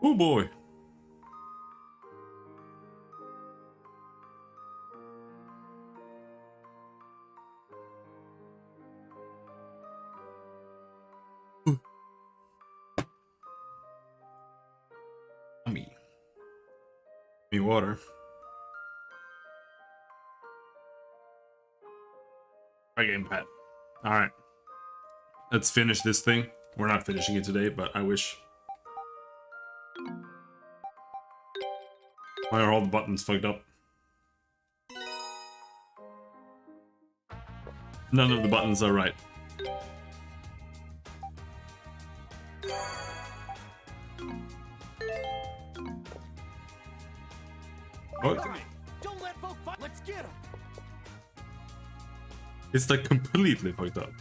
Oh boy. Me water. Right, gamepad. Alright. Let's finish this thing. We're not finishing it today, but I wish. Why are all the buttons fucked up? None of the buttons are right. What? Don't let folk fight. Let's get him. It's like completely fucked up.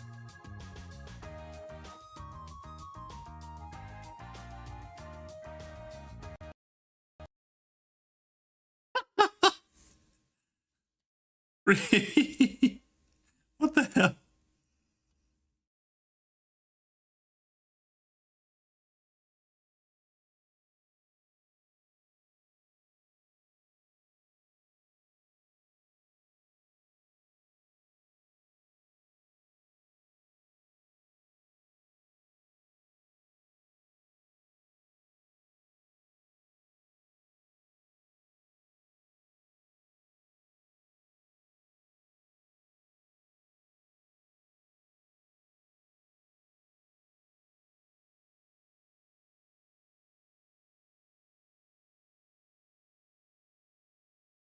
Really? What the hell?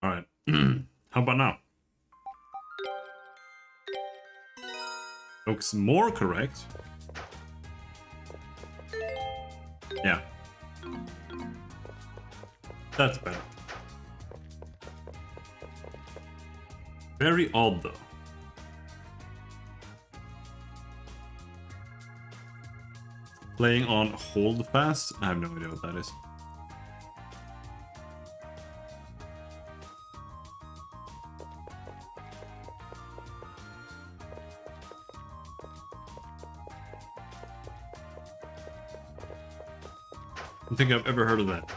Alright. How about now? Looks more correct. Yeah. That's better. Very odd though. Playing on hold fast? I have no idea what that is. I don't think I've ever heard of that.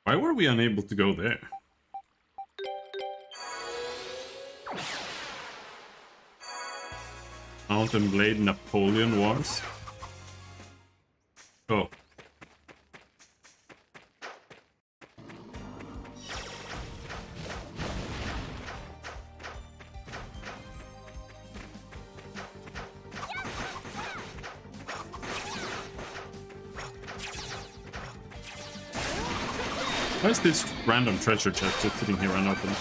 Why were we unable to go there? Mountain Blade Napoleon Wars? Oh. Why is this random treasure chest just sitting here unopened?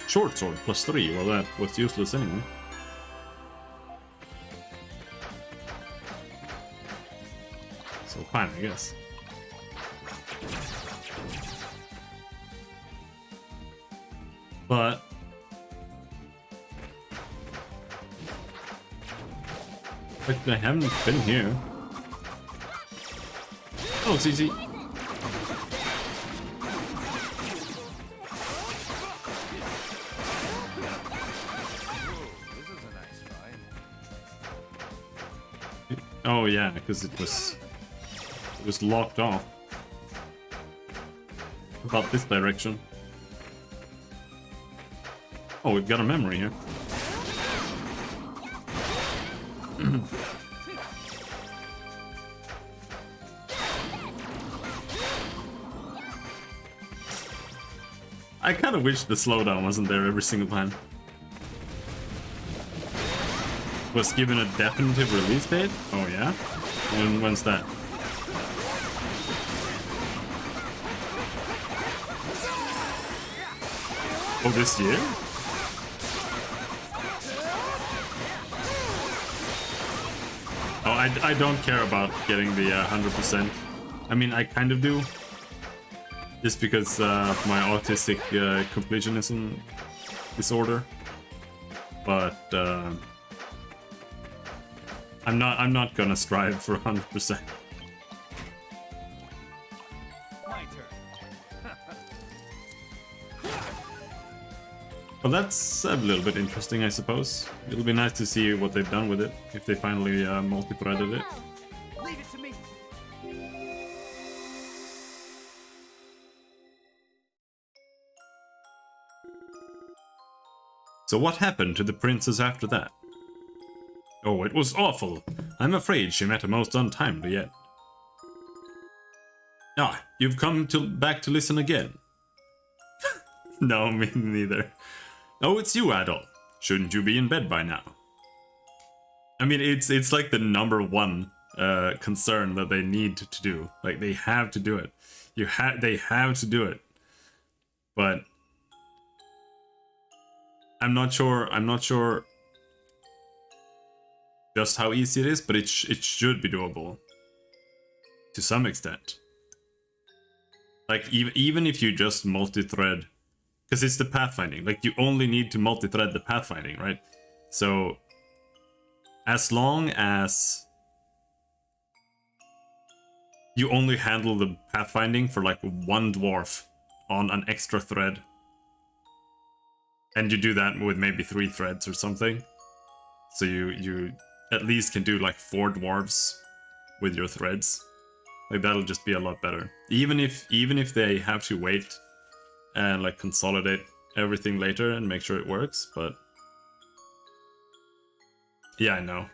Short sword +3, well that was useless anyway. So fine, I guess. But like I haven't been here. Oh, it's easy. Oh yeah, because it was locked off. About this direction. Oh, we've got a memory here. I kind of wish the slowdown wasn't there every single time. Was given a definitive release date? Oh yeah? When's that? Oh, this year? Oh, I don't care about getting the 100%. I mean, I kind of do. Just because of my autistic completionism disorder. but I'm not gonna strive for 100%. My turn. Well, that's a little bit interesting, I suppose. It'll be nice to see what they've done with it, if they finally multi-threaded it. Leave it to me. So what happened to the princess after that? Oh, it was awful. I'm afraid she met a most untimely end. Ah, you've come back to listen again. No, me neither. Oh, it's you, adult. Shouldn't you be in bed by now? I mean, it's like the #1 concern that they need to do. Like, they have to do it. They have to do it. But I'm not sure just how easy it is, but it should be doable to some extent. Like, even if you just multi-thread, because it's the pathfinding, like, you only need to multi-thread the pathfinding, right? So as long as you only handle the pathfinding for like one dwarf on an extra thread, and you do that with maybe 3 threads or something, so you at least can do like 4 dwarves with your threads. Like, that'll just be a lot better. Even if they have to wait and like consolidate everything later and make sure it works, but yeah, I know.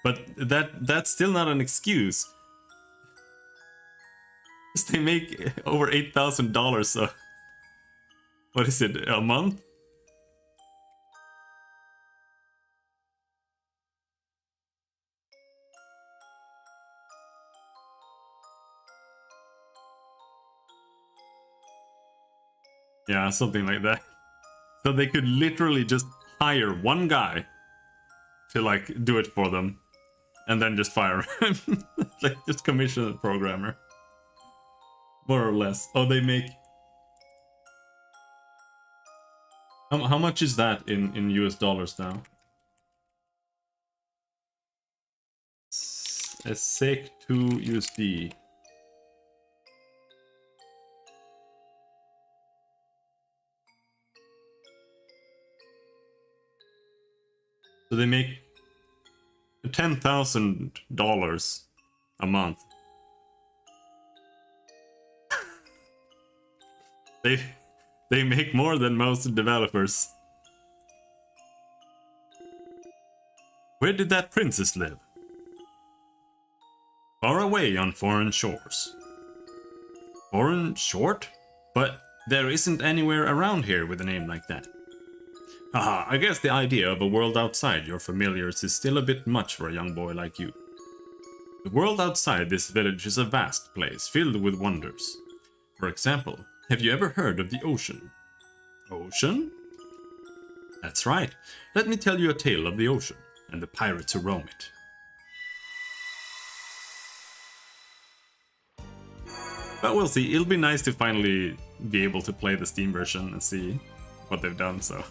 But that's still not an excuse. They make over $8,000, so what is it, a month? Yeah, something like that. So they could literally just hire one guy to like do it for them, and then just fire him. Like, just commission a programmer, more or less. Oh, they make how much is that in US dollars now? A SEK 2 USD. So they make $10,000 a month. They make more than most developers. Where did that princess live? Far away on foreign shores. Foreign short? But there isn't anywhere around here with a name like that. Haha, I guess the idea of a world outside your familiars is still a bit much for a young boy like you. The world outside this village is a vast place filled with wonders. For example, have you ever heard of the ocean? Ocean? That's right. Let me tell you a tale of the ocean and the pirates who roam it. But we'll see. It'll be nice to finally be able to play the Steam version and see what they've done, so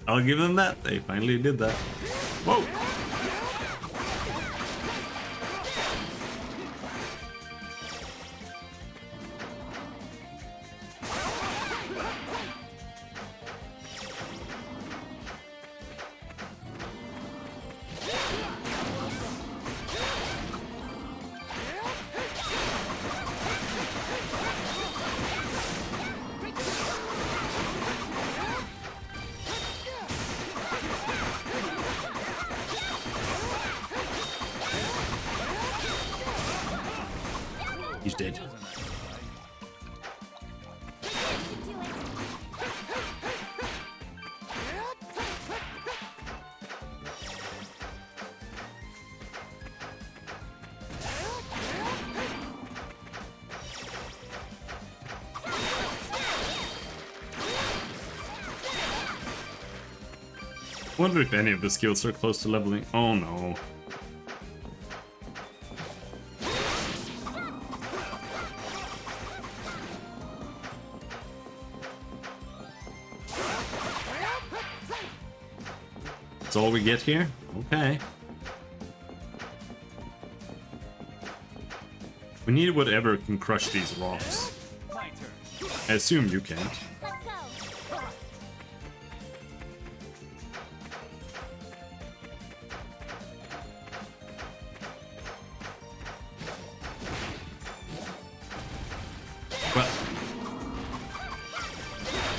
I'll give them that. They finally did that. Whoa! He's dead. Wonder if any of the skills are close to leveling. Oh no. That's all we get here? Okay. We need whatever can crush these rocks. My turn. I assume you can't. Let's go. Well,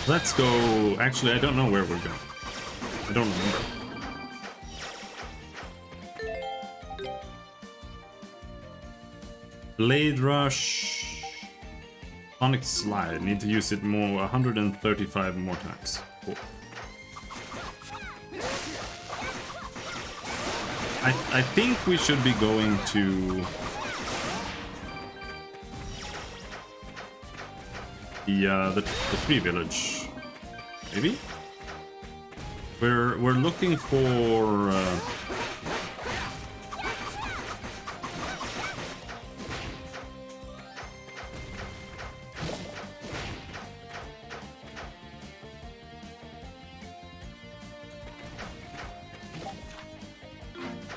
let's go. Actually, I don't know where we're going. I don't remember. Blade Rush. Sonic Slide. Need to use it more 135 more times. Cool. I think we should be going to the tree village. Maybe? We're looking for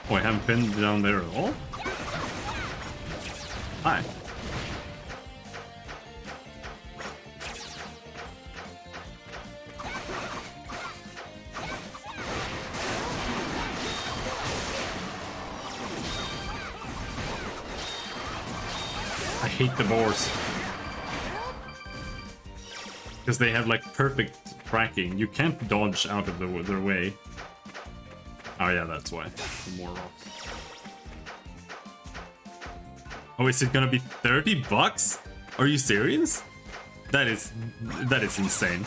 oh, I haven't been down there at all? Hi. I hate the boars. Because they have like perfect tracking. You can't dodge out of their way. Oh yeah, that's why. More rocks. Oh, is it gonna be 30 bucks? Are you serious? That is insane.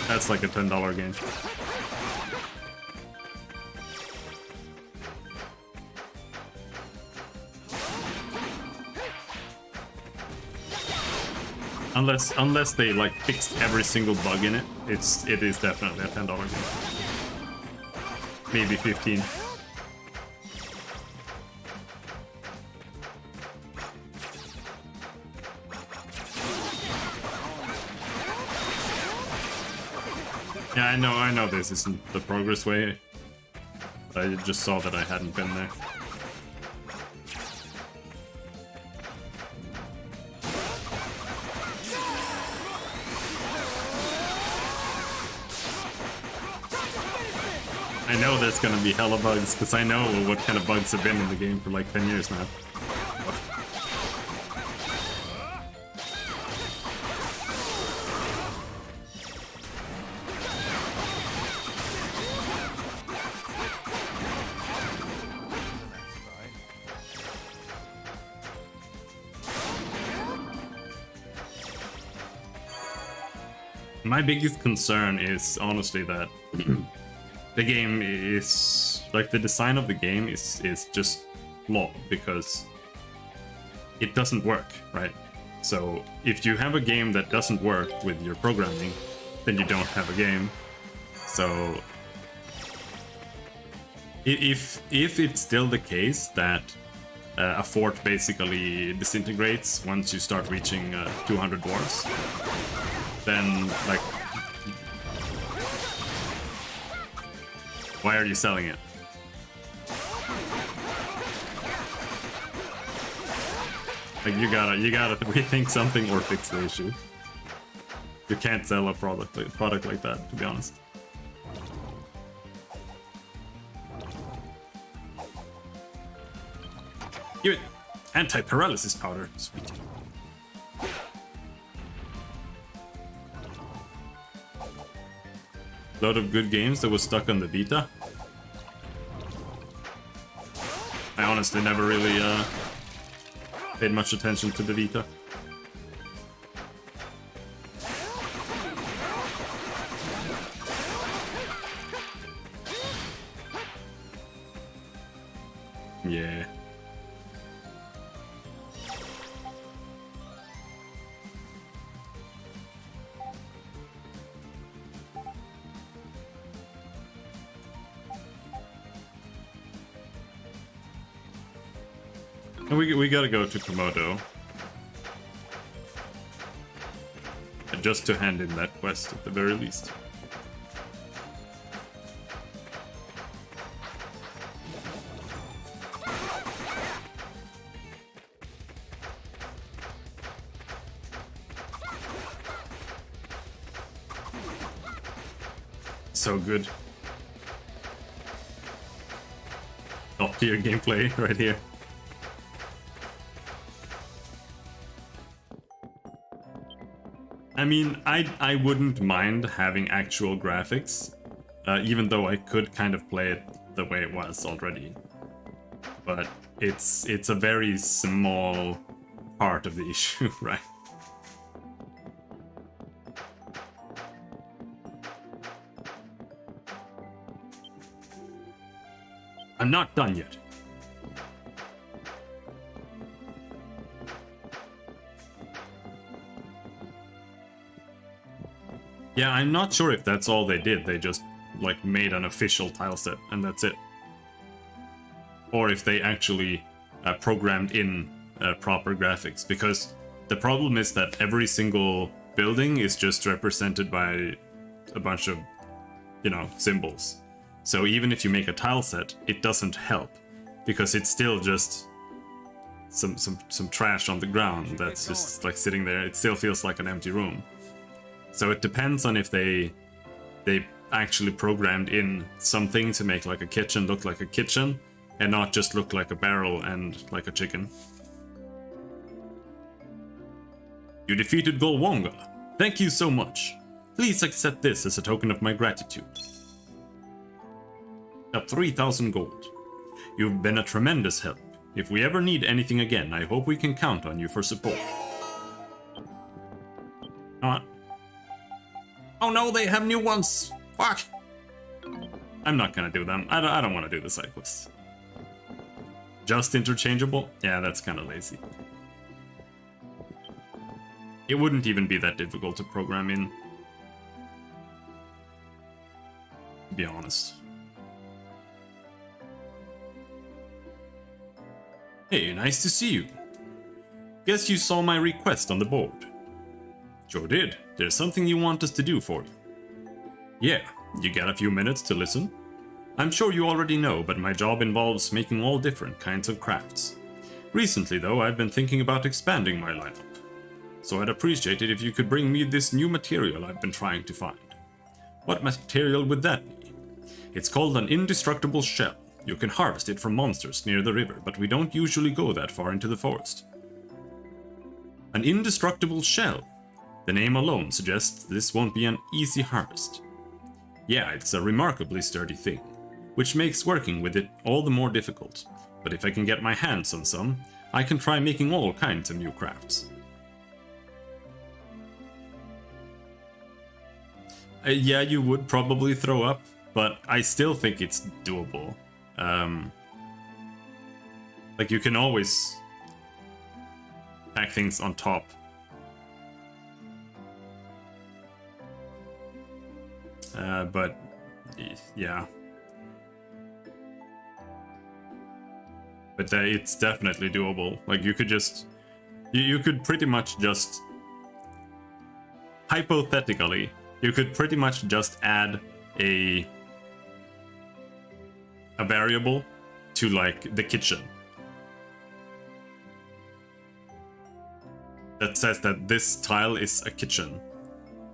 That's like a $10 game. Unless they like fixed every single bug in it, it is definitely a $10 game. Maybe 15. Yeah, I know this isn't the progress way. I just saw that I hadn't been there. I know there's gonna be hella bugs, because I know what kind of bugs have been in the game for like 10 years now. My biggest concern is honestly that the game is like the design of the game is just flawed because it doesn't work, right? So if you have a game that doesn't work with your programming, then you don't have a game. So if it's still the case that a fort basically disintegrates once you start reaching 200 dwarves, then like, why are you selling it? Like you gotta rethink something or fix the issue. You can't sell a product like that, to be honest. Give it anti-paralysis powder. Sweet. Load of good games that was stuck on the Vita. I honestly never really paid much attention to the Vita. Yeah. We gotta go to Komodo. Just to hand in that quest at the very least. so good. Top tier gameplay right here. I mean, I wouldn't mind having actual graphics, even though I could kind of play it the way it was already. But it's a very small part of the issue, right? I'm not done yet. Yeah, I'm not sure if that's all they did. They just, like, made an official tileset, and that's it. Or if they actually programmed in proper graphics, because the problem is that every single building is just represented by a bunch of, you know, symbols. So even if you make a tileset, it doesn't help, because it's still just some trash on the ground that's just, like, sitting there. It still feels like an empty room. So it depends on if they actually programmed in something to make like a kitchen look like a kitchen and not just look like a barrel and like a chicken. You defeated Golwonga. Thank you so much. Please accept this as a token of my gratitude. Up 3,000 gold. You've been a tremendous help. If we ever need anything again, I hope we can count on you for support. Oh no, they have new ones! Fuck! I'm not gonna do them. I don't want to do the side quests. Just interchangeable? Yeah, that's kind of lazy. It wouldn't even be that difficult to program in. To be honest. Hey, nice to see you. Guess you saw my request on the board. Sure did. There's something you want us to do for you. Yeah, you got a few minutes to listen? I'm sure you already know, but my job involves making all different kinds of crafts. Recently, though, I've been thinking about expanding my lineup. So I'd appreciate it if you could bring me this new material I've been trying to find. What material would that be? It's called an indestructible shell. You can harvest it from monsters near the river, but we don't usually go that far into the forest. An indestructible shell? The name alone suggests this won't be an easy harvest. Yeah, it's a remarkably sturdy thing, which makes working with it all the more difficult. But if I can get my hands on some, I can try making all kinds of new crafts. Yeah, you would probably throw up, but I still think it's doable. Like, you can always pack things on top. But yeah. But it's definitely doable. Like, you could just... You could pretty much just... Hypothetically, you could pretty much just add a variable to, like, the kitchen that says that this tile is a kitchen.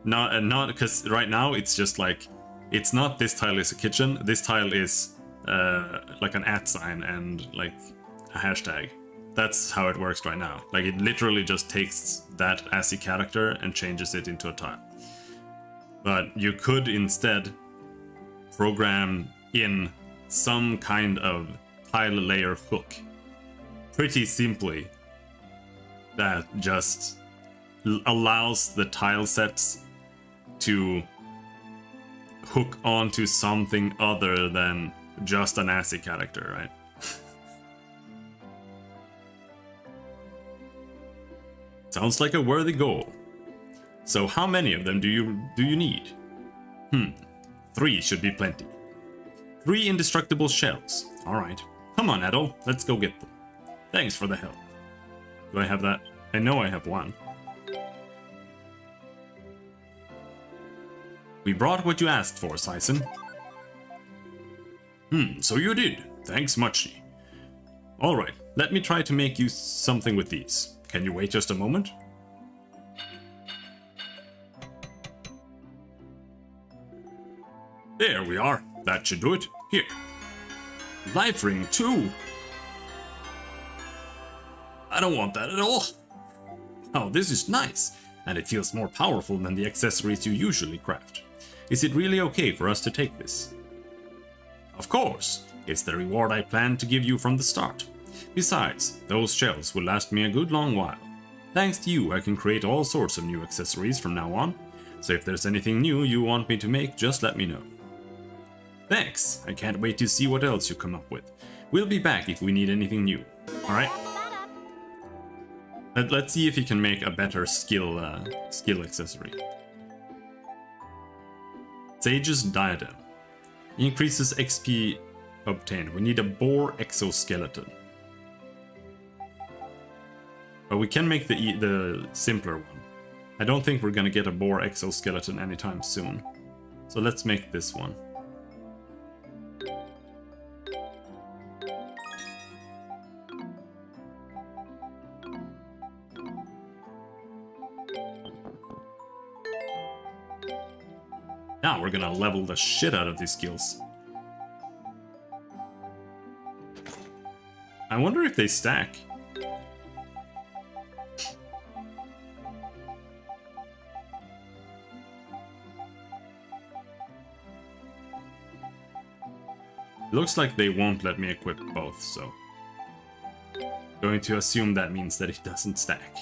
Not because right now it's just like, it's not this tile is a kitchen, this tile is like an @ sign and like a hashtag. That's how it works right now. Like, it literally just takes that ASCII character and changes it into a tile. But you could instead program in some kind of tile layer hook pretty simply that just allows the tile sets to hook onto something other than just an ASCII character, right? Sounds like a worthy goal. So how many of them do you need? 3 should be plenty. 3 indestructible shells. Alright. Come on, Adol. Let's go get them. Thanks for the help. Do I have that? I know I have one. We brought what you asked for, Sison. So you did. Thanks muchly. Alright, let me try to make you something with these. Can you wait just a moment? There we are. That should do it. Here. Life ring too. I don't want that at all. Oh, this is nice, and it feels more powerful than the accessories you usually craft. Is it really okay for us to take this? Of course. It's the reward I planned to give you from the start. Besides, those shells will last me a good long while. Thanks to you, I can create all sorts of new accessories from now on, so if there's anything new you want me to make, just let me know. Thanks! I can't wait to see what else you come up with. We'll be back if we need anything new. Alright? Let's see if he can make a better skill accessory. Sage's Diadem. Increases XP obtained. We need a boar exoskeleton. But we can make the simpler one. I don't think we're gonna get a boar exoskeleton anytime soon. So let's make this one. Now we're gonna level the shit out of these skills. I wonder if they stack. Looks like they won't let me equip both, so... going to assume that means that it doesn't stack.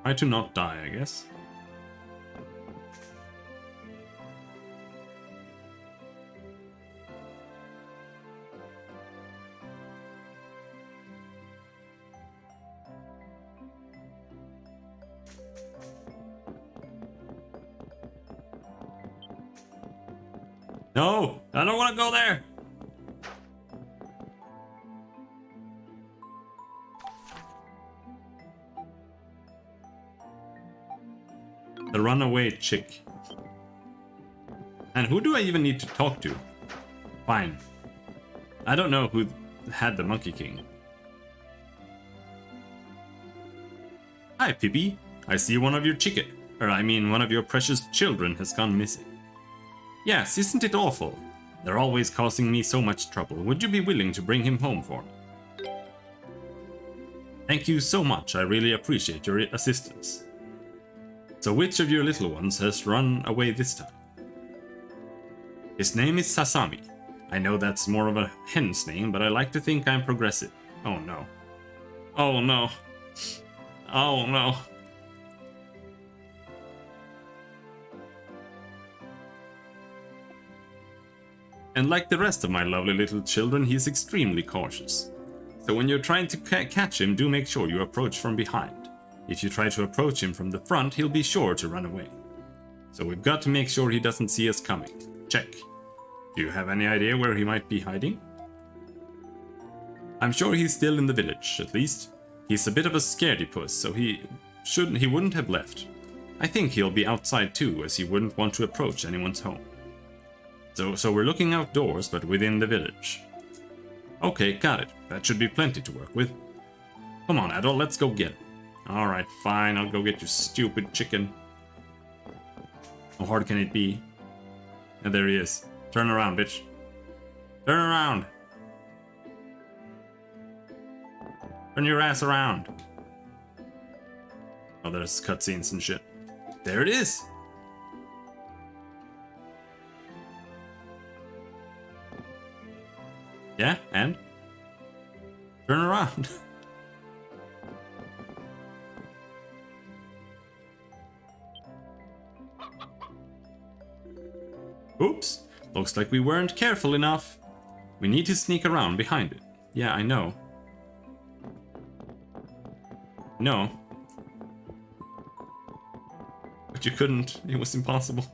Try to not die, I guess. No! I don't want to go there! The runaway chick. And who do I even need to talk to? Fine. I don't know who had the Monkey King. Hi, Pippi. I see one of your one of your precious children has gone missing. Yes, isn't it awful? They're always causing me so much trouble. Would you be willing to bring him home for me? Thank you so much. I really appreciate your assistance. So which of your little ones has run away this time? His name is Sasami. I know that's more of a hen's name, but I like to think I'm progressive. Oh no. Oh no. Oh no. And like the rest of my lovely little children, he's extremely cautious. So when you're trying to catch him, do make sure you approach from behind. If you try to approach him from the front, he'll be sure to run away. So we've got to make sure he doesn't see us coming. Check. Do you have any idea where he might be hiding? I'm sure he's still in the village, at least. He's a bit of a scaredy-puss, so he wouldn't have left. I think he'll be outside too, as he wouldn't want to approach anyone's home. So we're looking outdoors, but within the village. Okay, got it. That should be plenty to work with. Come on, adult, let's go get him. Alright, fine, I'll go get your stupid chicken. How hard can it be? And there he is. Turn around, bitch. Turn around! Turn your ass around! Oh, there's cutscenes and shit. There it is! Yeah, and? Turn around. Oops, looks like we weren't careful enough. We need to sneak around behind it. Yeah, I know. No. But you couldn't, it was impossible.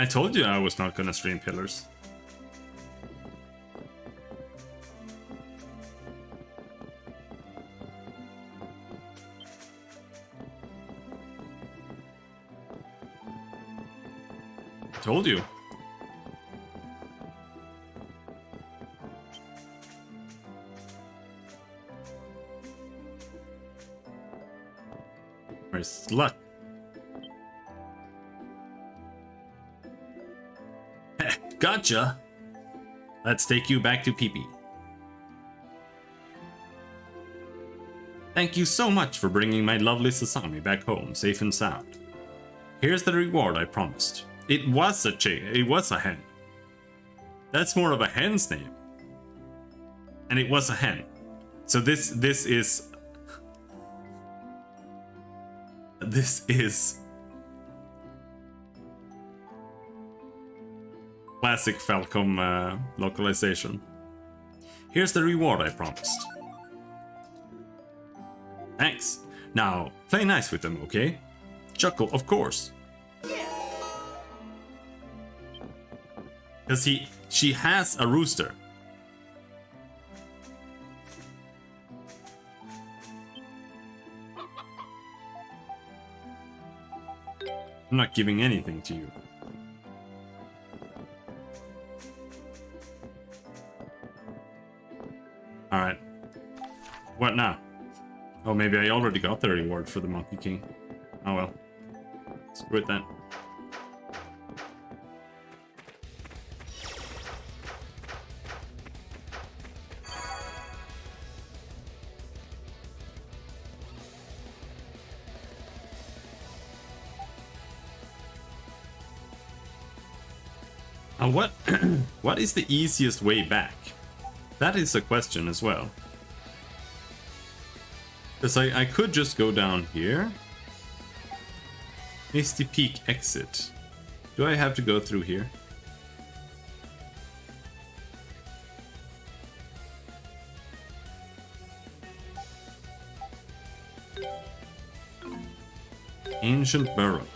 I told you I was not gonna stream Pillars. Told you. Where's Slut? Heh, gotcha! Let's take you back to Pee-Pee. Thank you so much for bringing my lovely Sasami back home safe and sound. Here's the reward I promised. It was a hen. That's more of a hen's name. And it was a hen. So this is classic Falcom localization. Here's the reward I promised. Thanks. Now, play nice with them, okay? Chuckle, of course. Because she has a rooster. I'm not giving anything to you. Alright. What now? Oh, maybe I already got the reward for the Monkey King. Oh well. Screw it then. What what is the easiest way back? That is a question as well. Because I could just go down here. Misty Peak exit. Do I have to go through here? Ancient Burrow.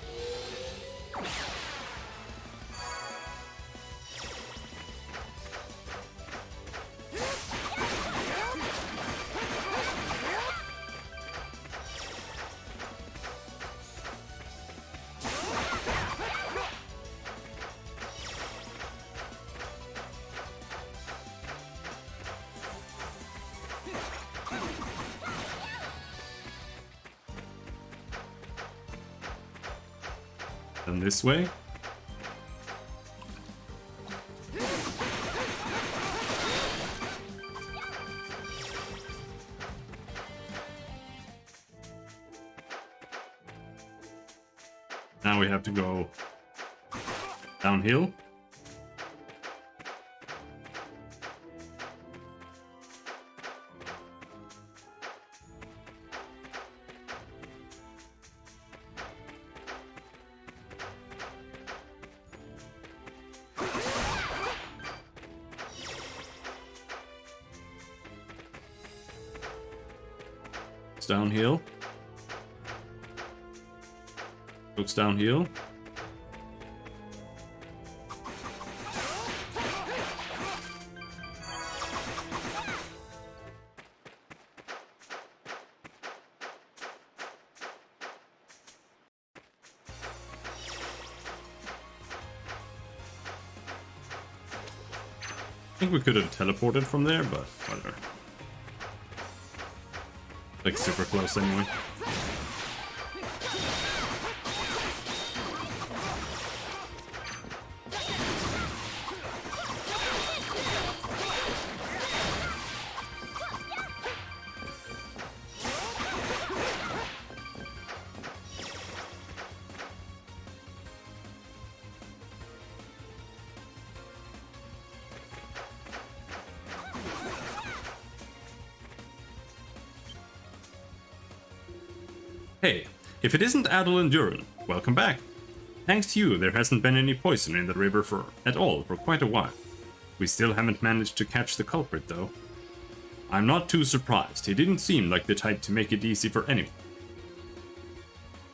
And this way. Now we have to go downhill. Downhill. Looks downhill. I think we could have teleported from there, but whatever. Like super close anyway. Hey, if it isn't Adol and Duran, welcome back. Thanks to you, there hasn't been any poison in the river at all for quite a while. We still haven't managed to catch the culprit, though. I'm not too surprised, he didn't seem like the type to make it easy for anyone.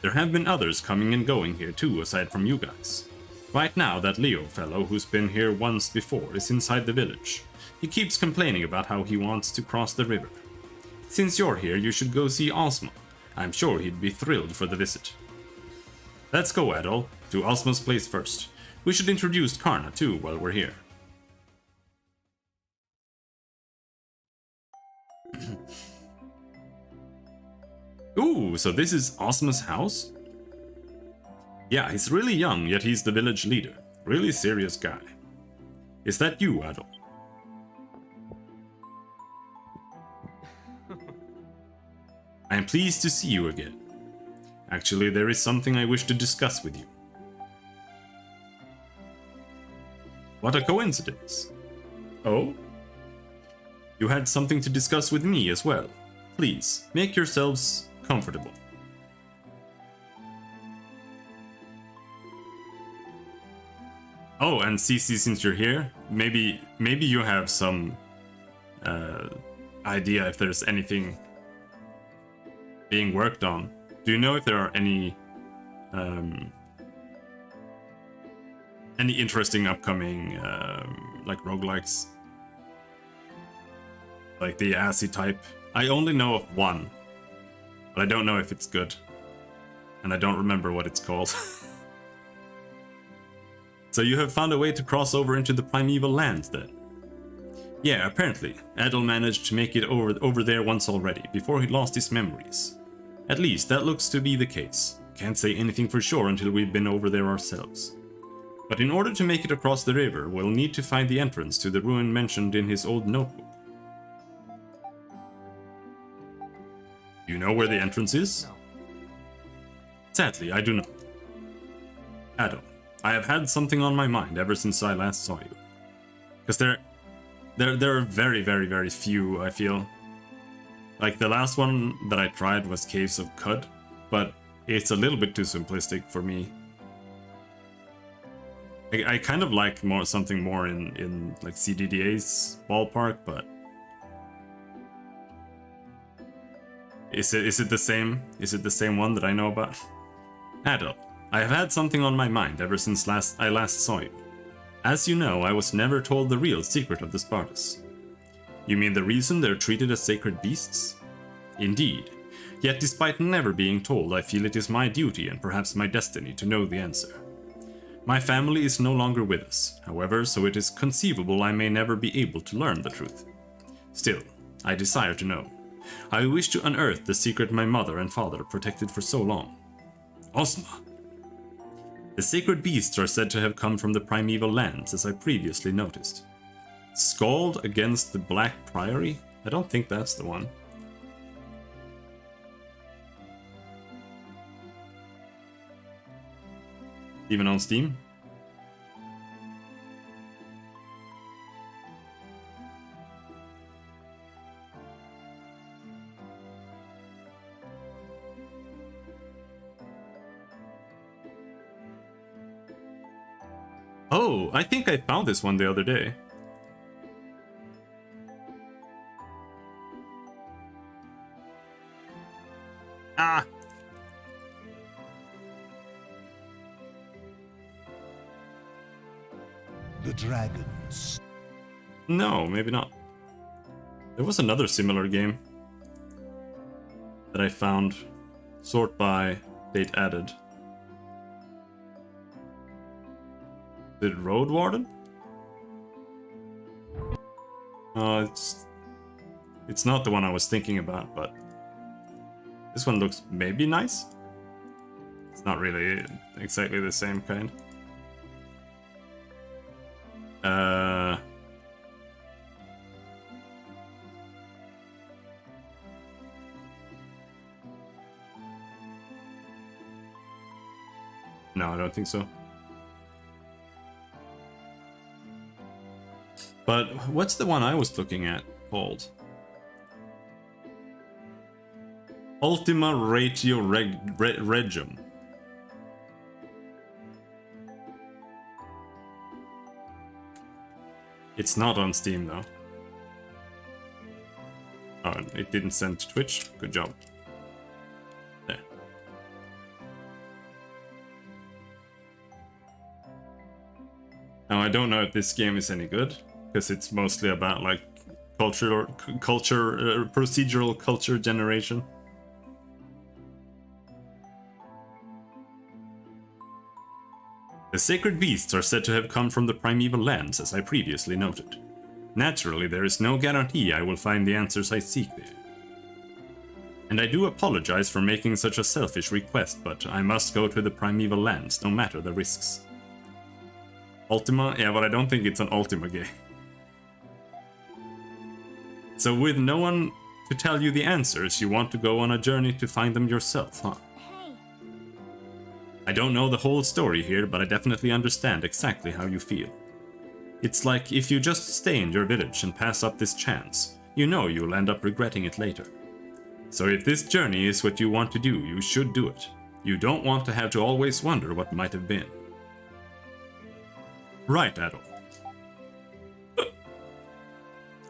There have been others coming and going here too, aside from you guys. Right now, that Leo fellow who's been here once before is inside the village. He keeps complaining about how he wants to cross the river. Since you're here, you should go see Osmo. I'm sure he'd be thrilled for the visit. Let's go, Adol, to Osmo's place first. We should introduce Karna too while we're here. Ooh, so this is Ozma's house? Yeah, he's really young, yet he's the village leader. Really serious guy. Is that you, Adol? I am pleased to see you again. Actually, there is something I wish to discuss with you. What a coincidence. Oh? You had something to discuss with me as well. Please, make yourselves comfortable. Oh, and Cece, since you're here, maybe you have some idea if there's anything being worked on. Do you know if there are any interesting upcoming like roguelikes? Like the assy type? I only know of one, but I don't know if it's good. And I don't remember what it's called. So you have found a way to cross over into the primeval lands then? Yeah, apparently. Adol managed to make it over there once already, before he lost his memories. At least, that looks to be the case. Can't say anything for sure until we've been over there ourselves. But in order to make it across the river, we'll need to find the entrance to the ruin mentioned in his old notebook. Do you know where the entrance is? No. Sadly, I do not. Adol, I have had something on my mind ever since I last saw you. Because there are very, very, very few, I feel. Like, the last one that I tried was Caves of Cud, but it's a little bit too simplistic for me. I kind of like something more in like CDDA's ballpark, but is it the same? Is it the same one that I know about? Adol, I have had something on my mind ever since I last saw you. As you know, I was never told the real secret of the Spartus. You mean the reason they're treated as sacred beasts? Indeed. Yet despite never being told, I feel it is my duty and perhaps my destiny to know the answer. My family is no longer with us, however, so it is conceivable I may never be able to learn the truth. Still, I desire to know. I wish to unearth the secret my mother and father protected for so long. Ozma! The sacred beasts are said to have come from the primeval lands, as I previously noticed. Scald against the Black Priory? I don't think that's the one. Even on Steam? Oh, I think I found this one the other day. Ah! The dragons. No, maybe not. There was another similar game that I found. Sort by date added. Is it Road Warden? It's not the one I was thinking about, but this one looks maybe nice. It's not really exactly the same kind. No, I don't think so. But what's the one I was looking at called? Ultima Ratio Regum. It's not on Steam though. Oh, it didn't send to Twitch. Good job. There. Now I don't know if this game is any good, because it's mostly about like procedural culture generation. The The sacred beasts are said to have come from the primeval lands, as I previously noted. Naturally, there is no guarantee I will find the answers I seek there. And I do apologize for making such a selfish request, but I must go to the primeval lands, no matter the risks. Ultima? Yeah, but I don't think it's an Ultima game. So with no one to tell you the answers, you want to go on a journey to find them yourself, huh? Hey. I don't know the whole story here, but I definitely understand exactly how you feel. It's like if you just stay in your village and pass up this chance, you know you'll end up regretting it later. So if this journey is what you want to do, you should do it. You don't want to have to always wonder what might have been. Right, Adol.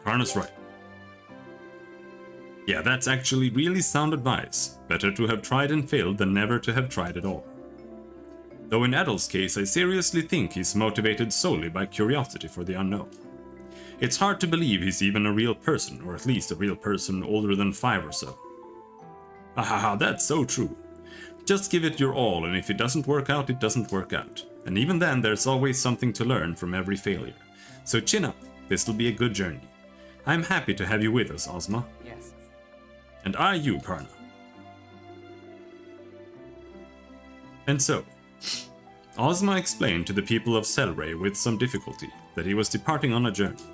Karna's right. Yeah, that's actually really sound advice. Better to have tried and failed than never to have tried at all. Though in Adol's case, I seriously think he's motivated solely by curiosity for the unknown. It's hard to believe he's even a real person, or at least a real person older than 5 or so. Hahaha, that's so true. Just give it your all, and if it doesn't work out, it doesn't work out. And even then, there's always something to learn from every failure. So chin up, this'll be a good journey. I'm happy to have you with us, Ozma. Yes. And I you, Karna. And so, Ozma explained to the people of Selray with some difficulty that he was departing on a journey.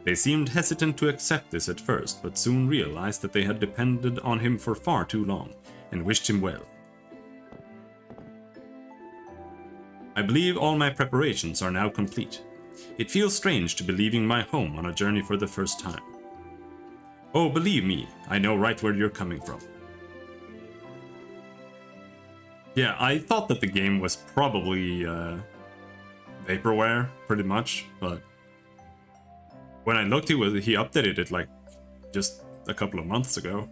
They seemed hesitant to accept this at first, but soon realized that they had depended on him for far too long, and wished him well. I believe all my preparations are now complete. It feels strange to be leaving my home on a journey for the first time. Oh, believe me, I know right where you're coming from. Yeah, I thought that the game was probably vaporware, pretty much, but when I looked, he updated it like just a couple of months ago.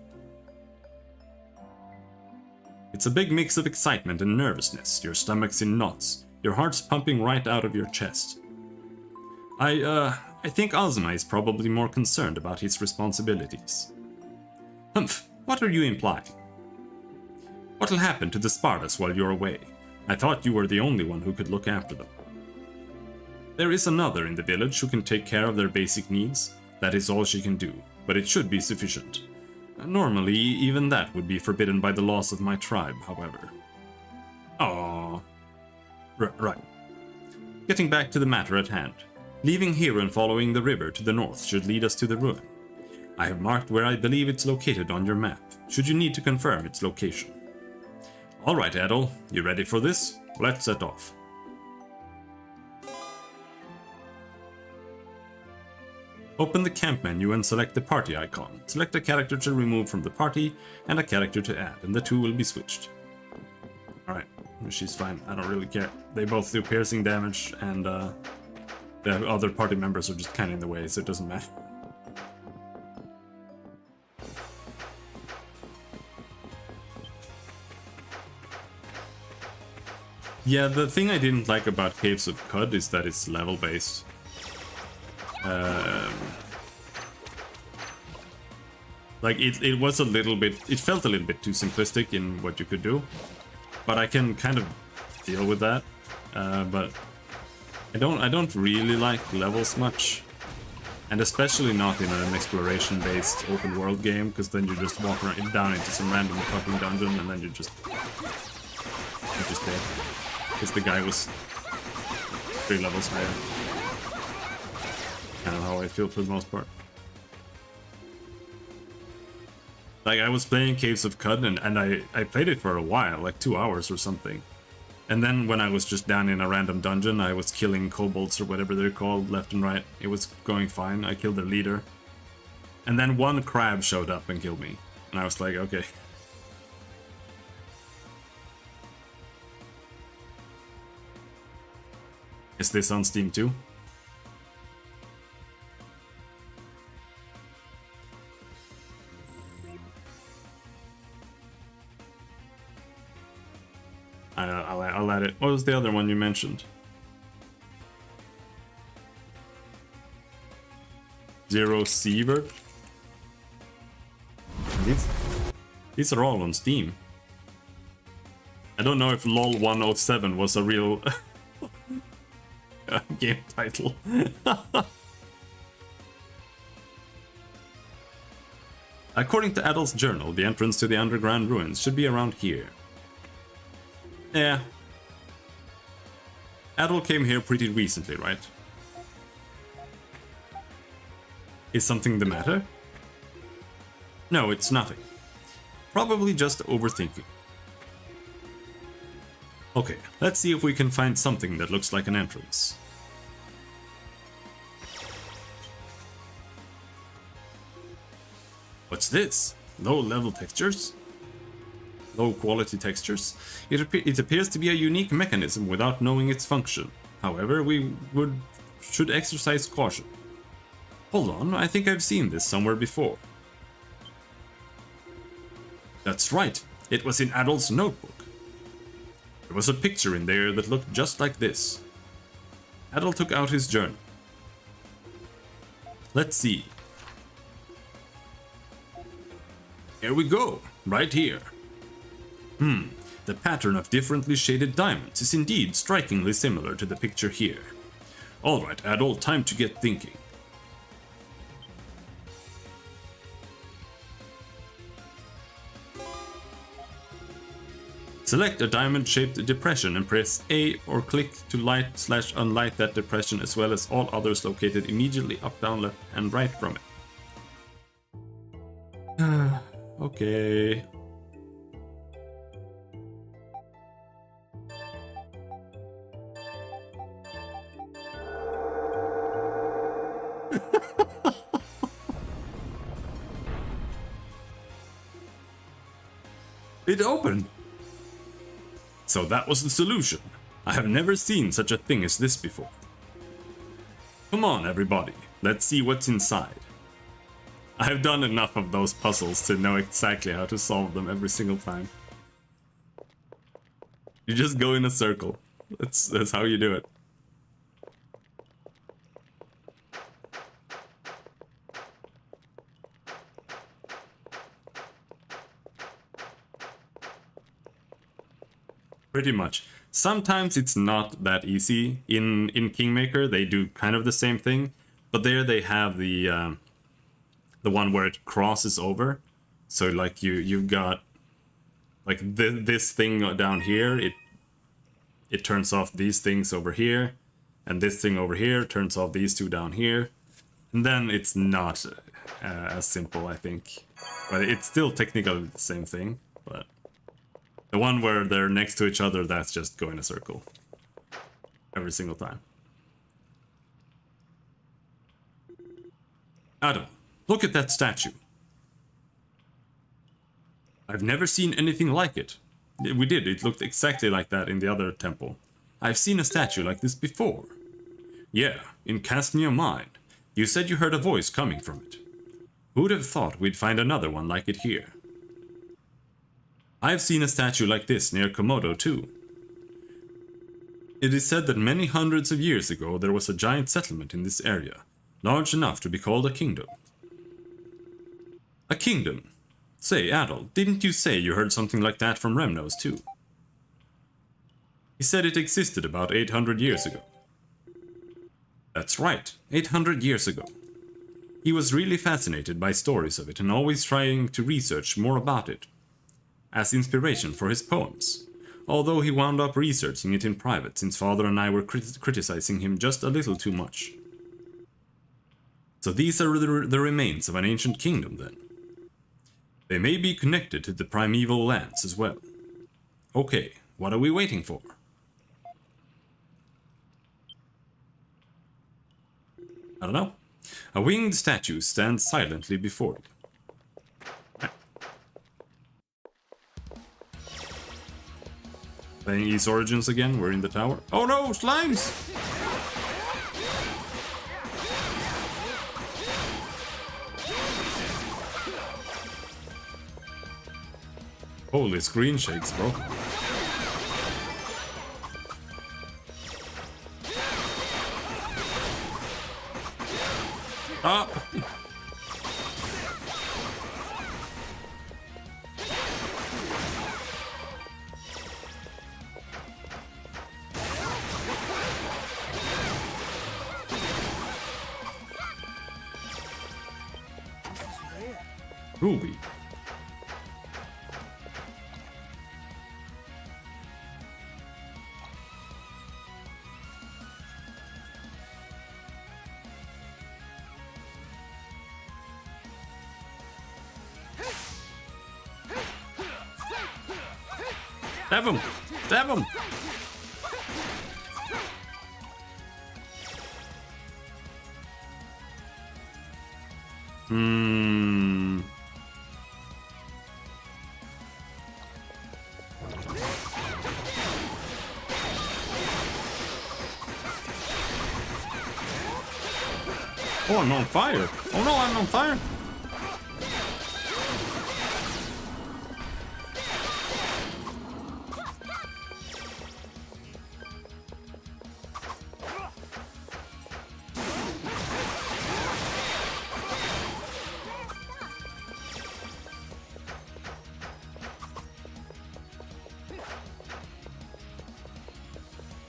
It's a big mix of excitement and nervousness, your stomach's in knots, your heart's pumping right out of your chest. I think Ozma is probably more concerned about his responsibilities. Humph, what are you implying? What'll happen to the Spartas while you're away? I thought you were the only one who could look after them. There is another in the village who can take care of their basic needs. That is all she can do, but it should be sufficient. Normally, even that would be forbidden by the laws of my tribe, however. Aww. Right. Getting back to the matter at hand. Leaving here and following the river to the north should lead us to the ruin. I have marked where I believe it's located on your map, should you need to confirm its location. Alright, Adol, you ready for this? Let's set off. Open the camp menu and select the party icon. Select a character to remove from the party and a character to add, and the two will be switched. Alright, she's fine, I don't really care. They both do piercing damage, and the other party members are just kind of in the way, so it doesn't matter. Yeah, the thing I didn't like about Caves of Cud is that it's level-based. Like, it was a little bit... It felt a little bit too simplistic in what you could do. But I can kind of deal with that. But I don't really like levels much. And especially not in an exploration-based open-world game, because then you just walk around, down into some random fucking dungeon, and then you're just dead. Because the guy was 3 levels higher. Kind of how I feel for the most part. Like, I was playing Caves of Cud, and I played it for a while, like 2 hours or something. And then when I was just down in a random dungeon, I was killing kobolds or whatever they're called, left and right. It was going fine. I killed their leader. And then one crab showed up and killed me. And I was like, okay. Is this on Steam too? I'll add it. What was the other one you mentioned? Zero Sievert? These are all on Steam. I don't know if LOL 107 was a real game title. According to Adol's journal, the entrance to the underground ruins should be around here. Yeah. Adol came here pretty recently, right? Is something the matter? No, it's nothing. Probably just overthinking. Okay, let's see if we can find something that looks like an entrance. What's this? Low-level textures? Low-quality textures? It appears to be a unique mechanism without knowing its function. However, we should exercise caution. Hold on, I think I've seen this somewhere before. That's right, it was in Adol's notebook. There was a picture in there that looked just like this. Adol took out his journal. Let's see. Here we go, right here. The pattern of differently shaded diamonds is indeed strikingly similar to the picture here. Alright, Adol, time to get thinking. Select a diamond-shaped depression and press A or click to light/unlight that depression as well as all others located immediately up, down, left, and right from it. Okay. It opened! So that was the solution. I have never seen such a thing as this before. Come on, everybody. Let's see what's inside. I've done enough of those puzzles to know exactly how to solve them every single time. You just go in a circle. That's how you do it. Pretty much. Sometimes it's not that easy. In Kingmaker, they do kind of the same thing, but there they have the one where it crosses over. So like you've got like this thing down here. It turns off these things over here, and this thing over here turns off these two down here, and then it's not as simple, I think. But it's still technically the same thing, but. The one where they're next to each other, that's just go in a circle. Every single time. Adam, look at that statue. I've never seen anything like it. We did, it looked exactly like that in the other temple. I've seen a statue like this before. Yeah, in Castnia Mine. You said you heard a voice coming from it. Who'd have thought we'd find another one like it here? I've seen a statue like this near Komodo too. It is said that many hundreds of years ago there was a giant settlement in this area, large enough to be called a kingdom. A kingdom? Say, Adol, didn't you say you heard something like that from Remnos too? He said it existed about 800 years ago. That's right, 800 years ago. He was really fascinated by stories of it and always trying to research more about it. As inspiration for his poems, although he wound up researching it in private since Father and I were criticizing him just a little too much. So these are the remains of an ancient kingdom then. They may be connected to the primeval lands as well. Okay, what are we waiting for? I don't know. A winged statue stands silently before it. Playing Ys Origins again, we're in the tower. Oh no, slimes! Holy screen shakes, bro. Ah! Ruby. Stab him! Stab him! Oh, I'm on fire! Oh no, I'm on fire!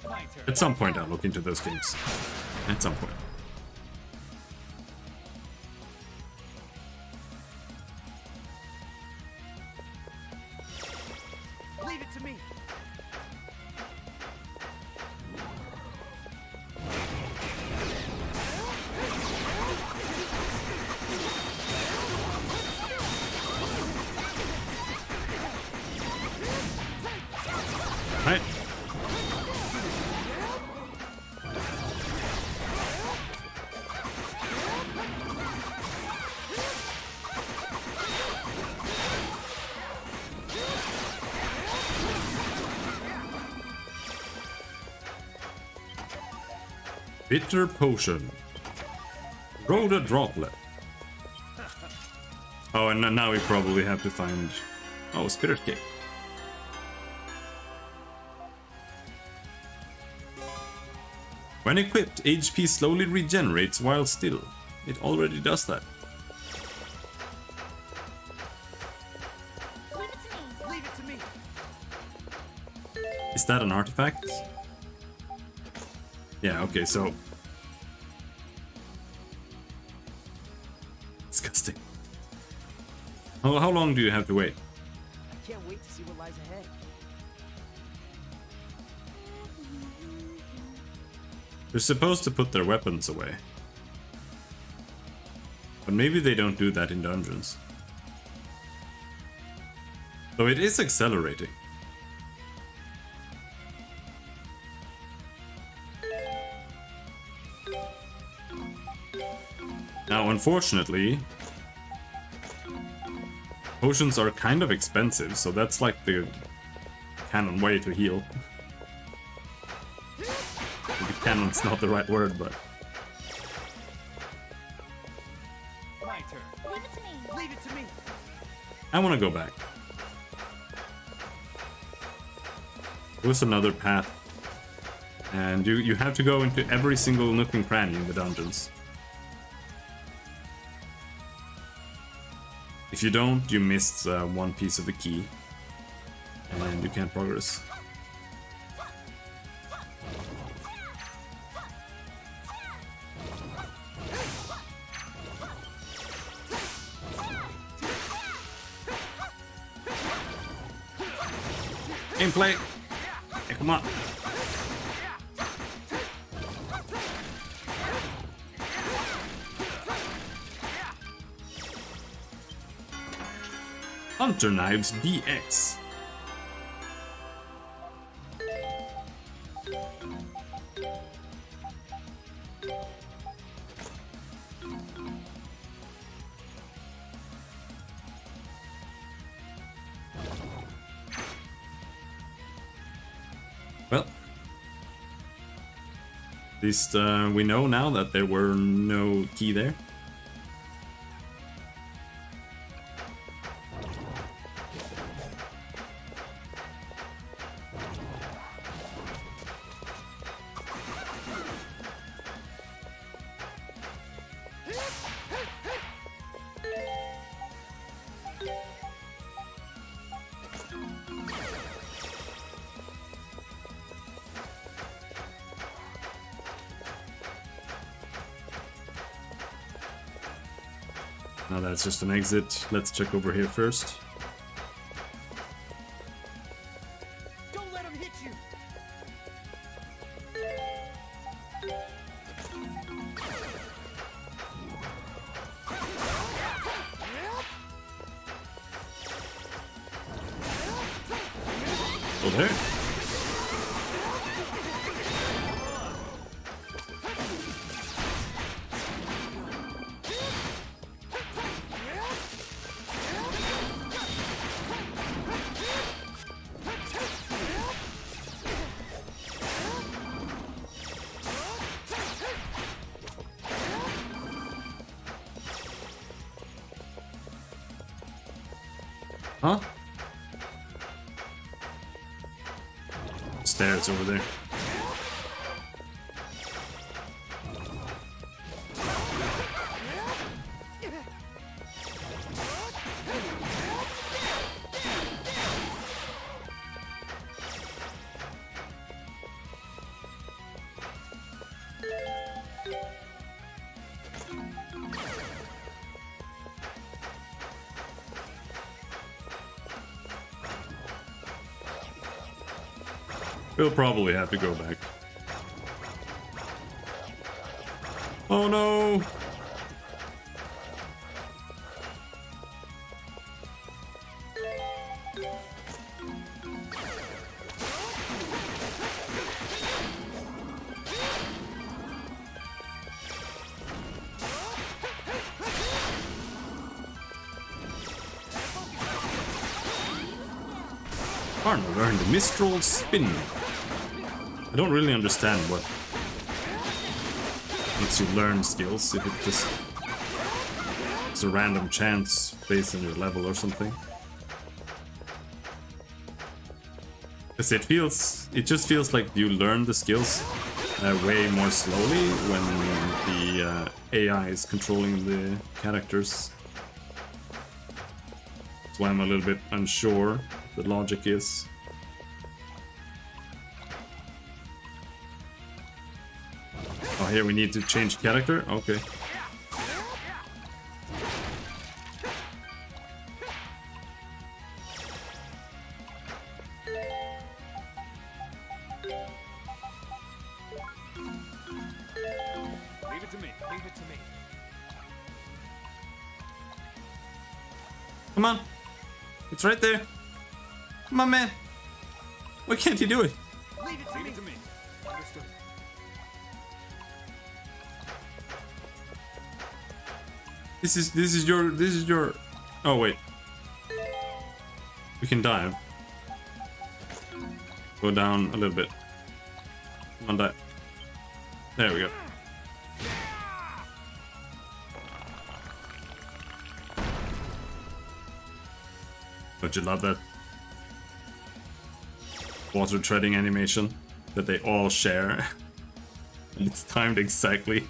My turn. At some point, I'll look into those games. At some point. Leave it to me. Right. Bitter potion. Rhoda droplet. Oh, and now we probably have to find... Oh, spirit cake. When equipped, HP slowly regenerates while still. It already does that. Leave it to me. Leave it to me. Is that an artifact? Yeah, okay, so... Disgusting. How long do you have to wait? I can't wait to see what lies ahead. They're supposed to put their weapons away. But maybe they don't do that in dungeons. So it is accelerating. Now, unfortunately, potions are kind of expensive, so that's like the canon way to heal. Maybe canon's not the right word, but... My turn. Leave it to me. Leave it to me. I want to go back. There's another path. And you have to go into every single nook and cranny in the dungeons. If you don't, you missed one piece of the key. And you can't progress. Gameplay! Yeah, come on! Hunter Knives BX. Well, at least we know now that there were no key there. Now that's just an exit. Let's check over here first. Don't let him hit you. Oh, there. Huh? Stairs over there. We'll probably have to go back. Oh no! Arno learned the Mistral Spin. I don't really understand what makes you learn skills, if it just it's a random chance based on your level or something. Because it just feels like you learn the skills way more slowly when the AI is controlling the characters. That's why I'm a little bit unsure the logic is. Oh, here we need to change character? Okay. Leave it to me. Leave it to me. Come on. It's right there. Come on, man. Why can't you do it? Leave it to me. Leave it to me. Understood. This is your oh wait. We can dive. Go down a little bit. Come on, dive. There we go. Don't you love that water treading animation that they all share? And it's timed exactly.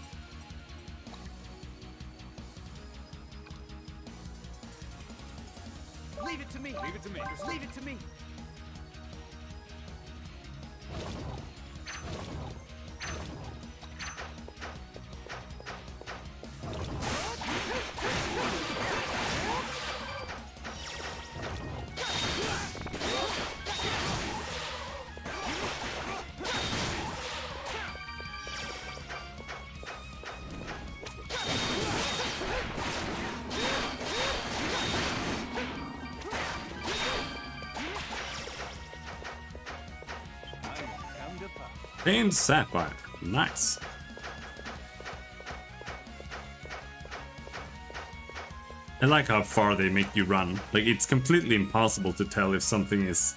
Leave it to me. Leave it to me. Leave it to me. Pain Sapphire. Nice. I like how far they make you run. Like, it's completely impossible to tell if something is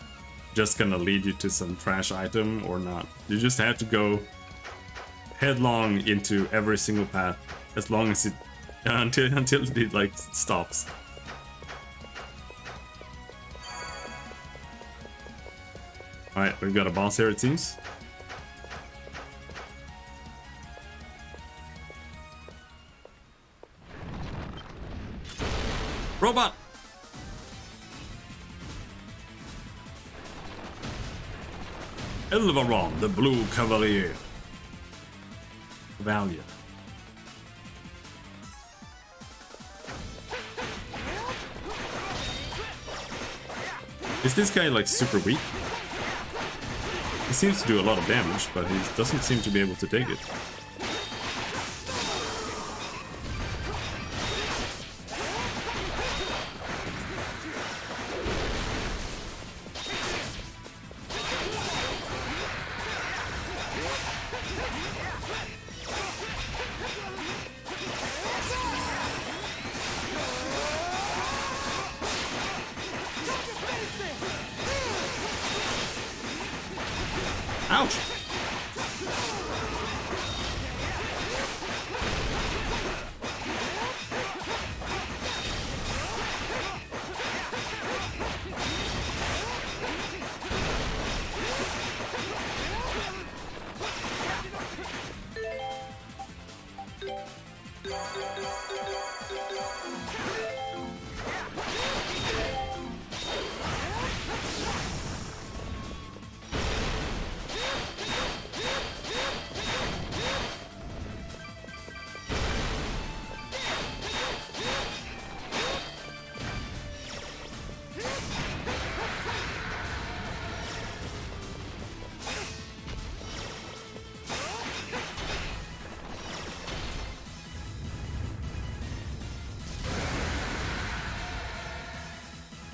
just gonna lead you to some trash item or not. You just have to go headlong into every single path as long as it until it like stops. Alright, we've got a boss here, it seems. Robot! Elvaron, the Blue Cavalier. Valiant. Is this guy like super weak? He seems to do a lot of damage, but he doesn't seem to be able to take it. Ouch!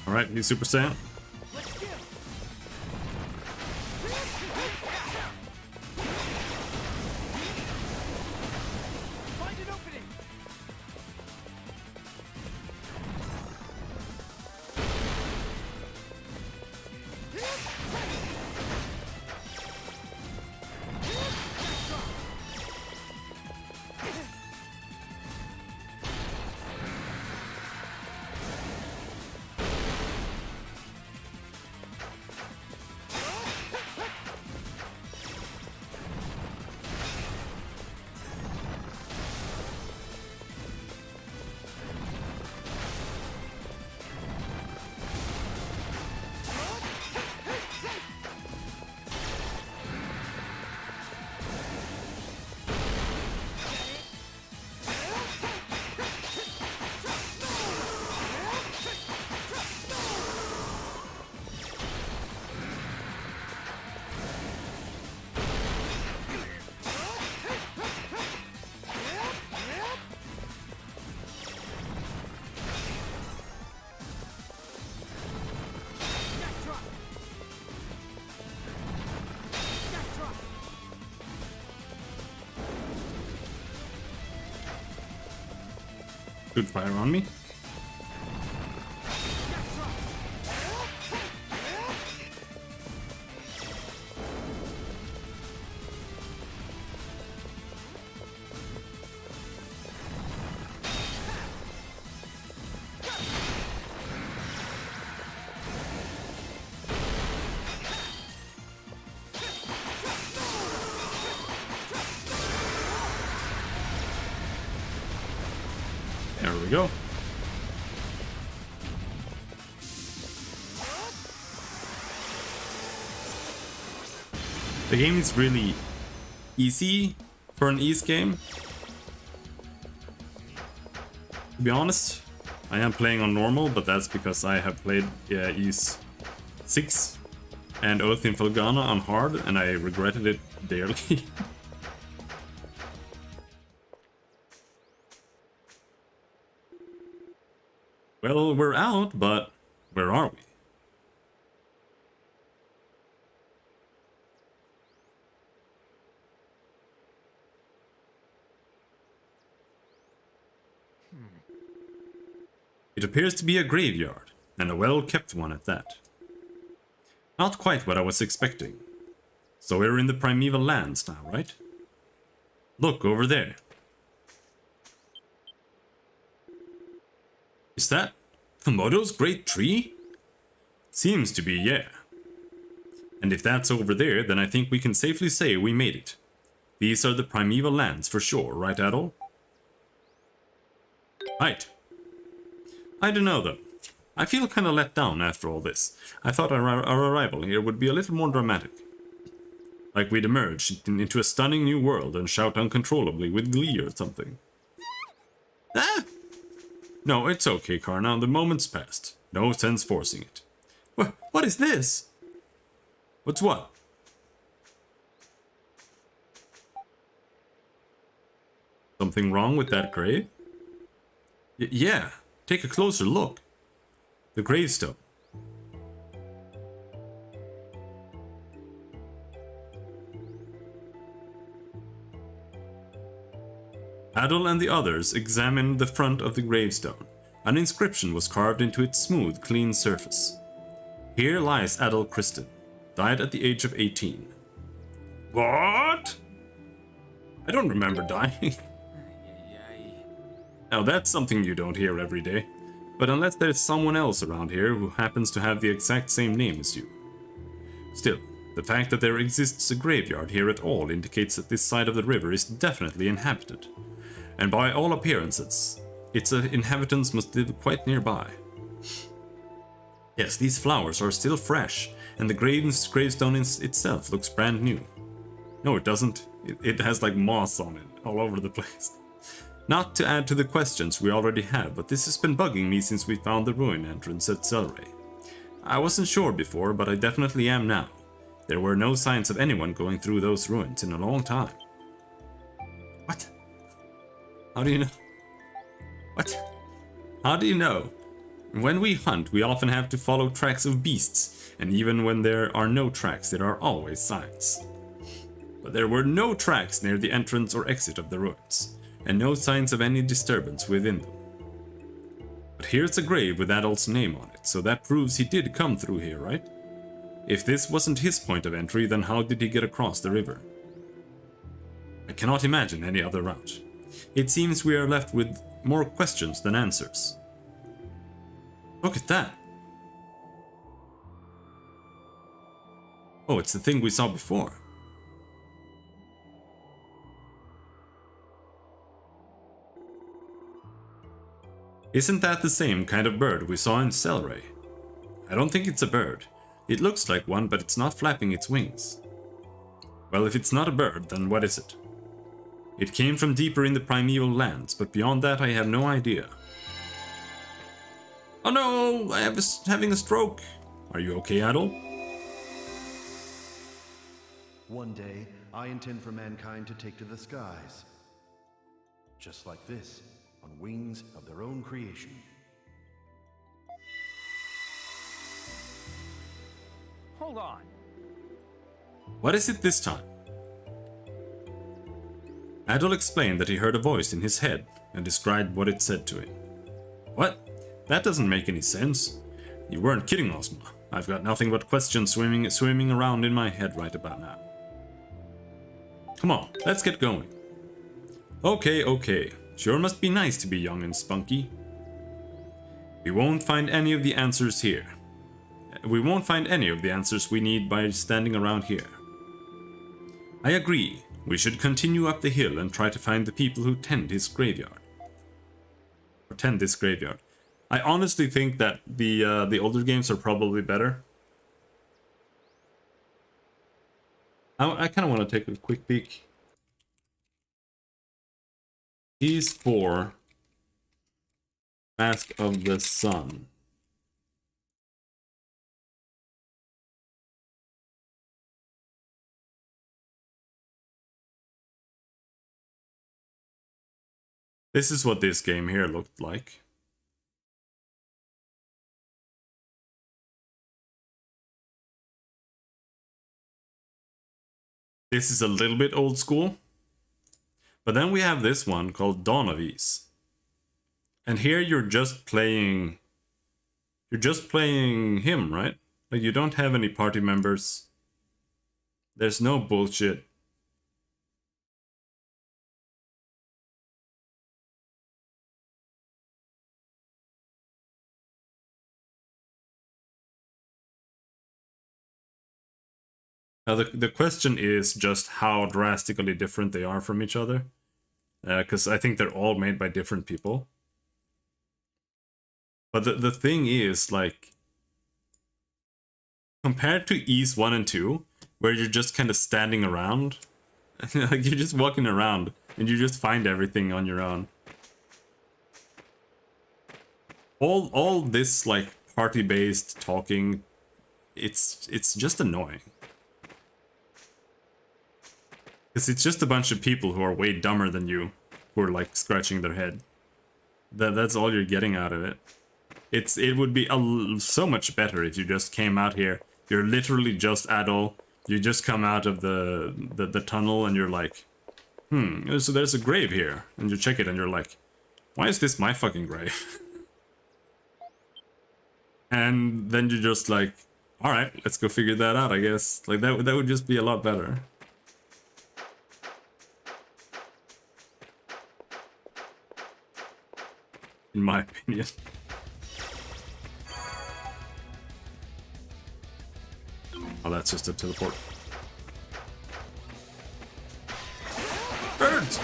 Alright, he's Super Saiyan. Let's go. Find an opening. Good fire on me. There we go. The game is really easy for an East game. To be honest, I am playing on normal, but that's because I have played East 6 and Oath in Felghana on hard, and I regretted it dearly. Well, we're out, but where are we? It appears to be a graveyard, and a well-kept one at that. Not quite what I was expecting. So we're in the primeval lands now, right? Look over there. Is that Komodo's great tree? Seems to be, yeah. And if that's over there, then I think we can safely say we made it. These are the primeval lands for sure, right, Adol? Right. I don't know, though. I feel kinda let down after all this. I thought our arrival here would be a little more dramatic. Like we'd emerge into a stunning new world and shout uncontrollably with glee or something. Ah! No, it's okay, Karna. The moment's passed. No sense forcing it. What is this? What's what? Something wrong with that grave? Yeah, take a closer look. The gravestone. Adol and the others examined the front of the gravestone. An inscription was carved into its smooth, clean surface. Here lies Adol Kristen, died at the age of 18. What? I don't remember dying. Now that's something you don't hear every day. But unless there's someone else around here who happens to have the exact same name as you. Still, the fact that there exists a graveyard here at all indicates that this side of the river is definitely inhabited. And by all appearances, its inhabitants must live quite nearby. Yes, these flowers are still fresh, and the gravestone itself looks brand new. No, it doesn't. It has like moss on it, all over the place. Not to add to the questions we already have, but this has been bugging me since we found the ruin entrance at Celceta. I wasn't sure before, but I definitely am now. There were no signs of anyone going through those ruins in a long time. What? How do you know? What? How do you know? When we hunt, we often have to follow tracks of beasts, and even when there are no tracks, there are always signs. But there were no tracks near the entrance or exit of the ruins, and no signs of any disturbance within them. But here's a grave with Adol's name on it, so that proves he did come through here, right? If this wasn't his point of entry, then how did he get across the river? I cannot imagine any other route. It seems we are left with more questions than answers. Look at that! Oh, it's the thing we saw before. Isn't that the same kind of bird we saw in Celceta? I don't think it's a bird. It looks like one, but it's not flapping its wings. Well, if it's not a bird, then what is it? It came from deeper in the primeval lands, but beyond that I have no idea. Oh no! I am having a stroke! Are you okay, Adol? One day, I intend for mankind to take to the skies. Just like this, on wings of their own creation. Hold on. What is it this time? Adol explained that he heard a voice in his head and described what it said to him. What? That doesn't make any sense. You weren't kidding, Ozma. I've got nothing but questions swimming around in my head right about now. Come on, let's get going. Okay. Sure must be nice to be young and spunky. We won't find any of the answers here. We won't find any of the answers we need by standing around here. I agree. We should continue up the hill and try to find the people who tend his graveyard. Or tend this graveyard. I honestly think that the older games are probably better. I kind of want to take a quick peek. These 4. Mask of the Sun. This is what this game here looked like. This is a little bit old school. But then we have this one called Dawn of Ease. And here you're just playing him, right? Like you don't have any party members. There's no bullshit. Now the question is just how drastically different they are from each other. Because I think they're all made by different people. But the thing is, like, compared to Ease 1 and 2, where you're just kind of standing around, like you're just walking around, and you just find everything on your own. All this, like, party-based talking it's just annoying. Because it's just a bunch of people who are way dumber than you, who are like scratching their head. That's all you're getting out of it. It would be so much better if you just came out here. You're literally just Adol. You just come out of the tunnel and you're like, so there's a grave here. And you check it and you're like, why is this my fucking grave? And then you're just like, alright, let's go figure that out, I guess. Like, that would just be a lot better. In my opinion. Oh, that's just a teleport. Birds!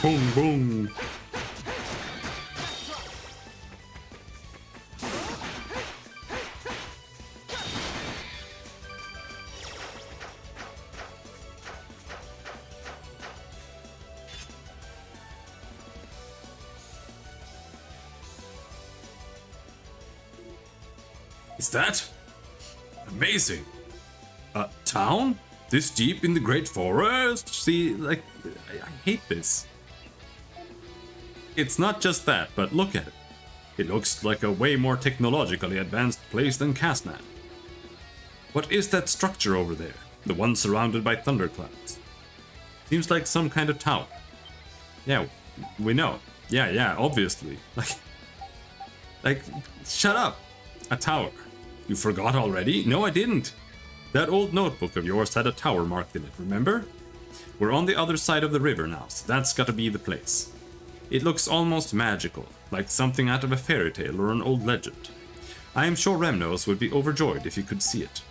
Boom, boom. Is that amazing? A town? This deep in the great forest? See, like, I hate this. It's not just that, but look at it. It looks like a way more technologically advanced place than Casnan. What is that structure over there? The one surrounded by thunderclouds. Seems like some kind of tower. Yeah, we know. Yeah, obviously. Like, shut up. A tower. You forgot already? No, I didn't. That old notebook of yours had a tower marked in it, remember? We're on the other side of the river now, so that's gotta be the place. It looks almost magical, like something out of a fairy tale or an old legend. I am sure Remnos would be overjoyed if he could see it.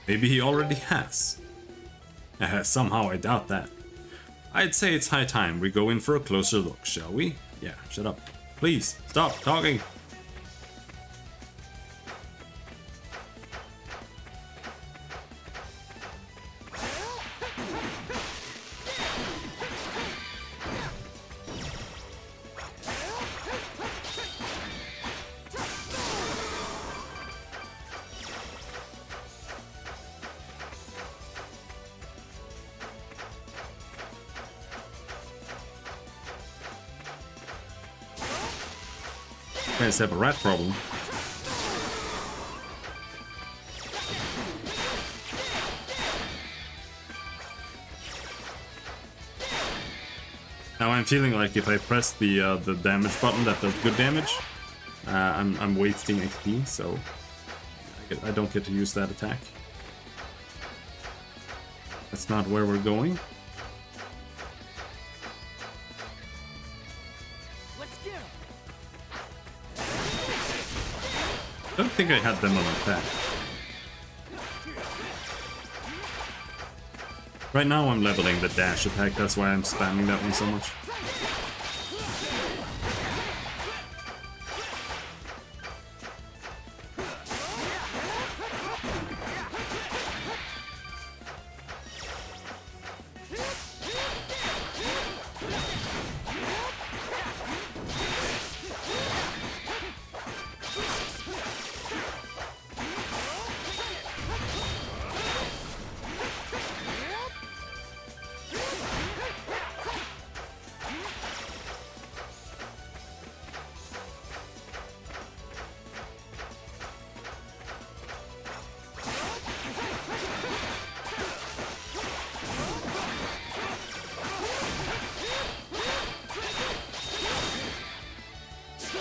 Maybe he already has. Somehow I doubt that. I'd say it's high time we go in for a closer look, shall we? Yeah, shut up. Please, stop talking. You guys have a rat problem. Now I'm feeling like if I press the damage button that does good damage, I'm wasting XP, so I don't get to use that attack. That's not where we're going. I don't think I had them on attack. Right now I'm leveling the dash attack, that's why I'm spamming that one so much.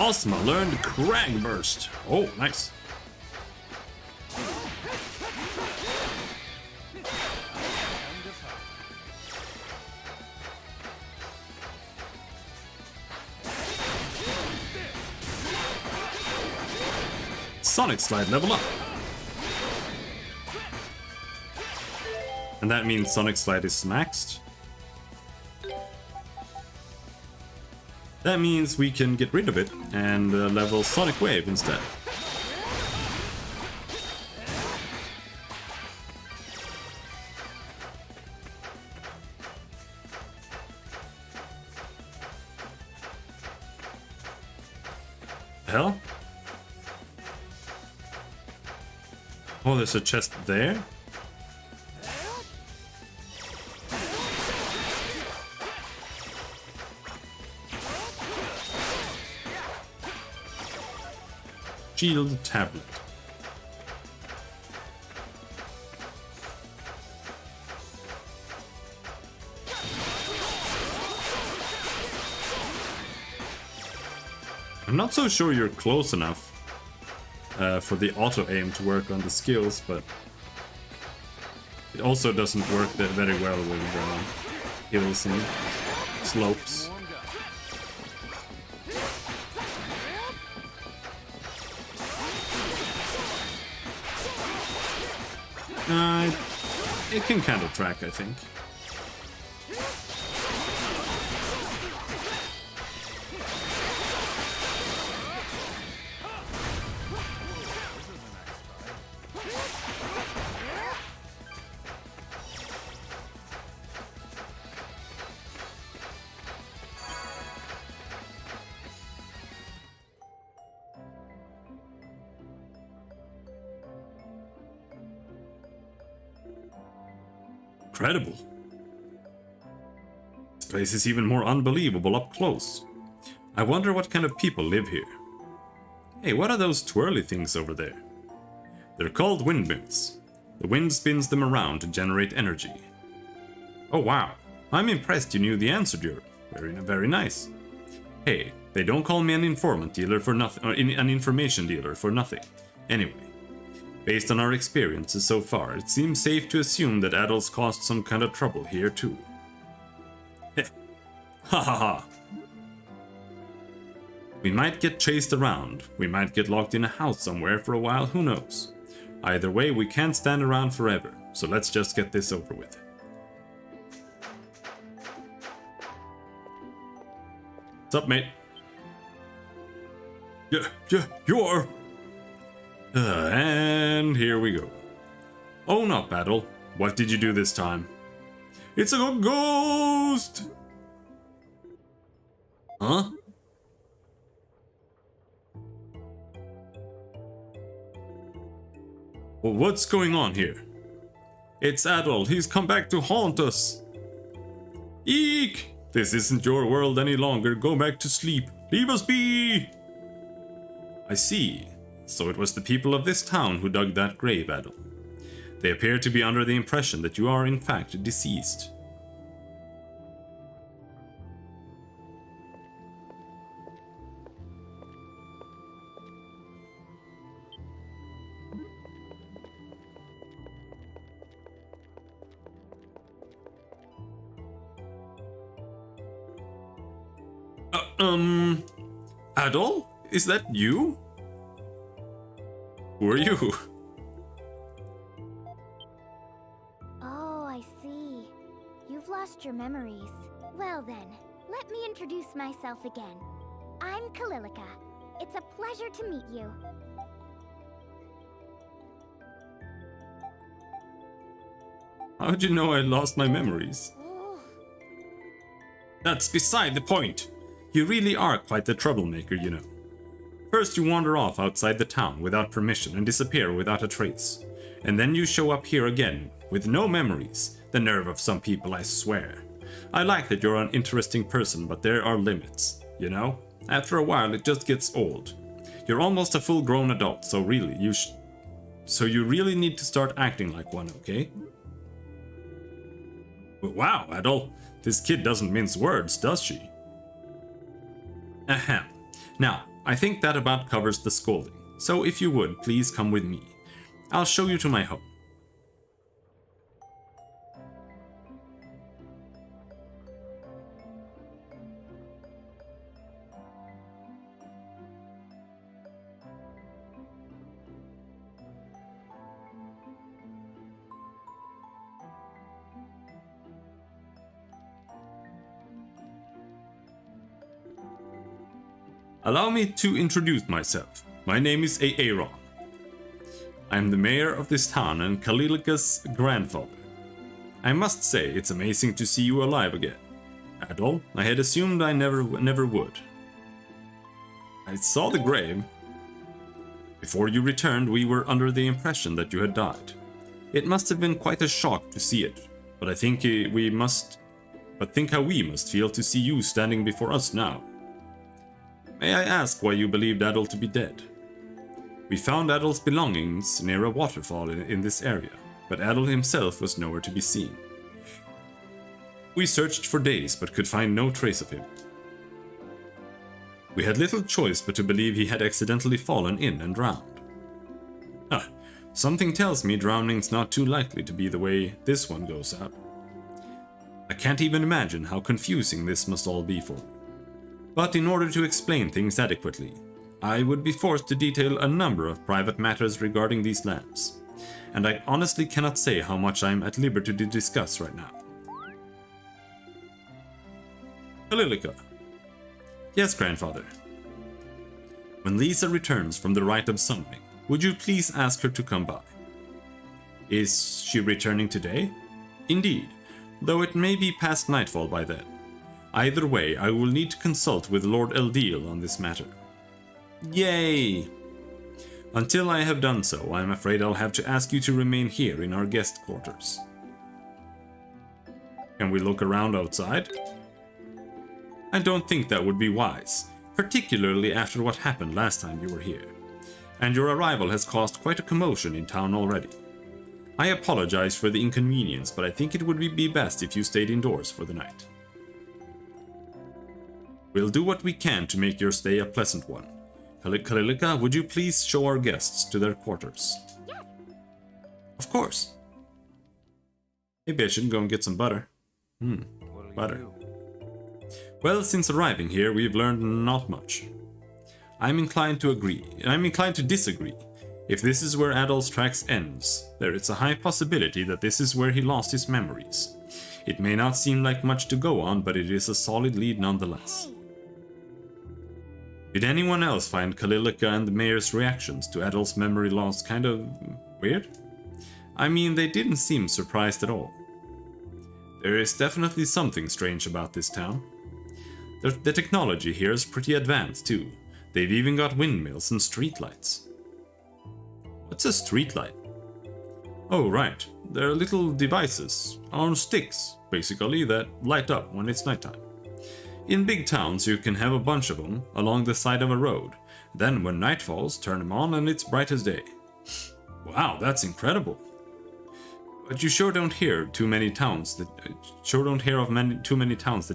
Osma learned Krang Burst. Oh, nice. Sonic Slide level up. And that means Sonic Slide is maxed. That means we can get rid of it and level Sonic Wave instead. Hell? Oh, there's a chest there? Shield tablet. I'm not so sure you're close enough for the auto aim to work on the skills, but it also doesn't work that very well with hills and slopes. It can kind of track, I think. Incredible. This place is even more unbelievable up close. I wonder what kind of people live here. Hey, what are those twirly things over there? They're called windmills. The wind spins them around to generate energy. Oh wow, I'm impressed you knew the answer, dear. Very nice. Hey, they don't call me an informant dealer for nothing, or an information dealer for nothing. Anyway. Based on our experiences so far, it seems safe to assume that adults caused some kind of trouble here too. Heh. Ha ha ha. We might get chased around, we might get locked in a house somewhere for a while, who knows. Either way, we can't stand around forever, so let's just get this over with. What's up, mate? Yeah, you are... and here we go. Own up, Battle. What did you do this time? It's a ghost! Huh? Well, what's going on here? It's Adol. He's come back to haunt us. Eek! This isn't your world any longer. Go back to sleep. Leave us be! I see. So it was the people of this town who dug that grave, Adol. They appear to be under the impression that you are in fact deceased. Adol? Is that you? Who are you? Oh, I see. You've lost your memories. Well then, let me introduce myself again. I'm Kalilica. It's a pleasure to meet you. How'd you know I lost my memories? Oh. That's beside the point. You really are quite the troublemaker, you know. First you wander off outside the town without permission and disappear without a trace. And then you show up here again, with no memories. The nerve of some people, I swear. I like that you're an interesting person, but there are limits, you know? After a while it just gets old. You're almost a full-grown adult, so really, you really need to start acting like one, okay? Wow, Adol, this kid doesn't mince words, does she? Ahem. Now, I think that about covers the scolding, so if you would, please come with me. I'll show you to my home. Allow me to introduce myself. My name is Aaron. I'm the mayor of this town and Kalilika's grandfather. I must say, it's amazing to see you alive again. Adol, I had assumed I never would. I saw the grave. Before you returned, we were under the impression that you had died. It must have been quite a shock to see it, but I think think how we must feel to see you standing before us now. May I ask why you believed Adol to be dead? We found Adol's belongings near a waterfall in this area, but Adol himself was nowhere to be seen. We searched for days but could find no trace of him. We had little choice but to believe he had accidentally fallen in and drowned. Something tells me drowning's not too likely to be the way this one goes out. I can't even imagine how confusing this must all be for me. But in order to explain things adequately, I would be forced to detail a number of private matters regarding these lands, and I honestly cannot say how much I am at liberty to discuss right now. Kalilika. Yes, grandfather. When Lisa returns from the rite of summoning, would you please ask her to come by? Is she returning today? Indeed, though it may be past nightfall by then. Either way, I will need to consult with Lord Eldeal on this matter. Yay! Until I have done so, I am afraid I'll have to ask you to remain here in our guest quarters. Can we look around outside? I don't think that would be wise, particularly after what happened last time you were here. And your arrival has caused quite a commotion in town already. I apologize for the inconvenience, but I think it would be best if you stayed indoors for the night. We'll do what we can to make your stay a pleasant one. Kalilika, would you please show our guests to their quarters? Yes. Of course. Maybe I should go and get some butter. What'll you Butter. do? Well, since arriving here, we've learned not much. I'm inclined to disagree. If this is where Adol's tracks ends, there is a high possibility that this is where he lost his memories. It may not seem like much to go on, but it is a solid lead nonetheless. Did anyone else find Kalilika and the mayor's reactions to Adol's memory loss kind of weird? I mean, they didn't seem surprised at all. There is definitely something strange about this town. The technology here is pretty advanced too. They've even got windmills and streetlights. What's a streetlight? Oh right, they're little devices, on sticks, basically, that light up when it's nighttime. In big towns you can have a bunch of them along the side of a road. Then when night falls, turn them on and it's bright as day. Wow, that's incredible. But you sure don't hear of too many towns that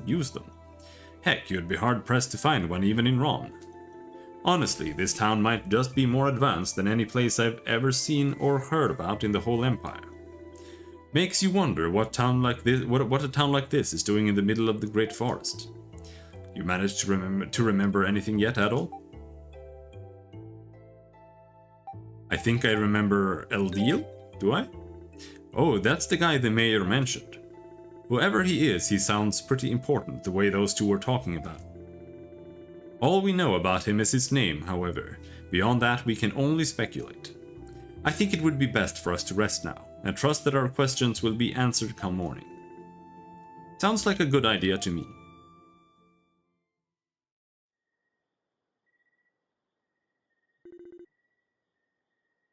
use them. Heck, you'd be hard pressed to find one even in Ron. Honestly, this town might just be more advanced than any place I've ever seen or heard about in the whole empire. Makes you wonder what a town like this is doing in the middle of the Great Forest. You managed to remember anything yet at all? I think I remember Eldeal, do I? Oh, that's the guy the mayor mentioned. Whoever he is, he sounds pretty important the way those two were talking about. All we know about him is his name, however. Beyond that, we can only speculate. I think it would be best for us to rest now, and trust that our questions will be answered come morning. Sounds like a good idea to me.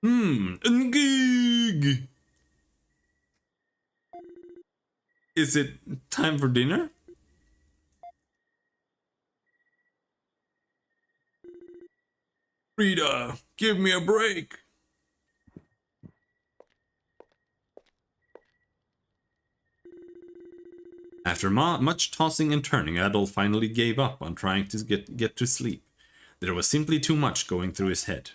Ngig! Is it time for dinner? Rita, give me a break! After much tossing and turning, Adol finally gave up on trying to get to sleep. There was simply too much going through his head.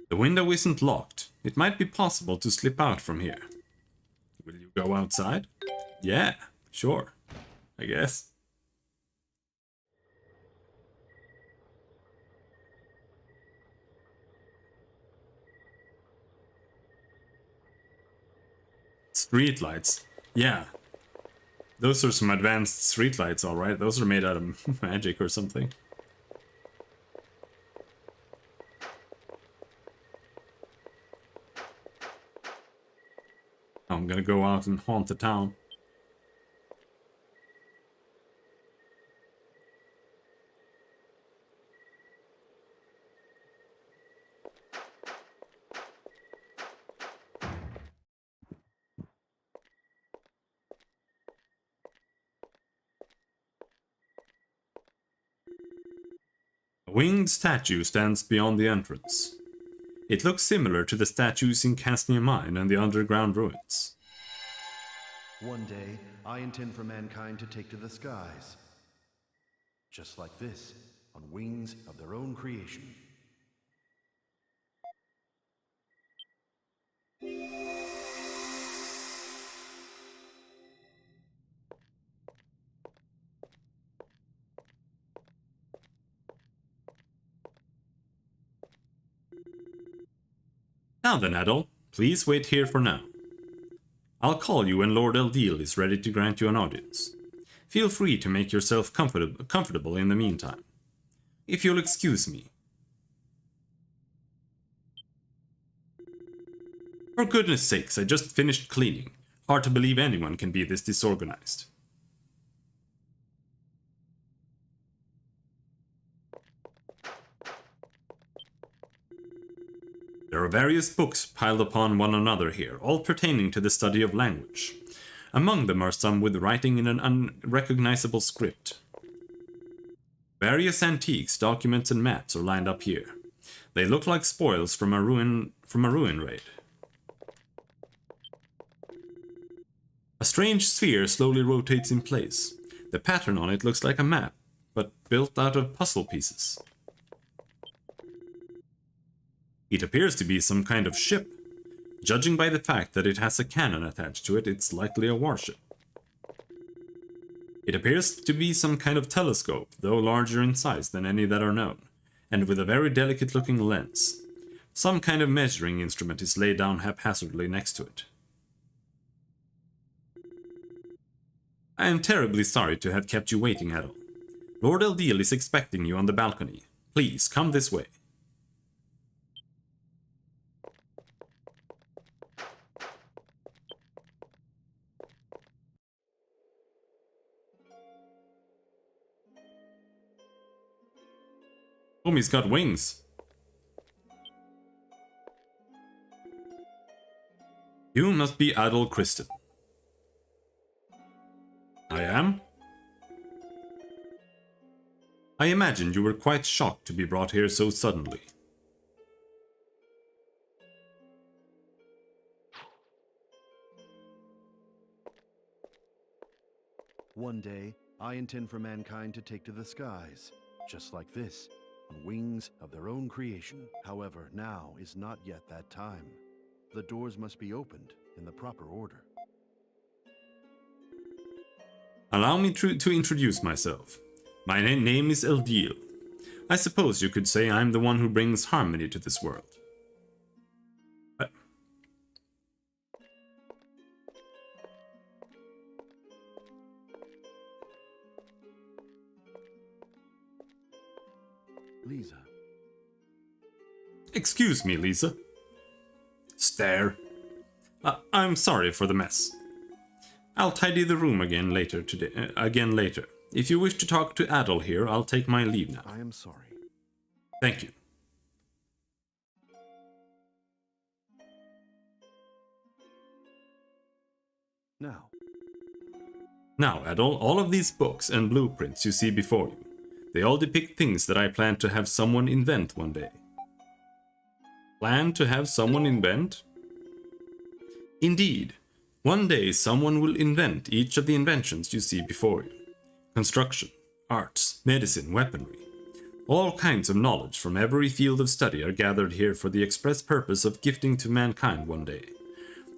The window isn't locked. It might be possible to slip out from here. Will you go outside? Yeah, sure. I guess. Streetlights. Yeah. Those are some advanced streetlights, alright. Those are made out of magic or something. I'm gonna go out and haunt the town. A winged statue stands beyond the entrance. It looks similar to the statues in Casnia Mine and the underground ruins. One day, I intend for mankind to take to the skies. Just like this, on wings of their own creation. Now then, Adol, please wait here for now. I'll call you when Lord Eldeal is ready to grant you an audience. Feel free to make yourself comfortable in the meantime. If you'll excuse me. For goodness sakes, I just finished cleaning. Hard to believe anyone can be this disorganized. There are various books piled upon one another here, all pertaining to the study of language. Among them are some with writing in an unrecognizable script. Various antiques, documents, and maps are lined up here. They look like spoils from a ruin raid. A strange sphere slowly rotates in place. The pattern on it looks like a map, but built out of puzzle pieces. It appears to be some kind of ship. Judging by the fact that it has a cannon attached to it, it's likely a warship. It appears to be some kind of telescope, though larger in size than any that are known, and with a very delicate-looking lens. Some kind of measuring instrument is laid down haphazardly next to it. I am terribly sorry to have kept you waiting, Adol. Lord Eldeal is expecting you on the balcony. Please, come this way. Homie's got wings. You must be Adol Kristen. I am? I imagined you were quite shocked to be brought here so suddenly. One day, I intend for mankind to take to the skies, just like this, on wings of their own creation. However, now is not yet that time. The doors must be opened in the proper order. Allow me to introduce myself. My name is Eldeal. I suppose you could say I'm the one who brings harmony to this world. Lisa. Excuse me, Lisa. Stare. I'm sorry for the mess. I'll tidy the room again later today. If you wish to talk to Adol here, I'll take my leave now. I am sorry. Thank you. Now, Adol, all of these books and blueprints you see before you, they all depict things that I plan to have someone invent one day. Plan to have someone invent? Indeed. One day someone will invent each of the inventions you see before you. Construction, arts, medicine, weaponry. All kinds of knowledge from every field of study are gathered here for the express purpose of gifting to mankind one day.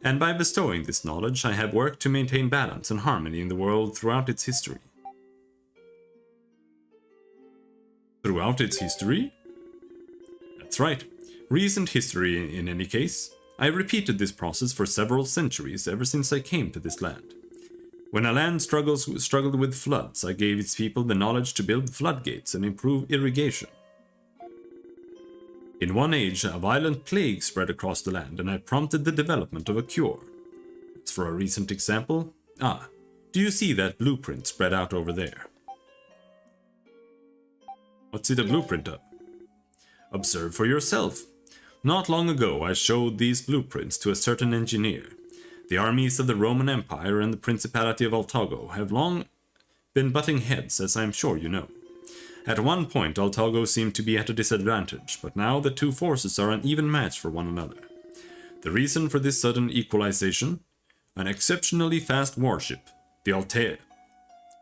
And by bestowing this knowledge, I have worked to maintain balance and harmony in the world throughout its history. Throughout its history? That's right. Recent history in any case. I repeated this process for several centuries ever since I came to this land. When a land struggled with floods, I gave its people the knowledge to build floodgates and improve irrigation. In one age, a violent plague spread across the land, and I prompted the development of a cure. As for a recent example, do you see that blueprint spread out over there? What's it a blueprint of? Observe for yourself. Not long ago, I showed these blueprints to a certain engineer. The armies of the Roman Empire and the Principality of Altago have long been butting heads, as I am sure you know. At one point, Altago seemed to be at a disadvantage, but now the two forces are an even match for one another. The reason for this sudden equalization? An exceptionally fast warship, the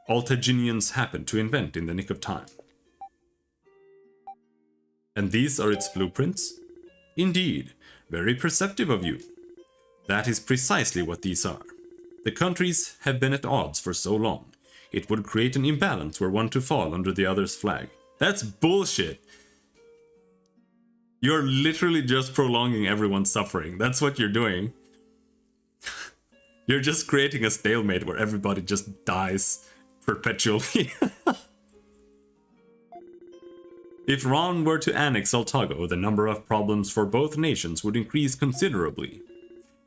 Altaginians happened to invent in the nick of time. And these are its blueprints? Indeed, very perceptive of you. That is precisely what these are. The countries have been at odds for so long. It would create an imbalance were one to fall under the other's flag. That's bullshit. You're literally just prolonging everyone's suffering. That's what you're doing. You're just creating a stalemate where everybody just dies perpetually. If Ron were to annex Altago, the number of problems for both nations would increase considerably.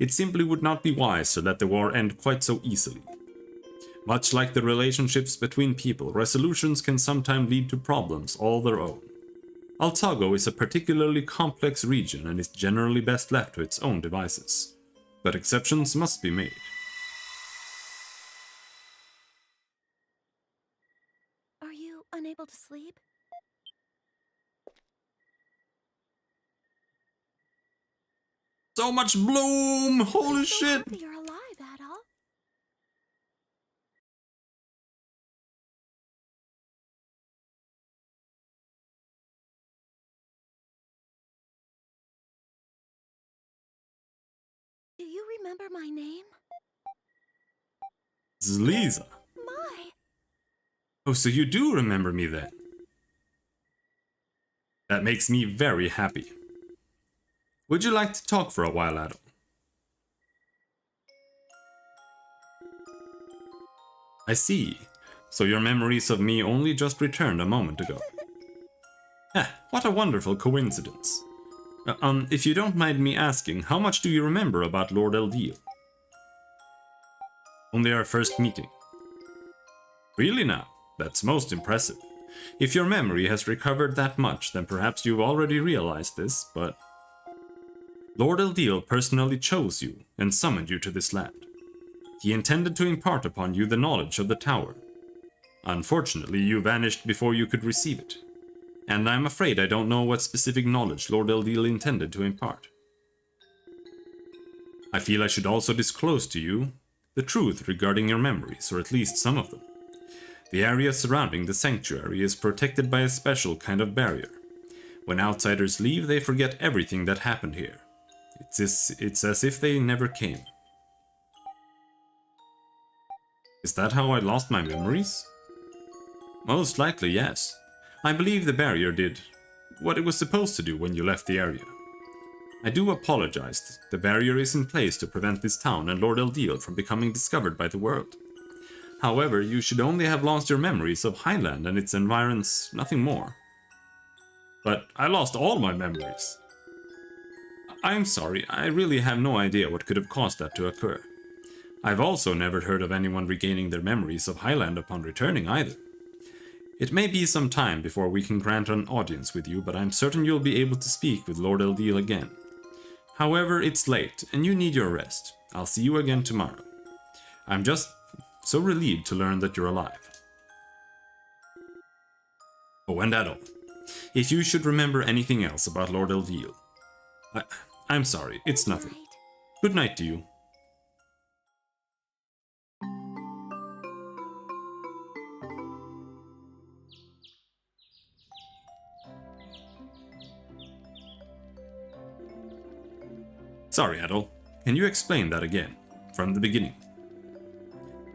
It simply would not be wise to let the war end quite so easily. Much like the relationships between people, resolutions can sometimes lead to problems all their own. Altago is a particularly complex region and is generally best left to its own devices. But exceptions must be made. Are you unable to sleep? So much bloom! Holy shit! Happy you're alive, Adol. Do you remember my name? This is Lisa. My. Oh, so you do remember me then? That makes me very happy. Would you like to talk for a while, Adol? I see. So your memories of me only just returned a moment ago. What a wonderful coincidence. If you don't mind me asking, how much do you remember about Lord Eldeal? Only our first meeting. Really now? That's most impressive. If your memory has recovered that much, then perhaps you've already realized this, but Lord Eldeal personally chose you and summoned you to this land. He intended to impart upon you the knowledge of the tower. Unfortunately, you vanished before you could receive it. And I'm afraid I don't know what specific knowledge Lord Eldeal intended to impart. I feel I should also disclose to you the truth regarding your memories, or at least some of them. The area surrounding the sanctuary is protected by a special kind of barrier. When outsiders leave, they forget everything that happened here. It's as if they never came. Is that how I lost my memories? Most likely, yes. I believe the barrier did what it was supposed to do when you left the area. I do apologize. The barrier is in place to prevent this town and Lord Eldeal from becoming discovered by the world. However, you should only have lost your memories of Highland and its environs, nothing more. But I lost all my memories. I'm sorry, I really have no idea what could have caused that to occur. I've also never heard of anyone regaining their memories of Highland upon returning either. It may be some time before we can grant an audience with you, but I'm certain you'll be able to speak with Lord Eldeal again. However, it's late, and you need your rest. I'll see you again tomorrow. I'm just so relieved to learn that you're alive. Oh, and Adol, if you should remember anything else about Lord Eldeal, I'm sorry, it's nothing. Good night to you. Sorry, Adol. Can you explain that again, from the beginning?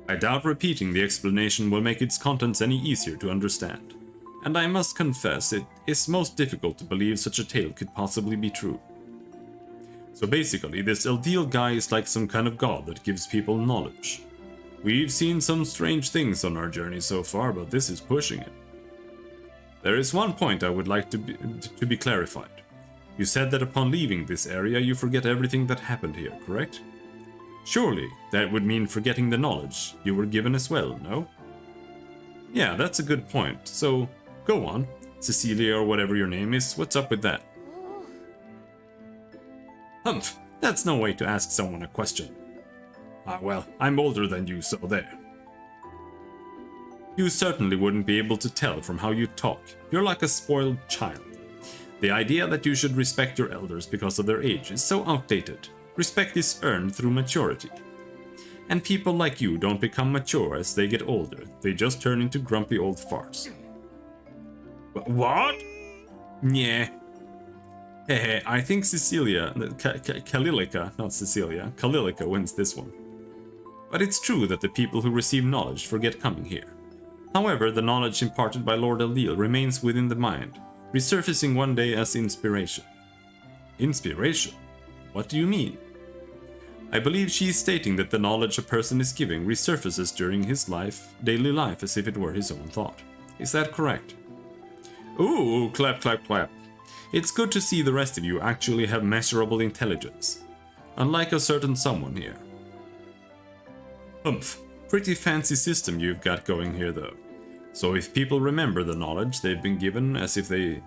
I doubt repeating the explanation will make its contents any easier to understand. And I must confess, it is most difficult to believe such a tale could possibly be true. So basically, this Eldiel guy is like some kind of god that gives people knowledge. We've seen some strange things on our journey so far, but this is pushing it. There is one point I would like to be clarified. You said that upon leaving this area you forget everything that happened here, correct? Surely, that would mean forgetting the knowledge you were given as well, no? Yeah, that's a good point. So, go on. Cecilia or whatever your name is, what's up with that? Humph, that's no way to ask someone a question. Ah, well, I'm older than you, so there. You certainly wouldn't be able to tell from how you talk. You're like a spoiled child. The idea that you should respect your elders because of their age is so outdated. Respect is earned through maturity. And people like you don't become mature as they get older. They just turn into grumpy old farts. What? Yeah. Hehe, I think Cecilia, Kalilica, not Cecilia, Kalilica wins this one. But it's true that the people who receive knowledge forget coming here. However, the knowledge imparted by Lord Eldiel remains within the mind, resurfacing one day as inspiration. Inspiration? What do you mean? I believe she is stating that the knowledge a person is giving resurfaces during his daily life as if it were his own thought. Is that correct? Ooh, clap, clap, clap. It's good to see the rest of you actually have measurable intelligence. Unlike a certain someone here. Humph, pretty fancy system you've got going here though. So if people remember the knowledge they've been given as if they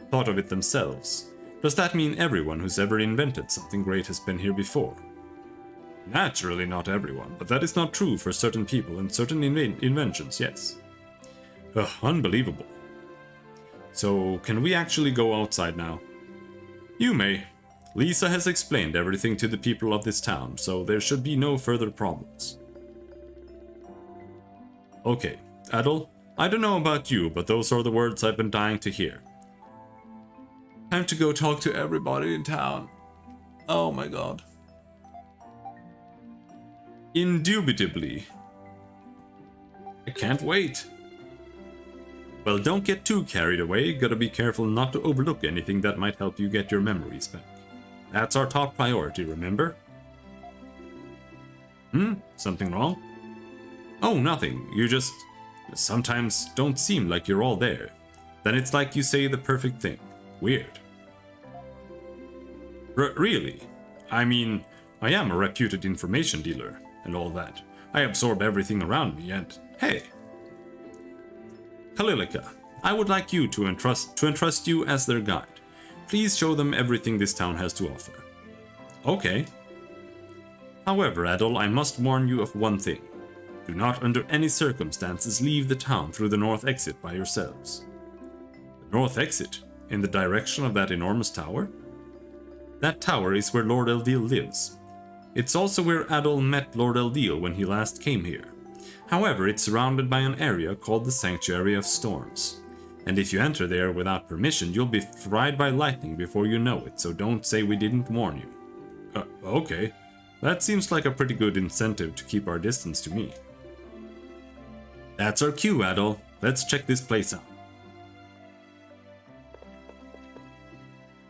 thought of it themselves, does that mean everyone who's ever invented something great has been here before? Naturally not everyone, but that is not true for certain people and certain inventions, yes. Ugh, unbelievable. So, can we actually go outside now? You may. Lisa has explained everything to the people of this town, so there should be no further problems. Okay, Adol, I don't know about you, but those are the words I've been dying to hear. Time to go talk to everybody in town. Oh my god. Indubitably. I can't wait. Well, don't get too carried away, gotta be careful not to overlook anything that might help you get your memories back. That's our top priority, remember? Something wrong? Oh, nothing, you just sometimes don't seem like you're all there. Then it's like you say the perfect thing. Weird. Really? I mean, I am a reputed information dealer and all that. I absorb everything around me and, hey, Kalilica, I would like you to entrust you as their guide. Please show them everything this town has to offer. Okay. However, Adol, I must warn you of one thing. Do not under any circumstances leave the town through the north exit by yourselves. The north exit? In the direction of that enormous tower? That tower is where Lord Eldiel lives. It's also where Adol met Lord Eldiel when he last came here. However, it's surrounded by an area called the Sanctuary of Storms. And if you enter there without permission, you'll be fried by lightning before you know it, so don't say we didn't warn you. Okay. That seems like a pretty good incentive to keep our distance to me. That's our cue, Adol. Let's check this place out.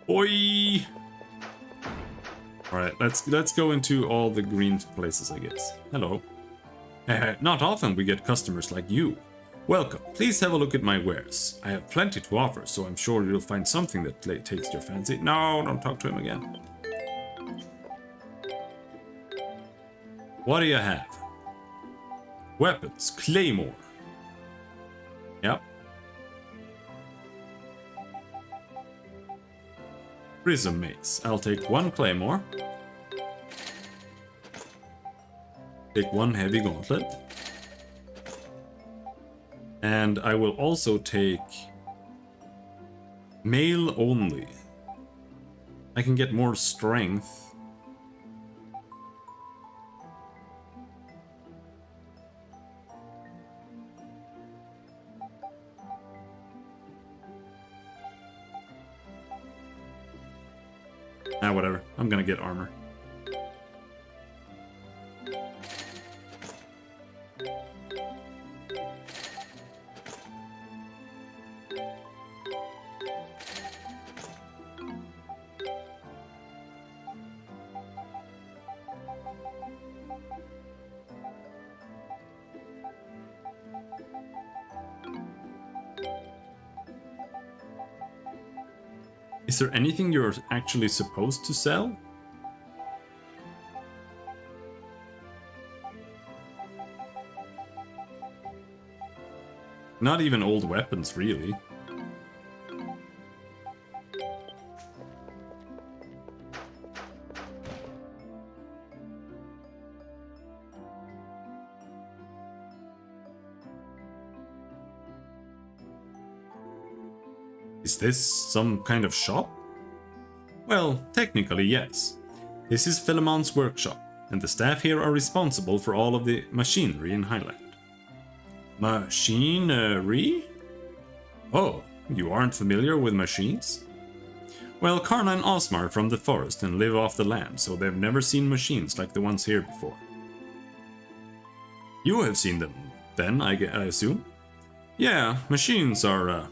Oi! Alright, let's go into all the green places, I guess. Hello. Not often we get customers like you. Welcome. Please have a look at my wares. I have plenty to offer, so I'm sure you'll find something that takes your fancy. No, don't talk to him again. What do you have? Weapons. Claymore. Yep. Prism mace. I'll take one claymore. Take one heavy gauntlet. And I will also take mail only. I can get more strength. Whatever. I'm gonna get armor. Is there anything you're actually supposed to sell? Not even old weapons, really. Is this some kind of shop? Well, technically yes. This is Philemon's workshop, and the staff here are responsible for all of the machinery in Highland. Machinery? Oh, you aren't familiar with machines? Well, Karna and Osmar are from the forest and live off the land, so they've never seen machines like the ones here before. You have seen them, then, I assume? Yeah, machines are,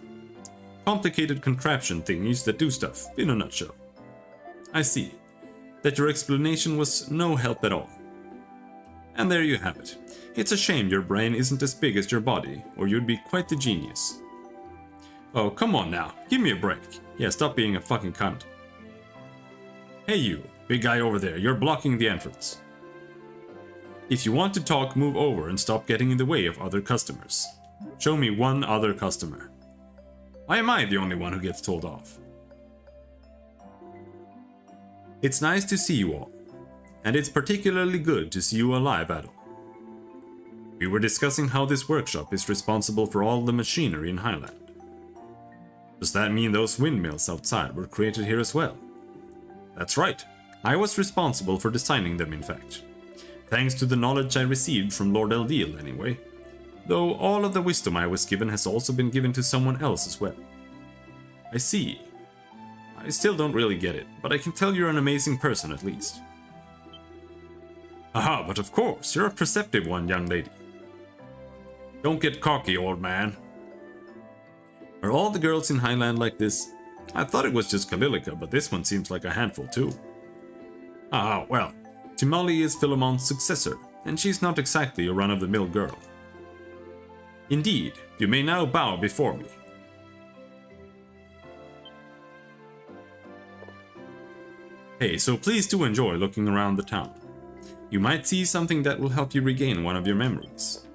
complicated contraption thingies that do stuff, in a nutshell. I see. That your explanation was no help at all. And there you have it. It's a shame your brain isn't as big as your body, or you'd be quite the genius. Oh, come on now, give me a break. Yeah, stop being a fucking cunt. Hey you, big guy over there, you're blocking the entrance. If you want to talk, move over and stop getting in the way of other customers. Show me one other customer. Why am I the only one who gets told off? It's nice to see you all, and it's particularly good to see you alive, Adol. We were discussing how this workshop is responsible for all the machinery in Highland. Does that mean those windmills outside were created here as well? That's right, I was responsible for designing them in fact. Thanks to the knowledge I received from Lord Eldil anyway. Though all of the wisdom I was given has also been given to someone else as well. I see. I still don't really get it, but I can tell you're an amazing person at least. Aha, but of course, you're a perceptive one, young lady. Don't get cocky, old man. Are all the girls in Highland like this? I thought it was just Kalilica, but this one seems like a handful too. Ah, well, Timali is Philemon's successor, and she's not exactly a run-of-the-mill girl. Indeed, you may now bow before me. Hey, so please do enjoy looking around the town. You might see something that will help you regain one of your memories.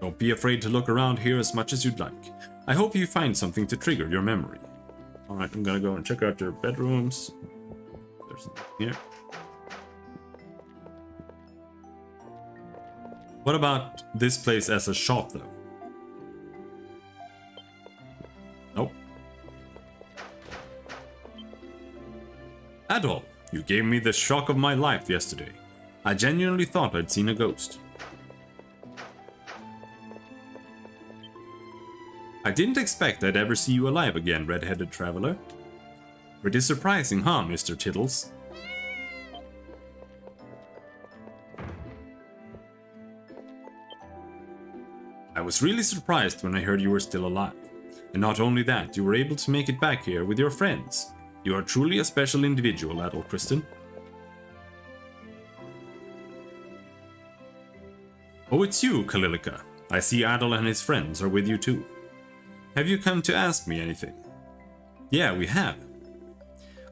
Don't be afraid to look around here as much as you'd like. I hope you find something to trigger your memory. Alright, I'm gonna go and check out your bedrooms. There's something here. What about this place as a shop, though? Nope. Adol, you gave me the shock of my life yesterday. I genuinely thought I'd seen a ghost. I didn't expect I'd ever see you alive again, red-headed traveler. Pretty surprising, huh, Mr. Tiddles? I was really surprised when I heard you were still alive. And not only that, you were able to make it back here with your friends. You are truly a special individual, Adol Kristen. Oh, it's you, Kalilica. I see Adol and his friends are with you too. Have you come to ask me anything? Yeah, we have.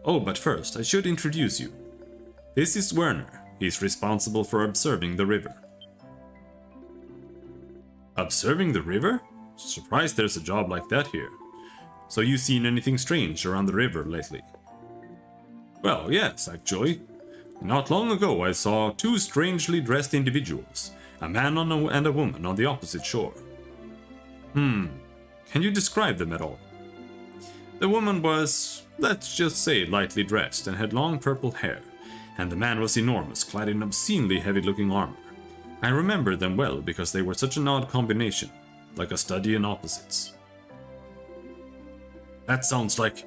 Oh, but first, I should introduce you. This is Werner. He's responsible for observing the river. Observing the river? Surprised there's a job like that here. So you seen anything strange around the river lately? Well, yes, actually. Not long ago I saw two strangely dressed individuals, a man and a woman on the opposite shore. Can you describe them at all? The woman was, let's just say, lightly dressed and had long purple hair, and the man was enormous, clad in obscenely heavy-looking armor. I remember them well because they were such an odd combination, like a study in opposites. That sounds like...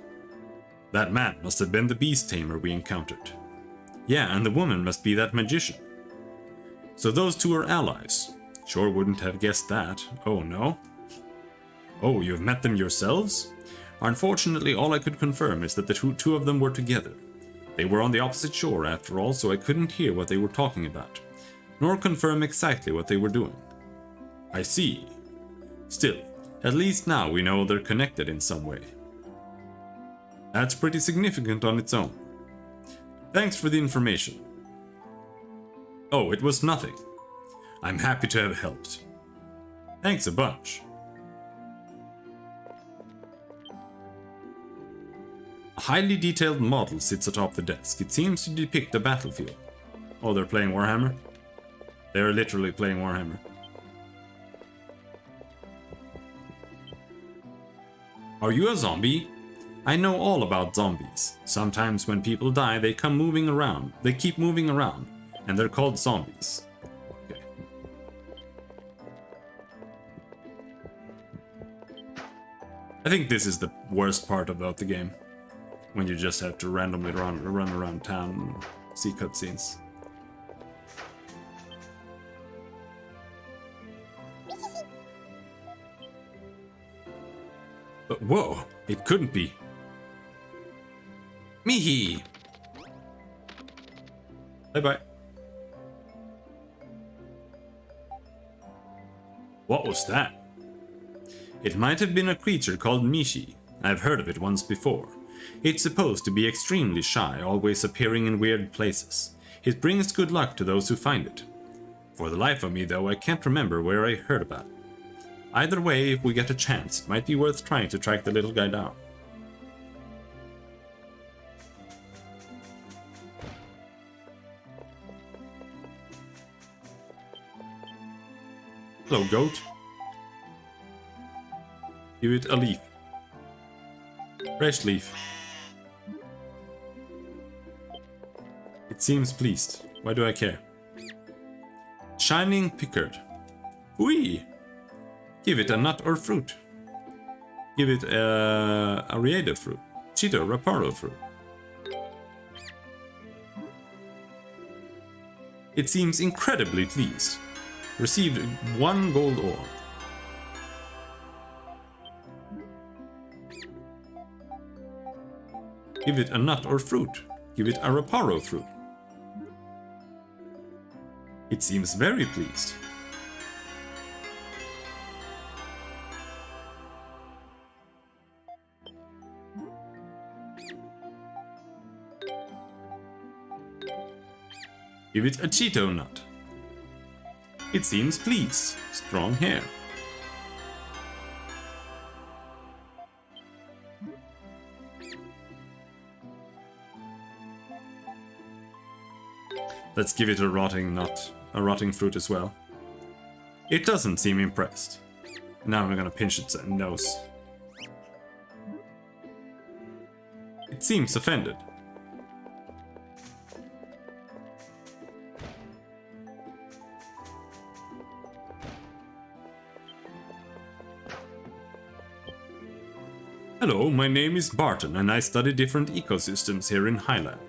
That man must have been the beast tamer we encountered. Yeah, and the woman must be that magician. So those two are allies. Sure wouldn't have guessed that. Oh, no? Oh, you've met them yourselves? Unfortunately, all I could confirm is that the two of them were together. They were on the opposite shore after all, so I couldn't hear what they were talking about, nor confirm exactly what they were doing. I see. Still, at least now we know they're connected in some way. That's pretty significant on its own. Thanks for the information. Oh, it was nothing. I'm happy to have helped. Thanks a bunch. A highly detailed model sits atop the desk. It seems to depict a battlefield. Oh, they're playing Warhammer? They're literally playing Warhammer. Are you a zombie? I know all about zombies. Sometimes when people die, they come moving around. They keep moving around, and they're called zombies. Okay. I think this is the worst part about the game. When you just have to randomly run around town and see cutscenes. But whoa, it couldn't be. Mihi! Bye-bye. What was that? It might have been a creature called Mishi. I've heard of it once before. It's supposed to be extremely shy, always appearing in weird places. It brings good luck to those who find it. For the life of me, though, I can't remember where I heard about it. Either way, if we get a chance, it might be worth trying to track the little guy down. Hello, goat. Give it a leaf. Fresh leaf. It seems pleased. Why do I care? Shining Pickard. Whee! Give it a nut or fruit. Give it a Ariada fruit. Cheeto Raparo fruit. It seems incredibly pleased. Received 1 gold ore. Give it a nut or fruit. Give it a Raparo fruit. It seems very pleased. Give it a Cheeto nut. It seems pleased. Strong hair. Let's give it a rotting nut, a rotting fruit as well. It doesn't seem impressed. Now I'm gonna pinch its nose. It seems offended. Hello, my name is Barton and I study different ecosystems here in Highland.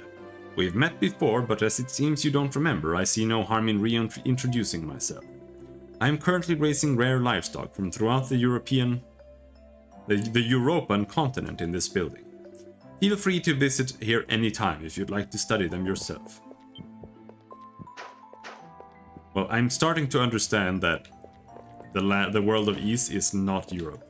We've met before, but as it seems you don't remember, I see no harm in reintroducing myself. I am currently raising rare livestock from throughout the European continent in this building. Feel free to visit here anytime if you'd like to study them yourself. Well, I'm starting to understand that the world of East is not Europe.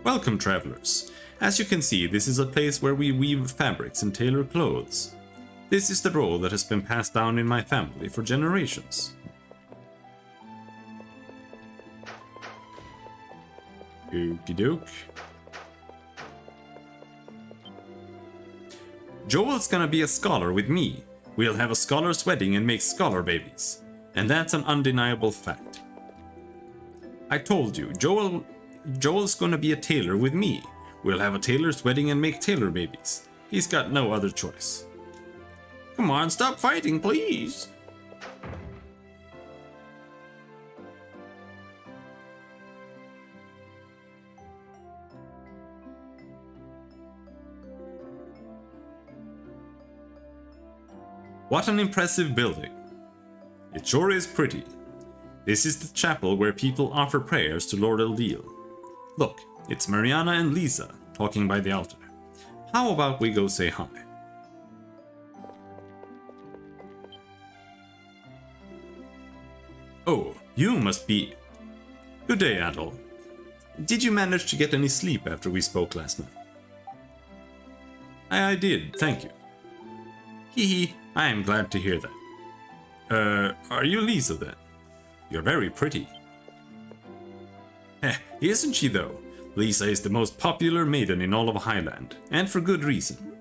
Welcome, travelers. As you can see, this is a place where we weave fabrics and tailor clothes. This is the role that has been passed down in my family for generations. Okie doke. Joel's gonna be a scholar with me. We'll have a scholar's wedding and make scholar babies. And that's an undeniable fact. I told you, Joel's gonna be a tailor with me. We'll have a tailor's wedding and make tailor babies. He's got no other choice. Come on, stop fighting, please. What an impressive building. It sure is pretty. This is the chapel where people offer prayers to Lord Eldil. Look, it's Mariana and Lisa. talking by the altar. How about we go say hi? Oh, you must be... Good day, Adol. Did you manage to get any sleep after we spoke last night? I did, thank you. Hee hee, I am glad to hear that. Are you Lisa then? You're very pretty. Heh, isn't she though? Lisa is the most popular maiden in all of Highland, and for good reason.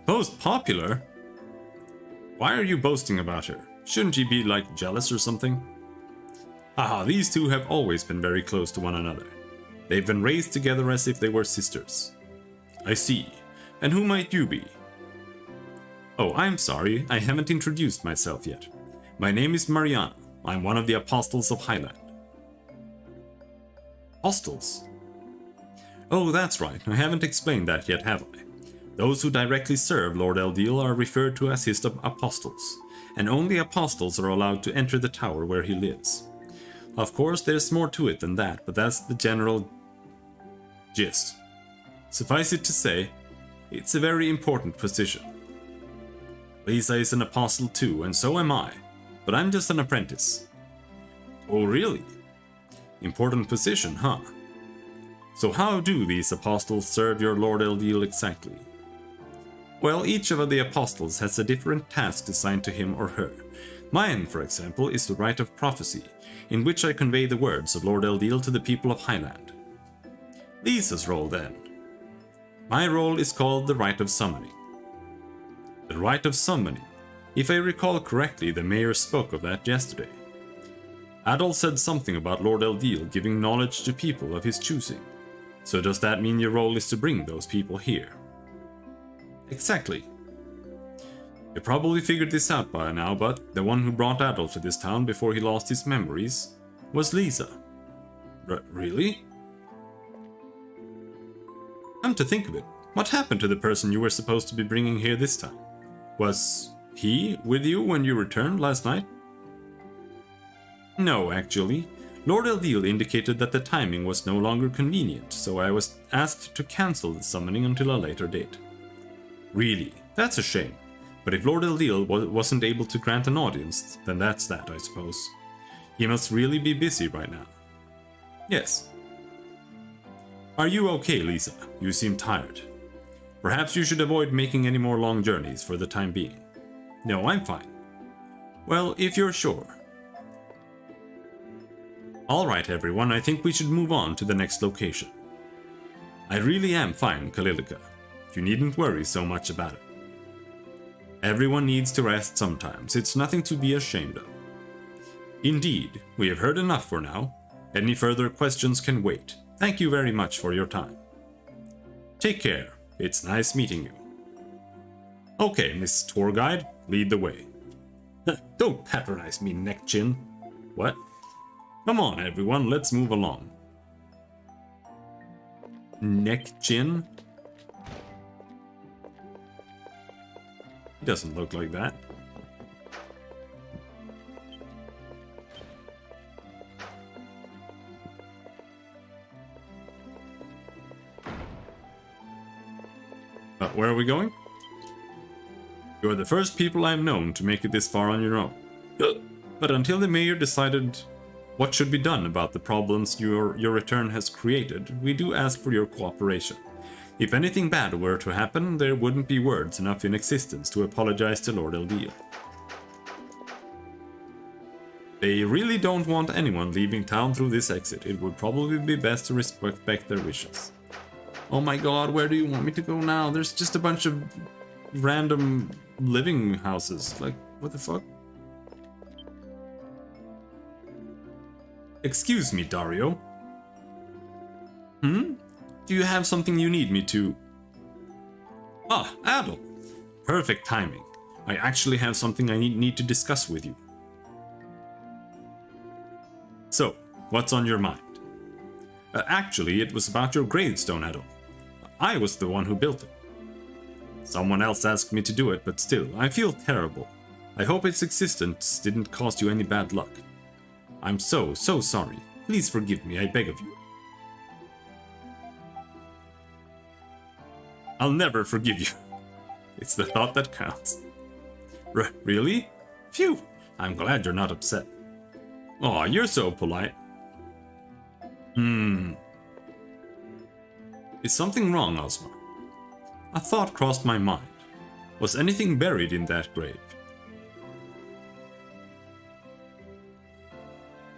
Most popular? Why are you boasting about her? Shouldn't you be, like, jealous or something? Haha, these two have always been very close to one another. They've been raised together as if they were sisters. I see. And who might you be? Oh, I'm sorry, I haven't introduced myself yet. My name is Mariana. I'm one of the Apostles of Highland. Apostles? Oh, that's right, I haven't explained that yet, have I? Those who directly serve Lord Eldeal are referred to as his apostles, and only apostles are allowed to enter the tower where he lives. Of course, there's more to it than that, but that's the general gist. Suffice it to say, it's a very important position. Lisa is an apostle too, and so am I, but I'm just an apprentice. Oh, really? Important position, huh? So how do these apostles serve your Lord Eldeal exactly? Well, each of the apostles has a different task assigned to him or her. Mine, for example, is the rite of prophecy, in which I convey the words of Lord Eldeal to the people of Highland. Lisa's role, then. My role is called the rite of summoning. The rite of summoning. If I recall correctly, the mayor spoke of that yesterday. Adol said something about Lord Eldeal giving knowledge to people of his choosing. So does that mean your role is to bring those people here? Exactly. You probably figured this out by now, but the one who brought Adol to this town before he lost his memories was Lisa. Really? Come to think of it, what happened to the person you were supposed to be bringing here this time? Was he with you when you returned last night? No, actually. Lord Eldeal indicated that the timing was no longer convenient, so I was asked to cancel the summoning until a later date. Really? That's a shame. But if Lord Eldeal wasn't able to grant an audience, then that's that, I suppose. He must really be busy right now. Yes. Are you okay, Lisa? You seem tired. Perhaps you should avoid making any more long journeys for the time being. No, I'm fine. Well, if you're sure. Alright everyone, I think we should move on to the next location. I really am fine, Kalilika. You needn't worry so much about it. Everyone needs to rest sometimes, it's nothing to be ashamed of. Indeed, we have heard enough for now. Any further questions can wait. Thank you very much for your time. Take care, it's nice meeting you. Okay, Miss Tour Guide, lead the way. Don't patronize me, neck-chin. What? Come on, everyone, let's move along. Neck-chin? He doesn't look like that. Where are we going? You're the first people I've known to make it this far on your own. But until the mayor decided what should be done about the problems your return has created, we do ask for your cooperation. If anything bad were to happen, there wouldn't be words enough in existence to apologize to Lord Eldeal. They really don't want anyone leaving town through this exit. It would probably be best to respect their wishes. Oh my god, where do you want me to go now? There's just a bunch of random living houses. Like, what the fuck? Excuse me, Dario. Do you have something you need me to... Ah, Adol. Perfect timing. I actually have something I need to discuss with you. So, what's on your mind? Actually, it was about your gravestone, Adol. I was the one who built it. Someone else asked me to do it, but still, I feel terrible. I hope its existence didn't cause you any bad luck. I'm so sorry. Please forgive me, I beg of you. I'll never forgive you. It's the thought that counts. Really? Phew! I'm glad you're not upset. Aw, you're so polite. Is something wrong, Ozma? A thought crossed my mind. Was anything buried in that grave?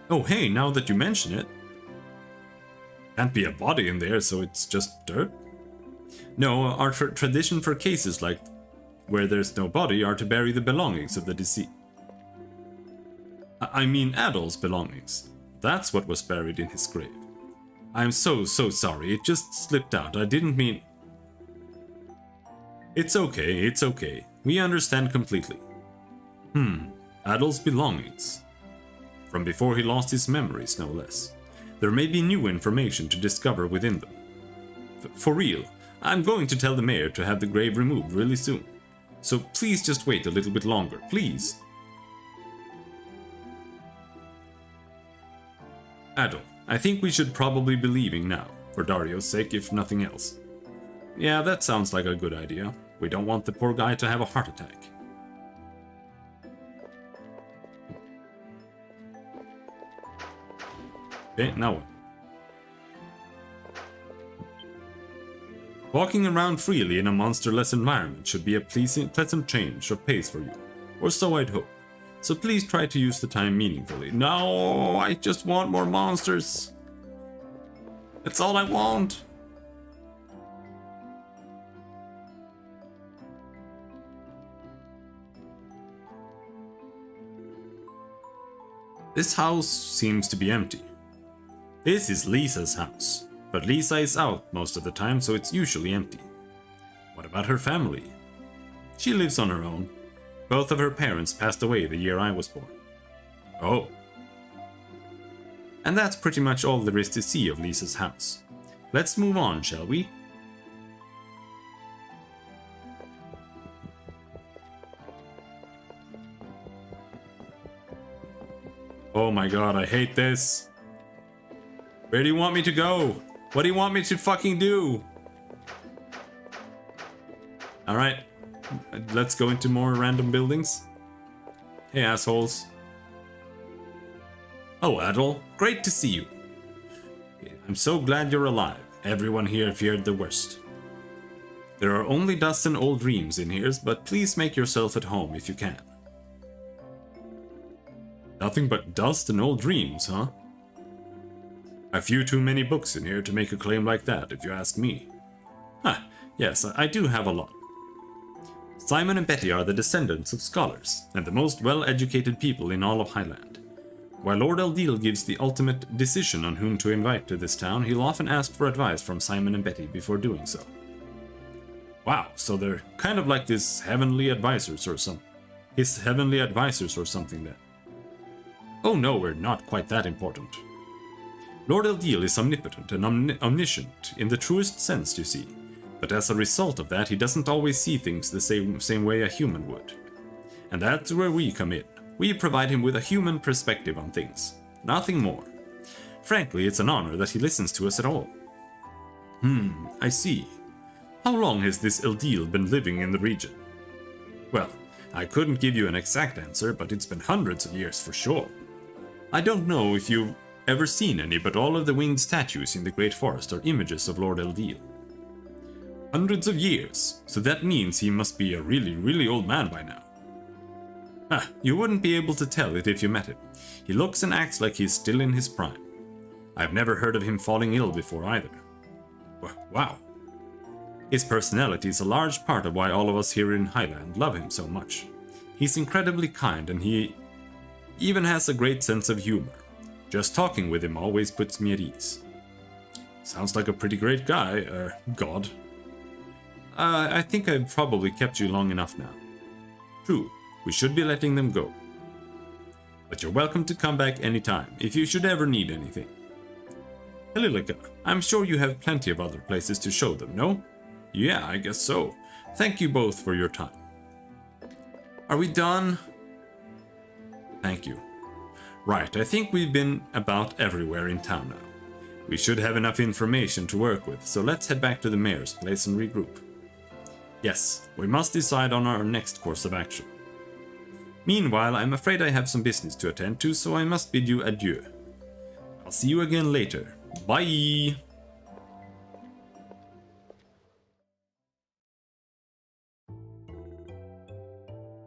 Oh hey, now that you mention it. Can't be a body in there, so it's just dirt? No, our tradition for cases like where there's no body are to bury the belongings of the deceased. I mean Adol's belongings. That's what was buried in his grave. I'm so sorry, it just slipped out, I didn't mean... It's okay, we understand completely. Adol's belongings. From before he lost his memories, no less. There may be new information to discover within them. For real, I'm going to tell the mayor to have the grave removed really soon. So please just wait a little bit longer, please. Adol, I think we should probably be leaving now, for Dario's sake if nothing else. Yeah, that sounds like a good idea. We don't want the poor guy to have a heart attack. Okay, now what? Walking around freely in a monsterless environment should be a pleasant change of pace for you. Or so I'd hope. So please try to use the time meaningfully. No, I just want more monsters. That's all I want. This house seems to be empty. This is Lisa's house, but Lisa is out most of the time, so it's usually empty. What about her family? She lives on her own. Both of her parents passed away the year I was born. Oh. And that's pretty much all there is to see of Lisa's house. Let's move on, shall we? Oh my god, I hate this. Where do you want me to go? What do you want me to fucking do? Alright, let's go into more random buildings. Hey assholes. Oh Adol, great to see you. I'm so glad you're alive. Everyone here feared the worst. There are only dust and old dreams in here, but please make yourself at home if you can. Nothing but dust and old dreams, huh? A few too many books in here to make a claim like that, if you ask me. Yes, I do have a lot. Simon and Betty are the descendants of scholars, and the most well-educated people in all of Highland. While Lord Eldil gives the ultimate decision on whom to invite to this town, he'll often ask for advice from Simon and Betty before doing so. Wow, so they're kind of like his heavenly advisors or something then. Oh no, we're not quite that important. Lord Eldil is omnipotent and omniscient in the truest sense, you see. But as a result of that, he doesn't always see things the same way a human would. And that's where we come in. We provide him with a human perspective on things. Nothing more. Frankly, it's an honor that he listens to us at all. I see. How long has this Eldil been living in the region? Well, I couldn't give you an exact answer, but it's been hundreds of years for sure. I don't know if you've ever seen any, but all of the winged statues in the Great Forest are images of Lord Eldil. Hundreds of years, so that means he must be a really old man by now. You wouldn't be able to tell it if you met him. He looks and acts like he's still in his prime. I've never heard of him falling ill before either. Wow. His personality is a large part of why all of us here in Highland love him so much. He's incredibly kind and he even has a great sense of humor. Just talking with him always puts me at ease. Sounds like a pretty great guy, god. I think I've probably kept you long enough now. True, we should be letting them go. But you're welcome to come back anytime, if you should ever need anything. Helilika, I'm sure you have plenty of other places to show them, no? Yeah, I guess so. Thank you both for your time. Are we done? Thank you. Right, I think we've been about everywhere in town now. We should have enough information to work with, so let's head back to the mayor's place and regroup. Yes, we must decide on our next course of action. Meanwhile, I'm afraid I have some business to attend to, so I must bid you adieu. I'll see you again later. Bye!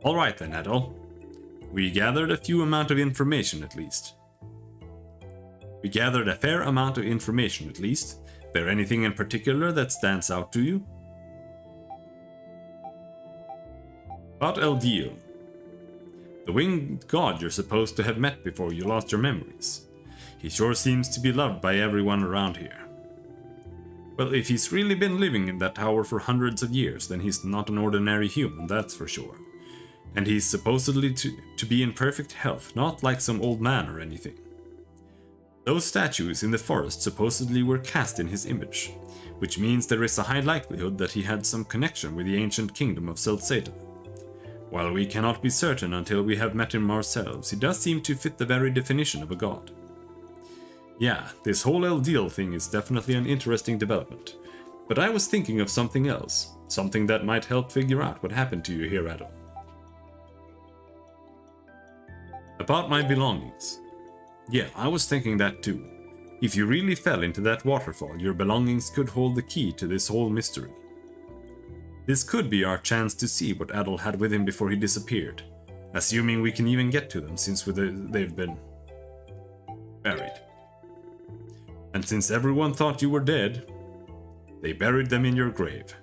Alright then, Adol. We gathered a few amount of information at least. We gathered a fair amount of information at least. Is there anything in particular that stands out to you? About Eldiel. The winged god you're supposed to have met before you lost your memories. He sure seems to be loved by everyone around here. Well, if he's really been living in that tower for hundreds of years, then he's not an ordinary human, that's for sure. And he's supposedly to be in perfect health, not like some old man or anything. Those statues in the forest supposedly were cast in his image, which means there is a high likelihood that he had some connection with the ancient kingdom of Celceta. While we cannot be certain until we have met him ourselves, he does seem to fit the very definition of a god. Yeah, this whole Eldiel thing is definitely an interesting development. But I was thinking of something else, something that might help figure out what happened to you here, Adol. About my belongings. Yeah, I was thinking that too. If you really fell into that waterfall, your belongings could hold the key to this whole mystery. This could be our chance to see what Adol had with him before he disappeared, assuming we can even get to them since they've been buried. And since everyone thought you were dead, they buried them in your grave.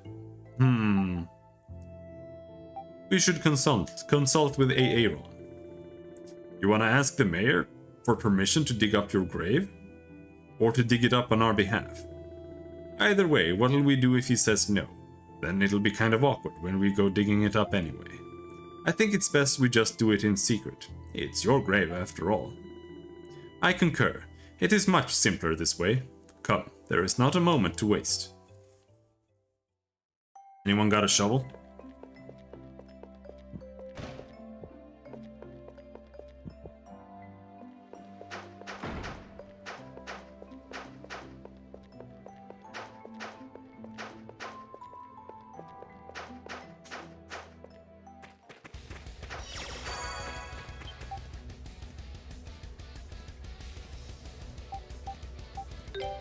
We should consult with Aaron. You wanna ask the mayor for permission to dig up your grave? Or to dig it up on our behalf? Either way, what'll we do if he says no? Then it'll be kind of awkward when we go digging it up anyway. I think it's best we just do it in secret. It's your grave after all. I concur. It is much simpler this way. Come, there is not a moment to waste. Anyone got a shovel?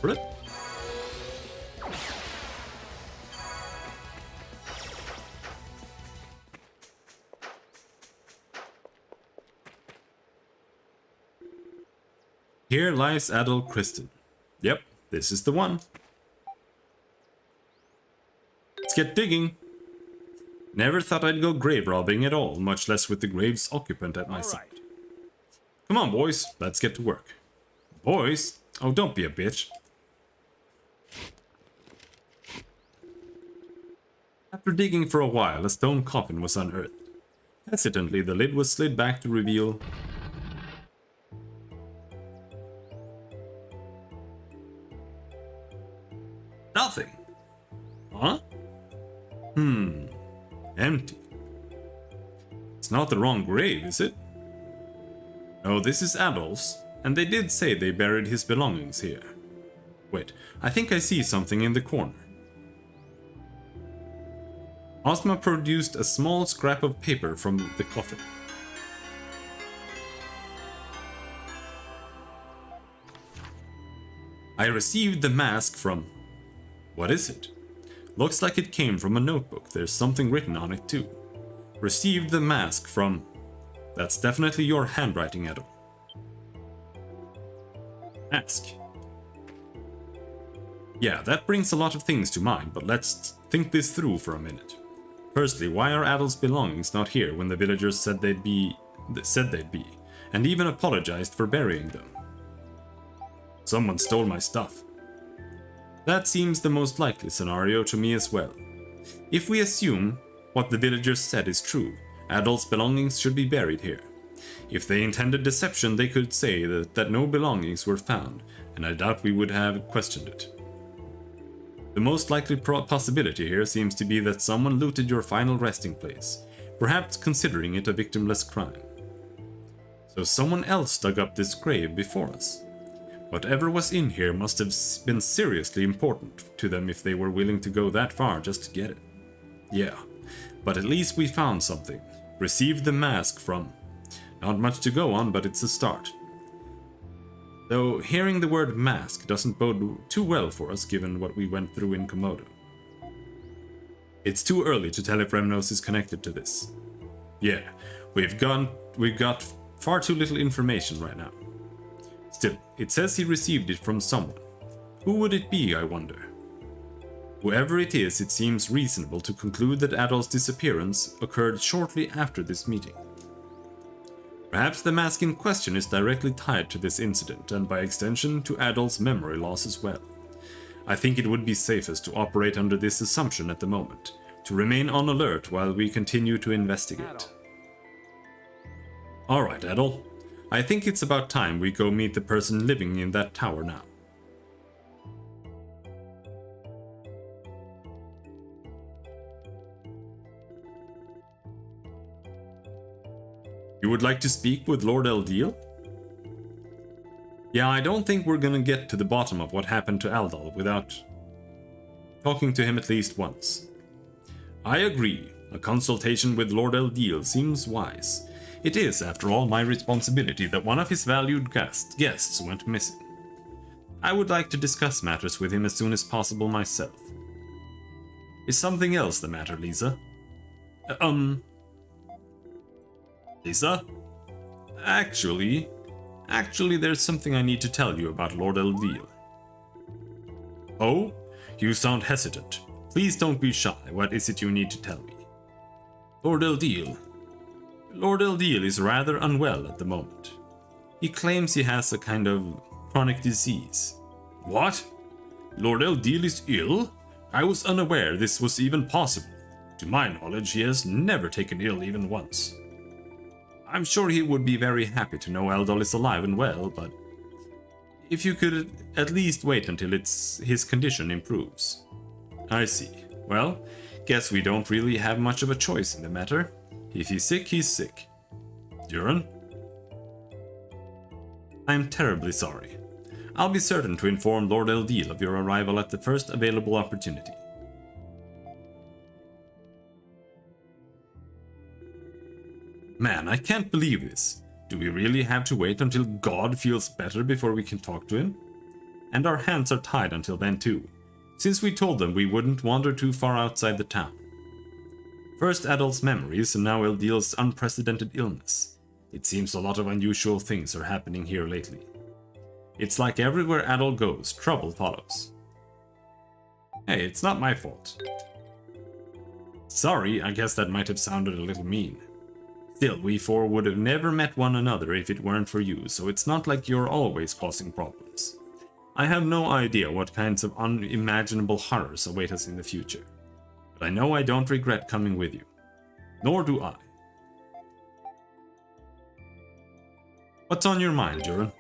Right. Here lies Adol Kristen. Yep, this is the one. Let's get digging. Never thought I'd go grave robbing at all, much less with the grave's occupant at my side. Come on, boys, let's get to work. Boys? Oh, don't be a bitch. After digging for a while, a stone coffin was unearthed. Hesitantly, the lid was slid back to reveal... nothing. Huh? Empty. It's not the wrong grave, is it? No, this is Adolf's, and they did say they buried his belongings here. Wait, I think I see something in the corner. Ozma produced a small scrap of paper from the coffin. I received the mask from... what is it? Looks like it came from a notebook. There's something written on it too. Received the mask from... that's definitely your handwriting, Edo. Mask. Yeah, that brings a lot of things to mind, but let's think this through for a minute. Firstly, why are Adol's belongings not here when the villagers said they'd be, and even apologized for burying them? Someone stole my stuff. That seems the most likely scenario to me as well. If we assume what the villagers said is true, Adol's belongings should be buried here. If they intended deception, they could say that no belongings were found, and I doubt we would have questioned it. The most likely possibility here seems to be that someone looted your final resting place, perhaps considering it a victimless crime. So someone else dug up this grave before us. Whatever was in here must have been seriously important to them if they were willing to go that far just to get it. Yeah, but at least we found something. Received the mask from... Not much to go on, but it's a start. Though hearing the word mask doesn't bode too well for us given what we went through in Komodo. It's too early to tell if Remnos is connected to this. Yeah, we've got far too little information right now. Still, it says he received it from someone. Who would it be, I wonder? Whoever it is, it seems reasonable to conclude that Adol's disappearance occurred shortly after this meeting. Perhaps the mask in question is directly tied to this incident, and by extension to Adol's memory loss as well. I think it would be safest to operate under this assumption at the moment, to remain on alert while we continue to investigate. Alright, Adol. I think it's about time we go meet the person living in that tower now. You would like to speak with Lord Eldiel? Yeah, I don't think we're gonna get to the bottom of what happened to Aldal without talking to him at least once. I agree. A consultation with Lord Eldiel seems wise. It is, after all, my responsibility that one of his valued guests went missing. I would like to discuss matters with him as soon as possible myself. Is something else the matter, Lisa? Lisa? Actually, there's something I need to tell you about Lord Eldiel. Oh? You sound hesitant. Please don't be shy. What is it you need to tell me? Lord Eldiel is rather unwell at the moment. He claims he has a kind of chronic disease. What? Lord Eldiel is ill? I was unaware this was even possible. To my knowledge, he has never taken ill even once. I'm sure he would be very happy to know Eldol is alive and well, but if you could at least wait until his condition improves. I see. Well, guess we don't really have much of a choice in the matter. If he's sick, he's sick. Duran? I'm terribly sorry. I'll be certain to inform Lord Eldiel of your arrival at the first available opportunity. Man, I can't believe this. Do we really have to wait until God feels better before we can talk to him? And our hands are tied until then too, since we told them we wouldn't wander too far outside the town. First Adol's memories and now Eldiel's unprecedented illness. It seems a lot of unusual things are happening here lately. It's like everywhere Adol goes, trouble follows. Hey, it's not my fault. Sorry, I guess that might have sounded a little mean. Still, we four would have never met one another if it weren't for you, so it's not like you're always causing problems. I have no idea what kinds of unimaginable horrors await us in the future, but I know I don't regret coming with you. Nor do I. What's on your mind, Duran?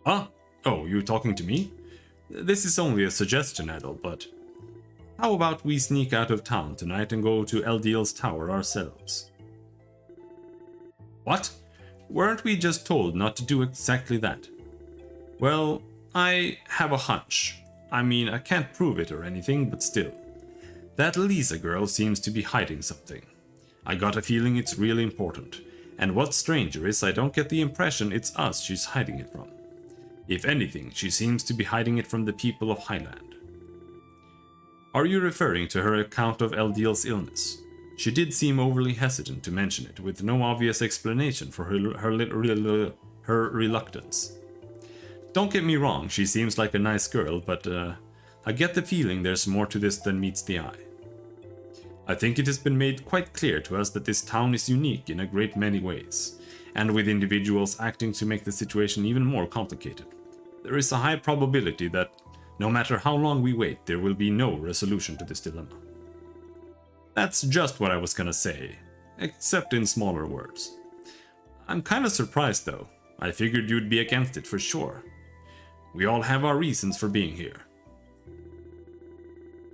Huh? Oh, you talking to me? This is only a suggestion, Adol, but... how about we sneak out of town tonight and go to Eldiel's tower ourselves? What? Weren't we just told not to do exactly that? Well, I have a hunch. I mean, I can't prove it or anything, but still. That Lisa girl seems to be hiding something. I got a feeling it's really important. And what's stranger is I don't get the impression it's us she's hiding it from. If anything, she seems to be hiding it from the people of Highland. Are you referring to her account of Eldiel's illness? She did seem overly hesitant to mention it, with no obvious explanation for her reluctance. Don't get me wrong, she seems like a nice girl, but I get the feeling there's more to this than meets the eye. I think it has been made quite clear to us that this town is unique in a great many ways, and with individuals acting to make the situation even more complicated. There is a high probability that no matter how long we wait, there will be no resolution to this dilemma. That's just what I was gonna say, except in smaller words. I'm kinda surprised though. I figured you'd be against it for sure. We all have our reasons for being here.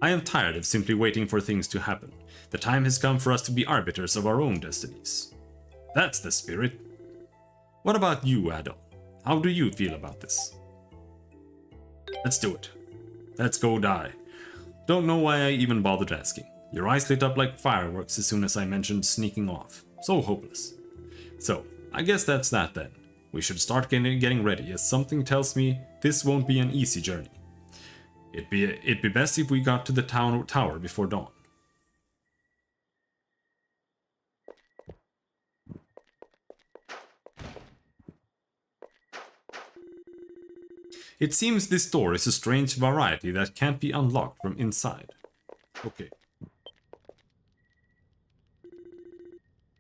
I am tired of simply waiting for things to happen. The time has come for us to be arbiters of our own destinies. That's the spirit. What about you, Adol? How do you feel about this? Let's do it. Let's go die. Don't know why I even bothered asking. Your eyes lit up like fireworks as soon as I mentioned sneaking off. So hopeless. So, I guess that's that then. We should start getting ready, as something tells me this won't be an easy journey. It'd be best if we got to the tower before dawn. It seems this door is a strange variety that can't be unlocked from inside. Okay.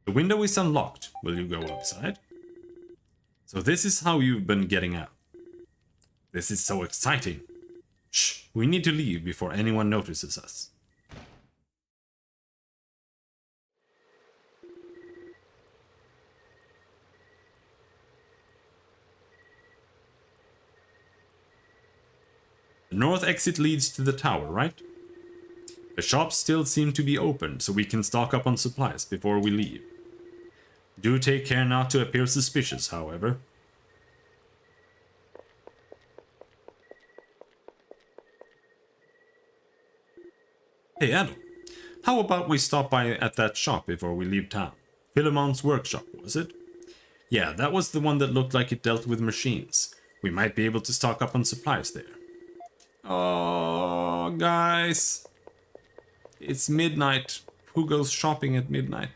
The window is unlocked. Will you go outside? So this is how you've been getting out. This is so exciting. Shh, we need to leave before anyone notices us. The north exit leads to the tower, right? The shops still seem to be open, so we can stock up on supplies before we leave. Do take care not to appear suspicious, however. Hey, Adel. How about we stop by at that shop before we leave town? Philemon's workshop, was it? Yeah, that was the one that looked like it dealt with machines. We might be able to stock up on supplies there. Oh, guys. It's midnight. Who goes shopping at midnight?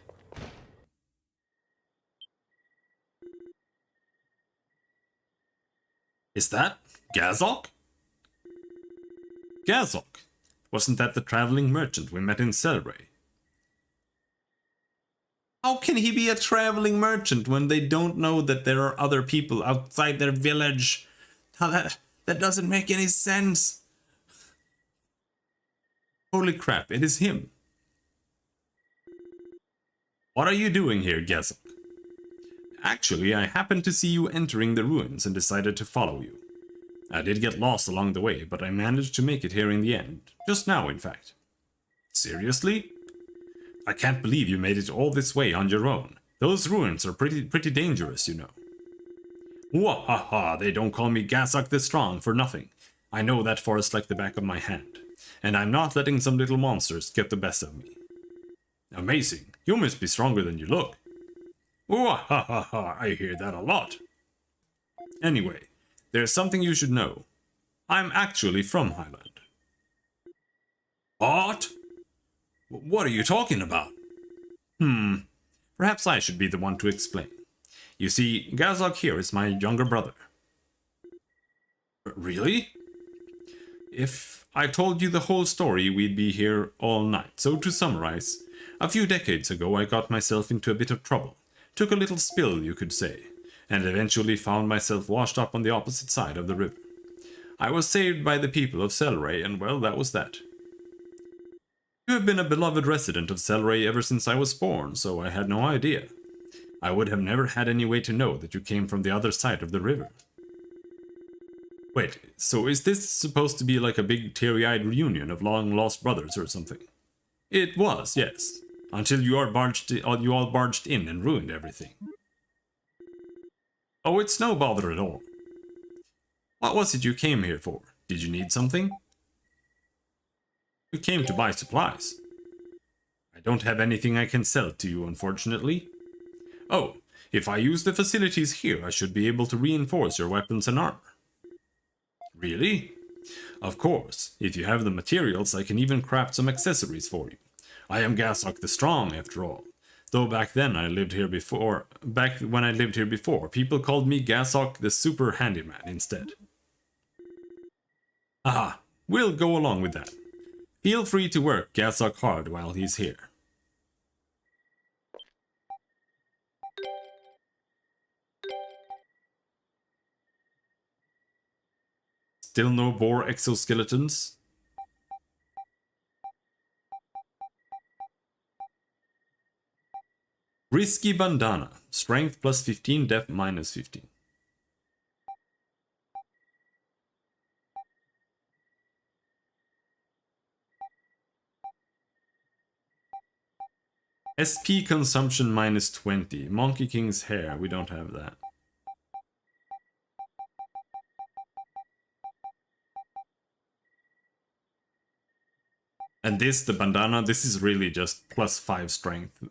Is that Gazok? Gazok? Wasn't that the traveling merchant we met in Selray? How can he be a traveling merchant when they don't know that there are other people outside their village? That doesn't make any sense. Holy crap, it is him. What are you doing here, Gazok? Actually, I happened to see you entering the ruins and decided to follow you. I did get lost along the way, but I managed to make it here in the end. Just now, in fact. Seriously? I can't believe you made it all this way on your own. Those ruins are pretty dangerous, you know. Wahaha, they don't call me Gazok the Strong for nothing. I know that forest like the back of my hand. And I'm not letting some little monsters get the best of me. Amazing. You must be stronger than you look. Wahaha, I hear that a lot. Anyway, there's something you should know. I'm actually from Highland. What? What are you talking about? Perhaps I should be the one to explain. You see, Gazok here is my younger brother. Really? If I told you the whole story, we'd be here all night. So to summarize, a few decades ago I got myself into a bit of trouble. Took a little spill, you could say, and eventually found myself washed up on the opposite side of the river. I was saved by the people of Selray, and well, that was that. You have been a beloved resident of Selray ever since I was born, so I had no idea. I would have never had any way to know that you came from the other side of the river. Wait, so is this supposed to be like a big teary-eyed reunion of long-lost brothers or something? It was, yes. Until you all barged in and ruined everything. Oh, it's no bother at all. What was it you came here for? Did you need something? We came to buy supplies. I don't have anything I can sell to you, unfortunately. Oh, if I use the facilities here, I should be able to reinforce your weapons and armor. Really? Of course, if you have the materials, I can even craft some accessories for you. I am Gazok the Strong, after all. Though back when I lived here before, people called me Gazok the Super Handyman instead. Aha, we'll go along with that. Feel free to work Gazok hard while he's here. Still no boar exoskeletons? Risky bandana. Strength plus 15, depth minus 15. SP consumption minus 20. Monkey King's hair. We don't have that. And this, the bandana, this is really just +5 strength,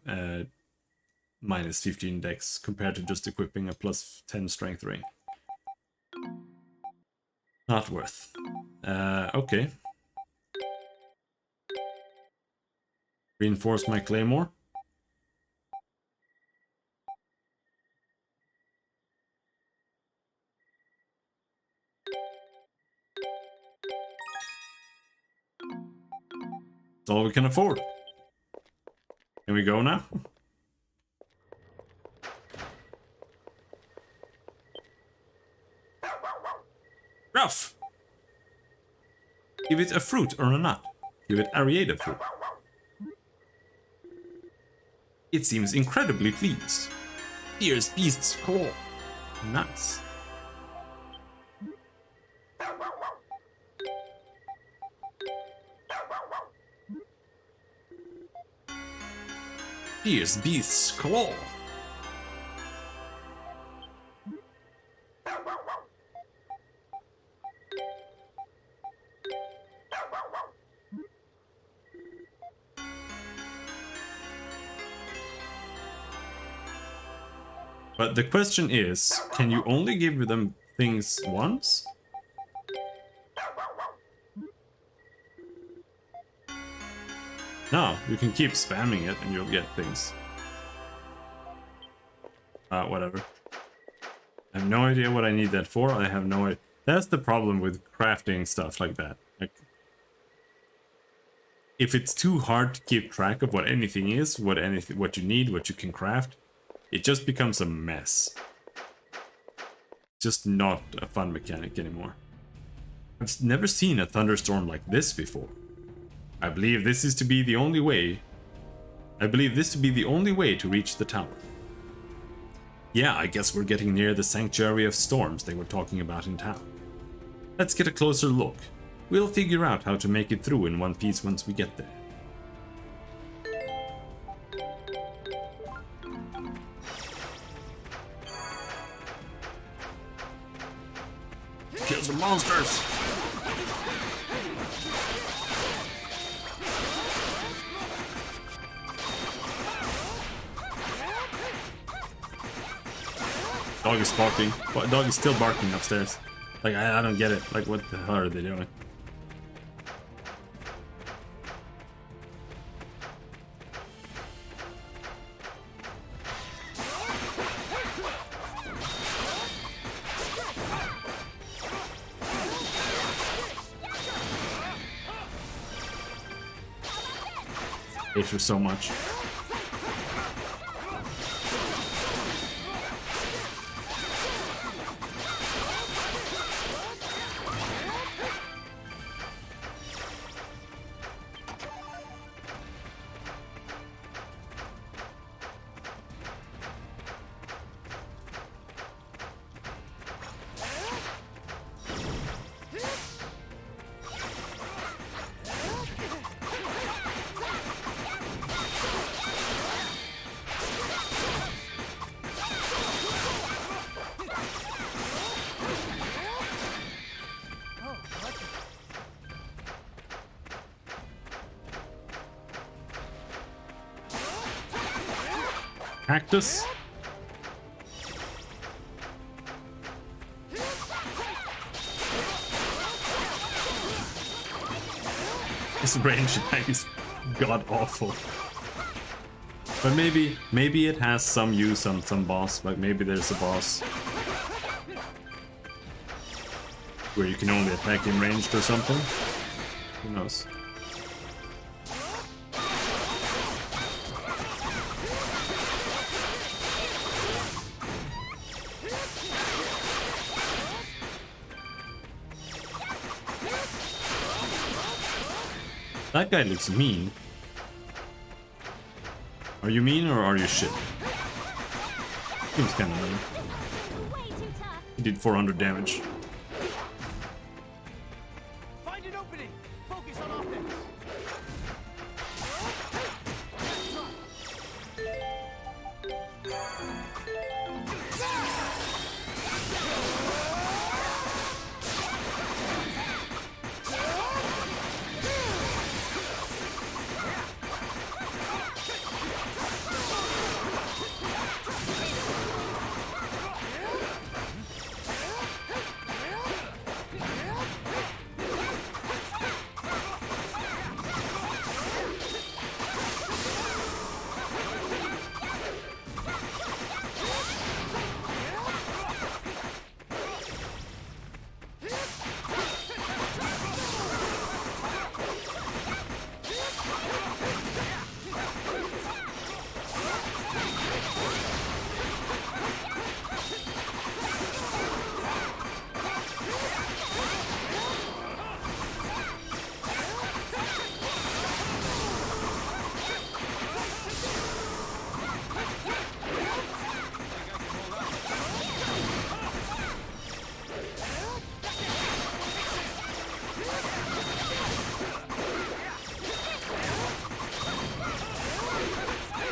minus 15 dex, compared to just equipping a +10 strength ring. Not worth. Okay. Reinforce my claymore. It's all we can afford. Can we go now? Ruff! Give it a fruit or a nut. Give it Ariada fruit. It seems incredibly pleased. Here's Beast's claw. Nice. Here's Beast's claw. But the question is, can you only give them things once? No, you can keep spamming it and you'll get things. Whatever. I have no idea what I need that for. I have no idea. That's the problem with crafting stuff like that. Like, if it's too hard to keep track of what anything is, what you need, what you can craft, it just becomes a mess. Just not a fun mechanic anymore. I've never seen a thunderstorm like this before. I believe this to be the only way to reach the tower. Yeah, I guess we're getting near the sanctuary of storms they were talking about in town. Let's get a closer look. We'll figure out how to make it through in one piece once we get there. Kill some monsters! Dog is barking. Dog is still barking upstairs. Like, I don't get it. Like, what the hell are they doing? Hate her so much. Cactus. This range attack is god awful. But maybe it has some use on some boss. Like maybe there's a boss where you can only attack in ranged or something. Who knows? That guy looks mean. Are you mean or are you shit? Seems kind of mean. He did 400 damage. Find an opening. Focus on offense.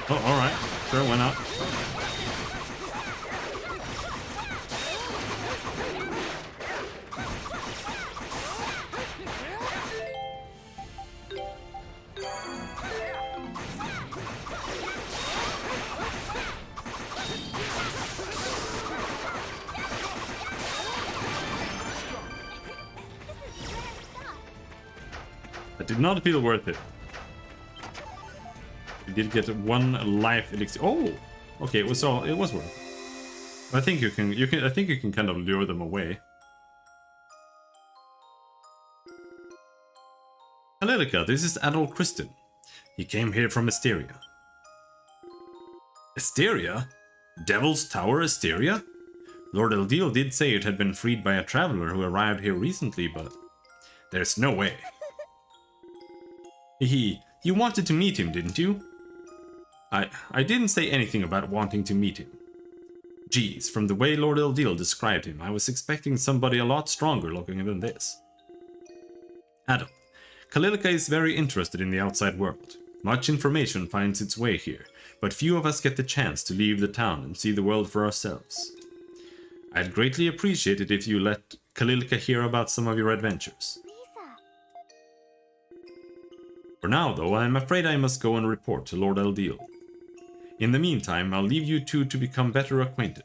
Oh, alright. Sure, why not? That did not feel worth it. We did get 1 life elixir. Oh, okay. It was worth it. I think you can. I think you can kind of lure them away. Alelica, this is Adol Kristen. He came here from Asteria. Asteria? Devil's Tower, Asteria? Lord Eldeal did say it had been freed by a traveler who arrived here recently, but there's no way. You wanted to meet him, didn't you? I didn't say anything about wanting to meet him. Geez, from the way Lord Eldeal described him, I was expecting somebody a lot stronger looking than this. Adam, Kalilika is very interested in the outside world. Much information finds its way here, but few of us get the chance to leave the town and see the world for ourselves. I'd greatly appreciate it if you let Kalilika hear about some of your adventures. For now, though, I'm afraid I must go and report to Lord Eldeal. In the meantime, I'll leave you two to become better acquainted.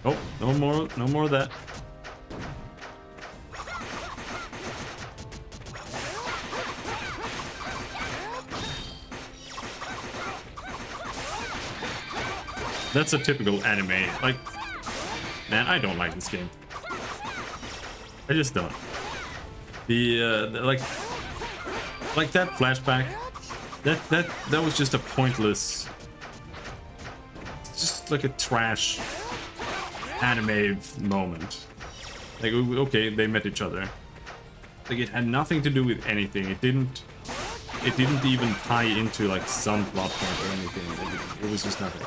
Oh, no more of that. That's a typical anime. Like, man, I don't like this game. I just don't. Like that flashback. That was just a pointless. Just like a trash anime moment. Like, okay, they met each other. Like, it had nothing to do with anything. It didn't even tie into like some plot point or anything. Like, it was just nothing.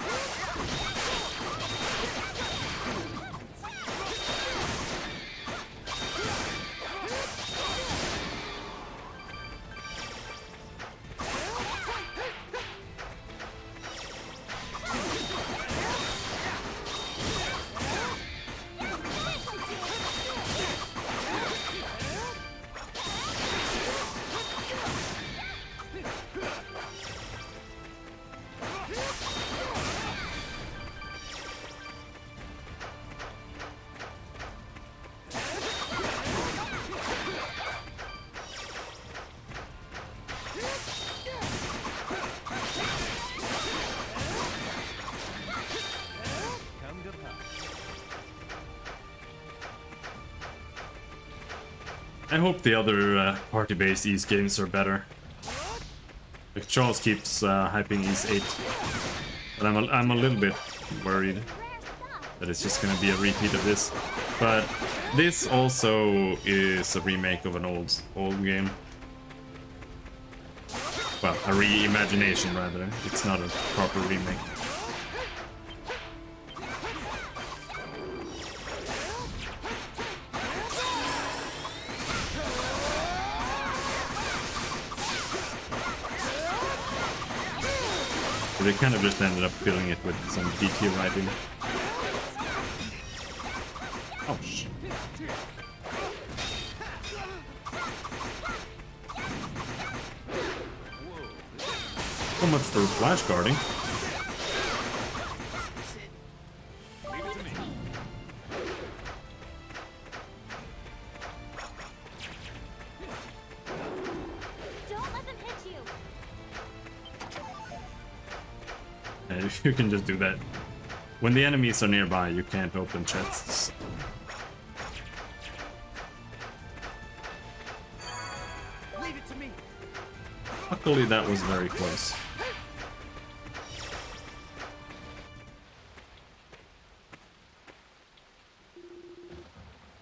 I hope the other party-based Ys games are better. Like Charles keeps hyping Ys 8, but I'm a little bit worried that it's just gonna be a repeat of this. But this also is a remake of an old game. Well, a reimagination rather. It's not a proper remake. They kind of just ended up filling it with some DT writing. Oh shit. So much for flash guarding. You can just do that. When the enemies are nearby, you can't open chests. Leave it to me. Luckily, that was very close.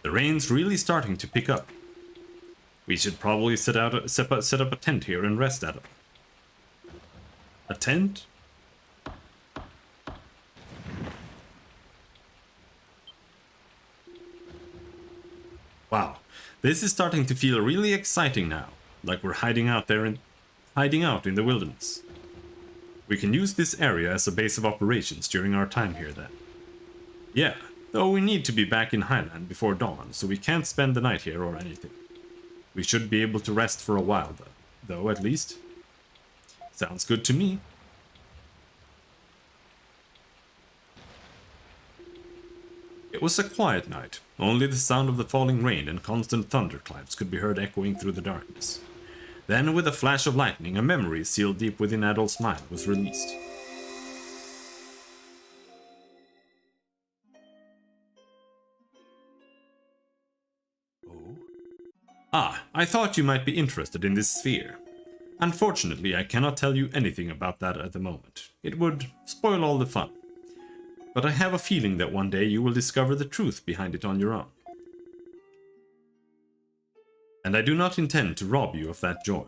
The rain's really starting to pick up. We should probably set up a tent here and rest at it. A tent? Wow, this is starting to feel really exciting now, like we're hiding out in the wilderness. We can use this area as a base of operations during our time here then. Yeah, though we need to be back in Highland before dawn, so we can't spend the night here or anything. We should be able to rest for a while though at least. Sounds good to me. It was a quiet night. Only the sound of the falling rain and constant thunderclaps could be heard echoing through the darkness. Then, with a flash of lightning, a memory sealed deep within Adol's mind was released. Oh? Ah, I thought you might be interested in this sphere. Unfortunately, I cannot tell you anything about that at the moment. It would spoil all the fun. But I have a feeling that one day you will discover the truth behind it on your own. And I do not intend to rob you of that joy.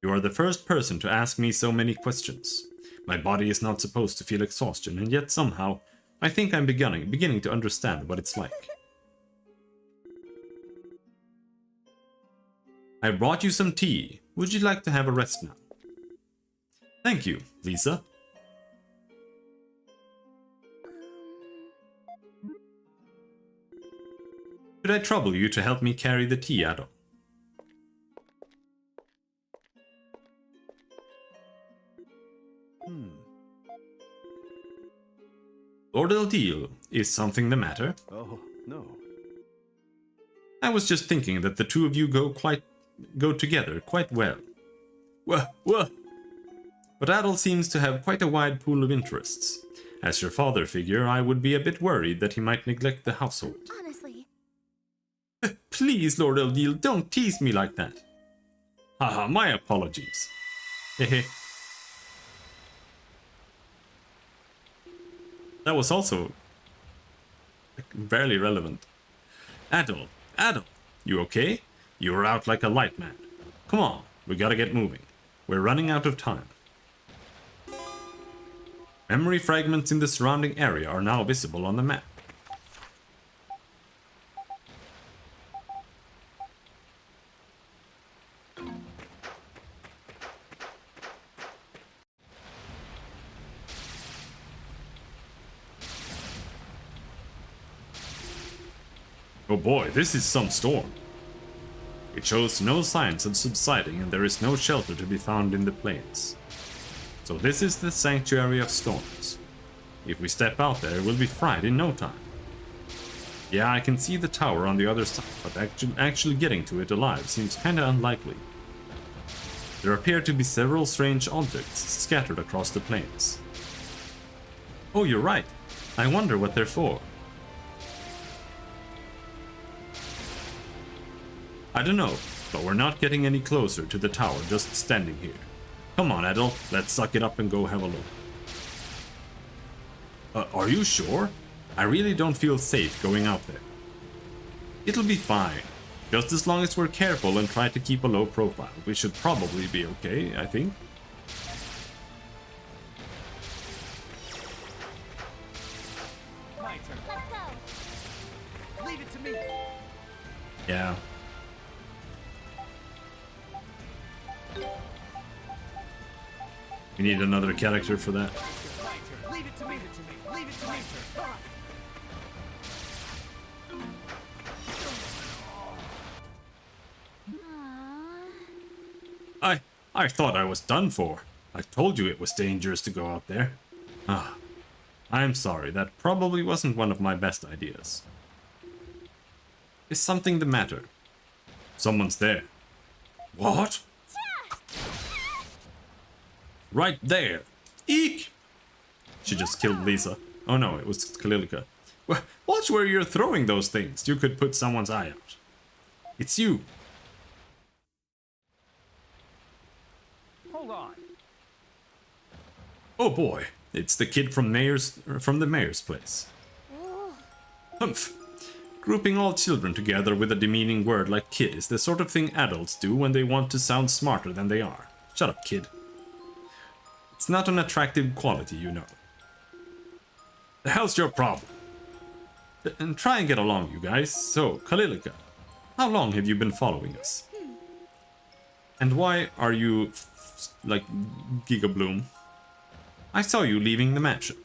You are the first person to ask me so many questions. My body is not supposed to feel exhaustion, and yet somehow, I think I'm beginning to understand what it's like. I brought you some tea. Would you like to have a rest now? Thank you, Lisa. Should I trouble you to help me carry the tea, Adol? Lord Eldil, is something the matter? Oh, no. I was just thinking that the two of you go together quite well. Wah! But Adol seems to have quite a wide pool of interests. As your father figure, I would be a bit worried that he might neglect the household. Honestly. Please, Lord Eldil, don't tease me like that. Haha, my apologies. Hehe. That was also barely relevant. Adol, you okay? You were out like a light man. Come on, we gotta get moving. We're running out of time. Memory fragments in the surrounding area are now visible on the map. Oh boy, this is some storm. It shows no signs of subsiding and there is no shelter to be found in the plains. So this is the Sanctuary of Storms. If we step out there, we'll be fried in no time. Yeah, I can see the tower on the other side, but actually getting to it alive seems kinda unlikely. There appear to be several strange objects scattered across the plains. Oh, you're right. I wonder what they're for. I don't know, but we're not getting any closer to the tower just standing here. Come on, Adol, let's suck it up and go have a look. Are you sure? I really don't feel safe going out there. It'll be fine. Just as long as we're careful and try to keep a low profile, we should probably be okay, I think. My turn. Let's go. Leave it to me. Yeah. We need another character for that. My turn. Leave it to me. Leave it to me. I thought I was done for. I told you it was dangerous to go out there. Ah, I'm sorry, that probably wasn't one of my best ideas. Is something the matter? Someone's there. What? Right there! Eek! She just killed Lisa. Oh no, it was Kalilika. Watch where you're throwing those things. You could put someone's eye out. It's you. Hold on. Oh boy, it's the kid from the mayor's place. Humph. Grouping all children together with a demeaning word like kid is the sort of thing adults do when they want to sound smarter than they are. Shut up, kid. It's not an attractive quality, you know. The hell's your problem? And try and get along, you guys. So, Kalilika, how long have you been following us? And why are you, like, Giga Bloom? I saw you leaving the mansion.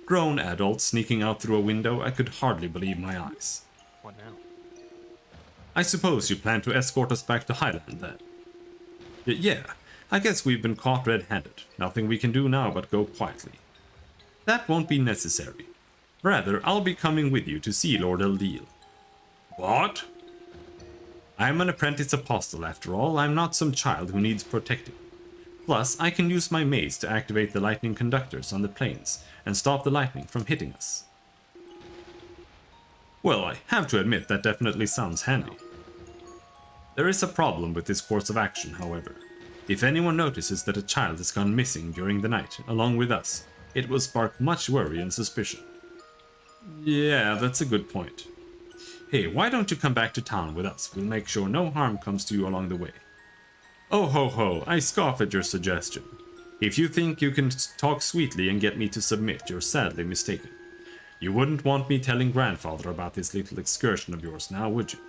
Grown adults sneaking out through a window, I could hardly believe my eyes. What now? I suppose you plan to escort us back to Highland, then? Yeah, I guess we've been caught red-handed. Nothing we can do now but go quietly. That won't be necessary. Rather, I'll be coming with you to see Lord Eldeal. What? I'm an apprentice apostle, after all. I'm not some child who needs protecting. Plus, I can use my maze to activate the lightning conductors on the plains and stop the lightning from hitting us. Well, I have to admit that definitely sounds handy. There is a problem with this course of action, however. If anyone notices that a child has gone missing during the night, along with us, it will spark much worry and suspicion. Yeah, that's a good point. Hey, why don't you come back to town with us? We'll make sure no harm comes to you along the way. Oh ho ho, I scoff at your suggestion. If you think you can talk sweetly and get me to submit, you're sadly mistaken. You wouldn't want me telling grandfather about this little excursion of yours now, would you?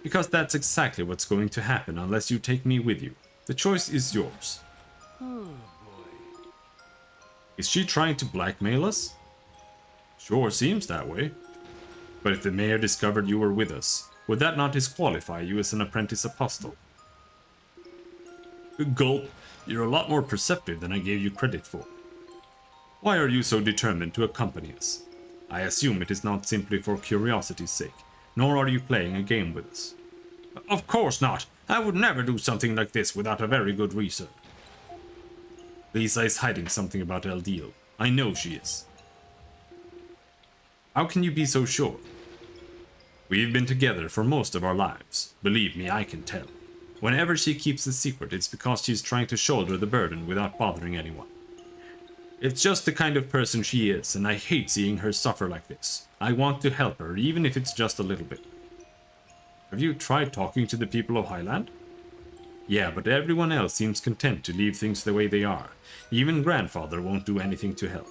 Because that's exactly what's going to happen unless you take me with you. The choice is yours. Oh boy. Is she trying to blackmail us? Sure seems that way. But if the mayor discovered you were with us, would that not disqualify you as an apprentice apostle? Gulp, you're a lot more perceptive than I gave you credit for. Why are you so determined to accompany us? I assume it is not simply for curiosity's sake, nor are you playing a game with us. Of course not. I would never do something like this without a very good reason. Lisa is hiding something about Eldeal. I know she is. How can you be so sure? We've been together for most of our lives. Believe me, I can tell. Whenever she keeps a secret, it's because she's trying to shoulder the burden without bothering anyone. It's just the kind of person she is, and I hate seeing her suffer like this. I want to help her, even if it's just a little bit. Have you tried talking to the people of Highland? Yeah, but everyone else seems content to leave things the way they are. Even grandfather won't do anything to help.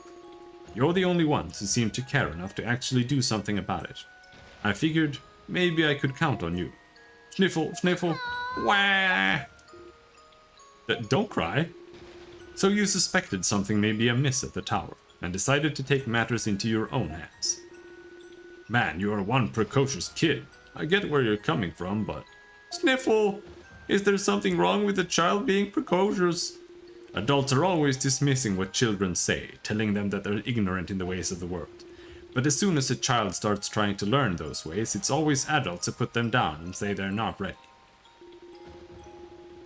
You're the only ones who seem to care enough to actually do something about it. I figured maybe I could count on you. Sniffle, sniffle, wah! Don't cry. So you suspected something may be amiss at the tower, and decided to take matters into your own hands. Man, you are one precocious kid. I get where you're coming from, but... Sniffle! Is there something wrong with the child being precocious? Adults are always dismissing what children say, telling them that they're ignorant in the ways of the world. But as soon as a child starts trying to learn those ways, it's always adults who put them down and say they're not ready.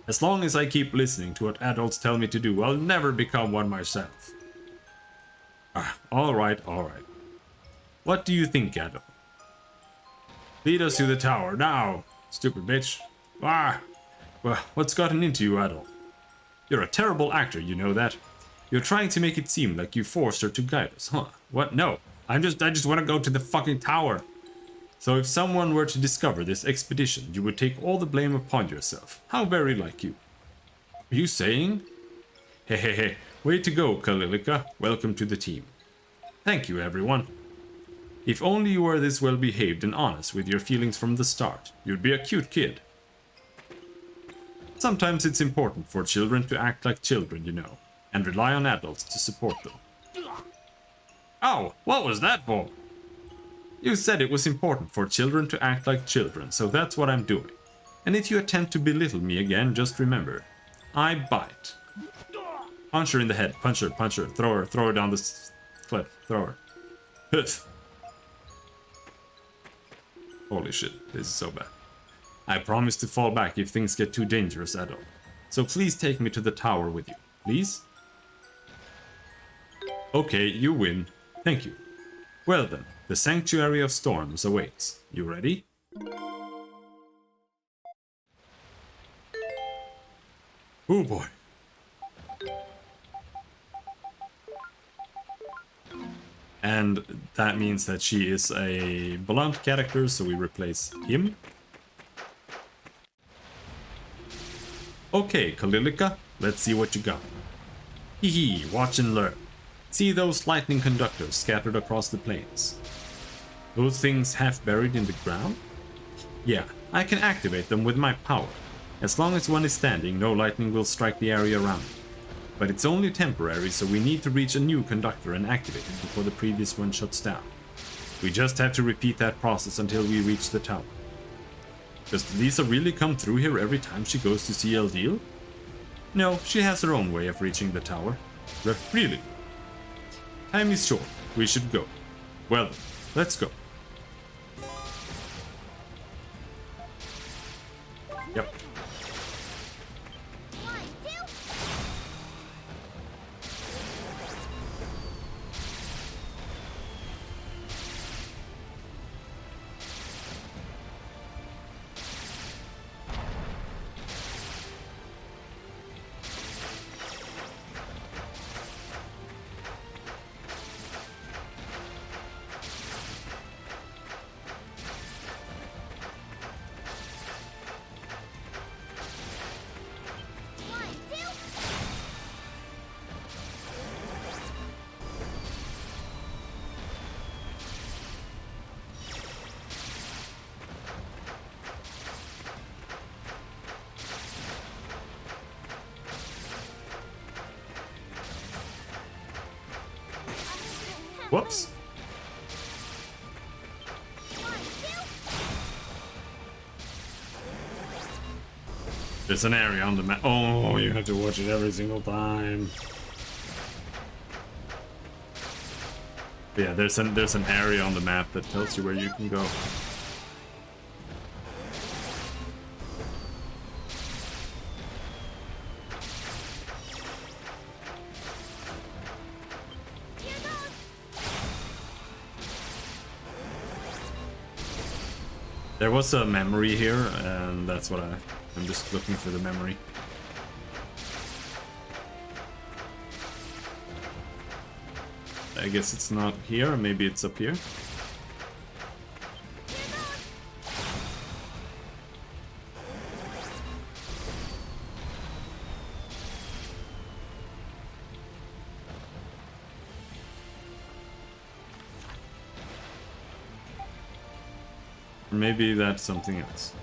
As long as I keep listening to what adults tell me to do, I'll never become one myself. Alright, alright. What do you think, adult? Lead us to the tower, now, stupid bitch. Well, what's gotten into you, adult? You're a terrible actor, you know that. You're trying to make it seem like you forced her to guide us, huh? What? No. I just want to go to the fucking tower. So if someone were to discover this expedition, you would take all the blame upon yourself. How very like you. Are you saying? Hey. Way to go, Kalilika. Welcome to the team. Thank you, everyone. If only you were this well behaved and honest with your feelings from the start, you'd be a cute kid. Sometimes it's important for children to act like children, you know, and rely on adults to support them. Oh, what was that for? You said it was important for children to act like children, so that's what I'm doing. And if you attempt to belittle me again, just remember, I bite. Punch her in the head, punch her, throw her down the cliff, throw her. Huff. Holy shit, this is so bad. I promise to fall back if things get too dangerous, adult. So please take me to the tower with you, please? Okay, you win. Thank you. Well then, the Sanctuary of Storms awaits. You ready? Oh boy. And that means that she is a blunt character, so we replace him. Okay, Kalilika, let's see what you got. Hee, watch and learn. See those lightning conductors scattered across the plains. Those things half buried in the ground? Yeah, I can activate them with my power. As long as one is standing, no lightning will strike the area around it. But it's only temporary, so we need to reach a new conductor and activate it before the previous one shuts down. We just have to repeat that process until we reach the tower. Does Lisa really come through here every time she goes to see Deal? No, she has her own way of reaching the tower. Really? Time is short. We should go. Well, let's go. Yep. Whoops. There's an area on the map. Oh, you have to watch it every single time. But yeah, there's an area on the map that tells you where you can go. There was a memory here, and that's what I'm just looking for the memory. I guess it's not here, maybe it's up here. Or maybe that's something else.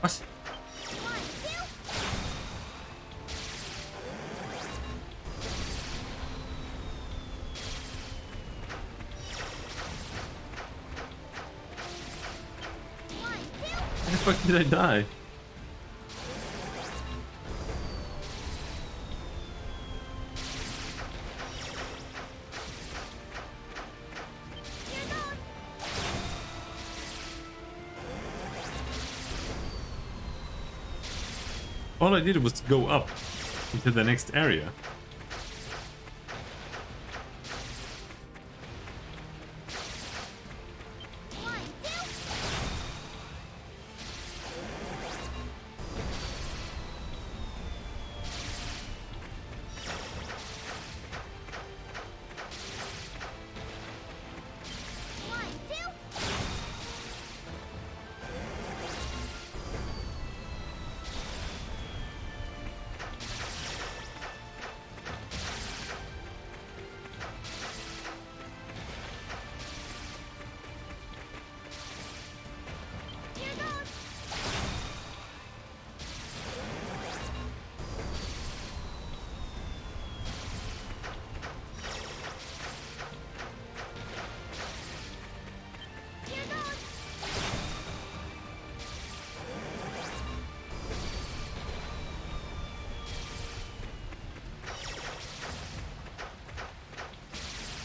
What? How the fuck did I die? All I did was go up into the next area.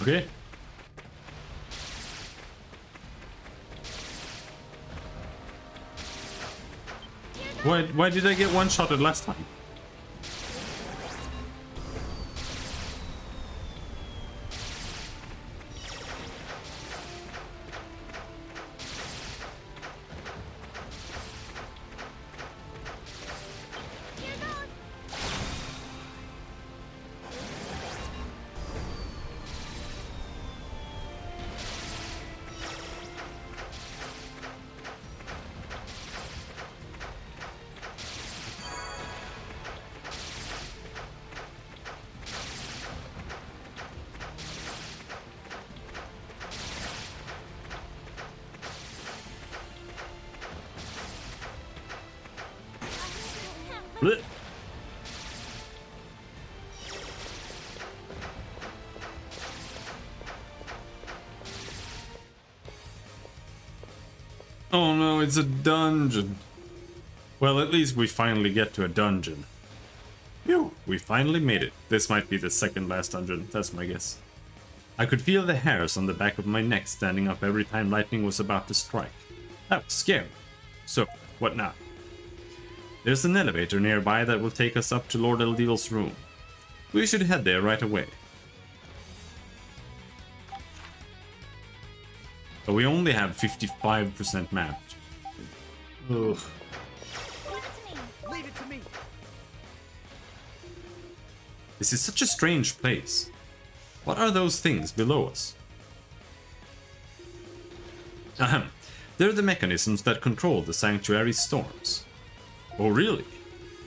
Okay. Why did I get one-shotted last time? Blech. Oh no, it's a dungeon. Well, at least we finally get to a dungeon. Phew, we finally made it. This might be the second last dungeon, that's my guess. I could feel the hairs on the back of my neck standing up every time lightning was about to strike. That was scary. So, what now? There's an elevator nearby that will take us up to Lord Eldeal's room. We should head there right away. But we only have 55% mapped. Ugh. Leave it to me. This is such a strange place. What are those things below us? Ahem. They're the mechanisms that control the sanctuary's storms. Oh really?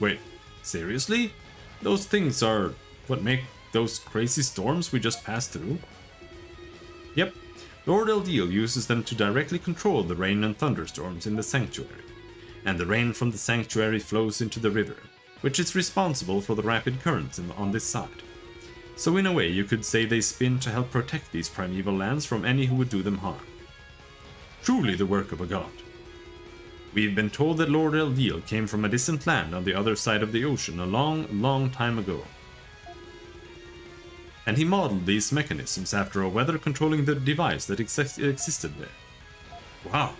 Wait, seriously? Those things are what make those crazy storms we just passed through? Yep, Lord Eldeal uses them to directly control the rain and thunderstorms in the sanctuary. And the rain from the sanctuary flows into the river, which is responsible for the rapid currents on this side. So in a way you could say they spin to help protect these primeval lands from any who would do them harm. Truly the work of a god. We've been told that Lord Eldeal came from a distant land on the other side of the ocean a long, long time ago. And he modeled these mechanisms after a weather-controlling device that existed there. Wow.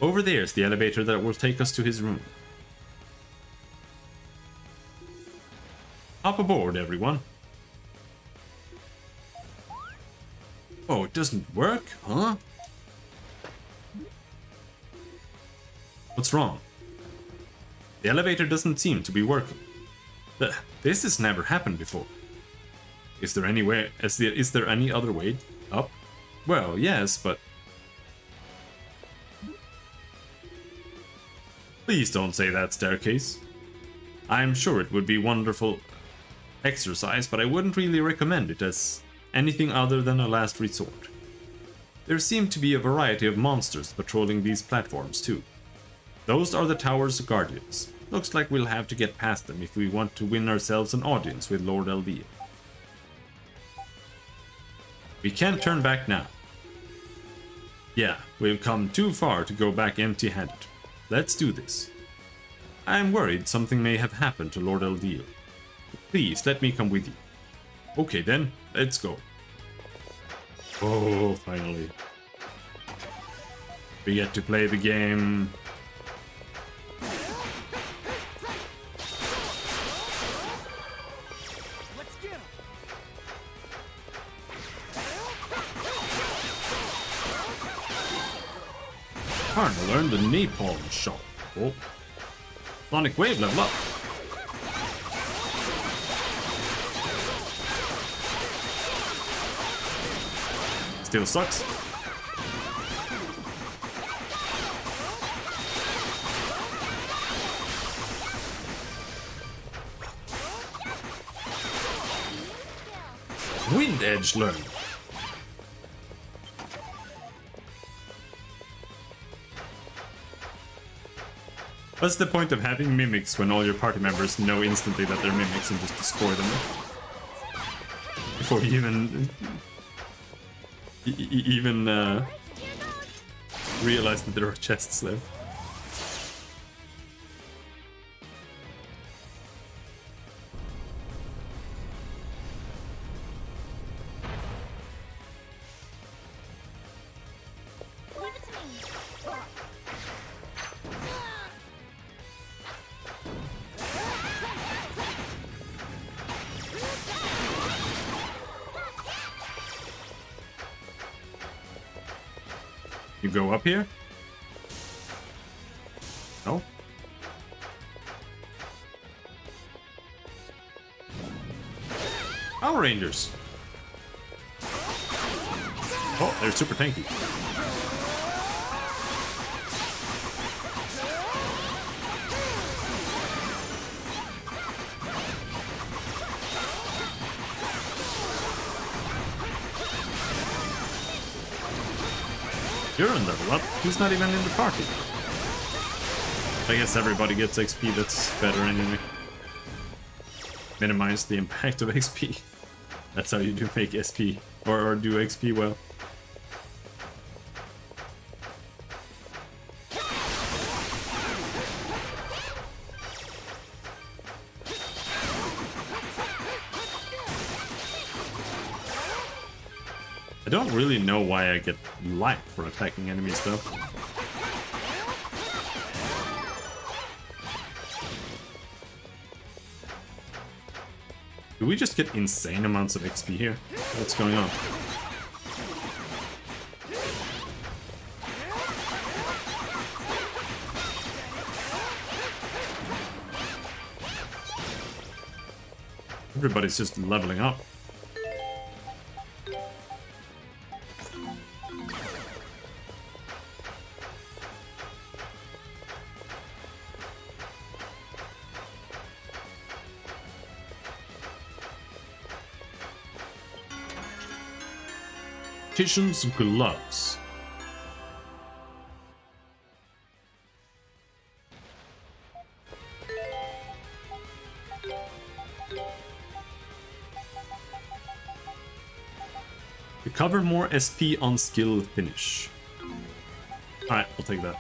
Over there's the elevator that will take us to his room. Hop aboard, everyone. Oh, it doesn't work, huh? What's wrong? The elevator doesn't seem to be working. This has never happened before. Is there any way? Is there any other way up? Well, yes, but please don't say that, staircase. I'm sure it would be wonderful exercise, but I wouldn't really recommend it as anything other than a last resort. There seem to be a variety of monsters patrolling these platforms too. Those are the tower's guardians. Looks like we'll have to get past them if we want to win ourselves an audience with Lord Eldeal. We can't turn back now. Yeah, we've come too far to go back empty-handed. Let's do this. I'm worried something may have happened to Lord Eldeal. Please, let me come with you. Okay then, let's go. Oh, finally. We get to play the game. Time to learn the napalm shot. Oh. Sonic Wave level up. Still sucks. Wind Edge learned. What's the point of having mimics when all your party members know instantly that they're mimics and just destroy them? Before you even realize that there are chests there. You go up here? No? Power Rangers! Oh, they're super tanky. You're in level up. He's not even in the party. I guess everybody gets XP, that's better anyway. Minimize the impact of XP. That's how you do make SP, or do XP well. I don't really know why I get life for attacking enemies though. Do we just get insane amounts of XP here? What's going on? Everybody's just leveling up. Titian's gloves. Recover more SP on skill finish. Alright, I'll take that.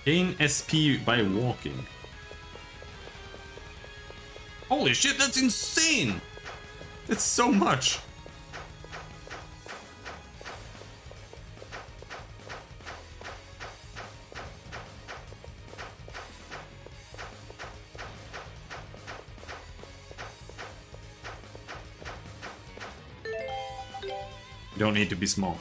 Gain SP by walking. Holy shit, that's insane! That's so much! You don't need to be small.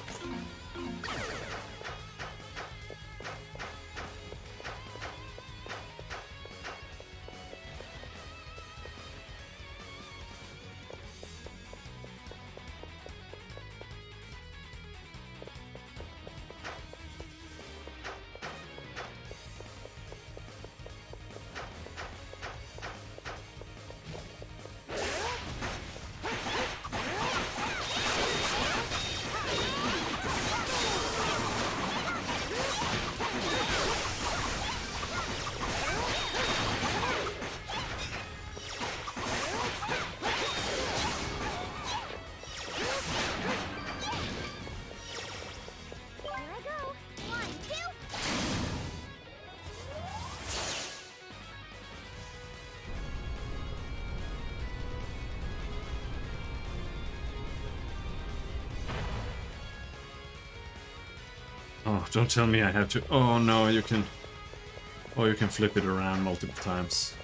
Oh, don't tell me I have to. Oh no, you can. Oh, you can flip it around multiple times.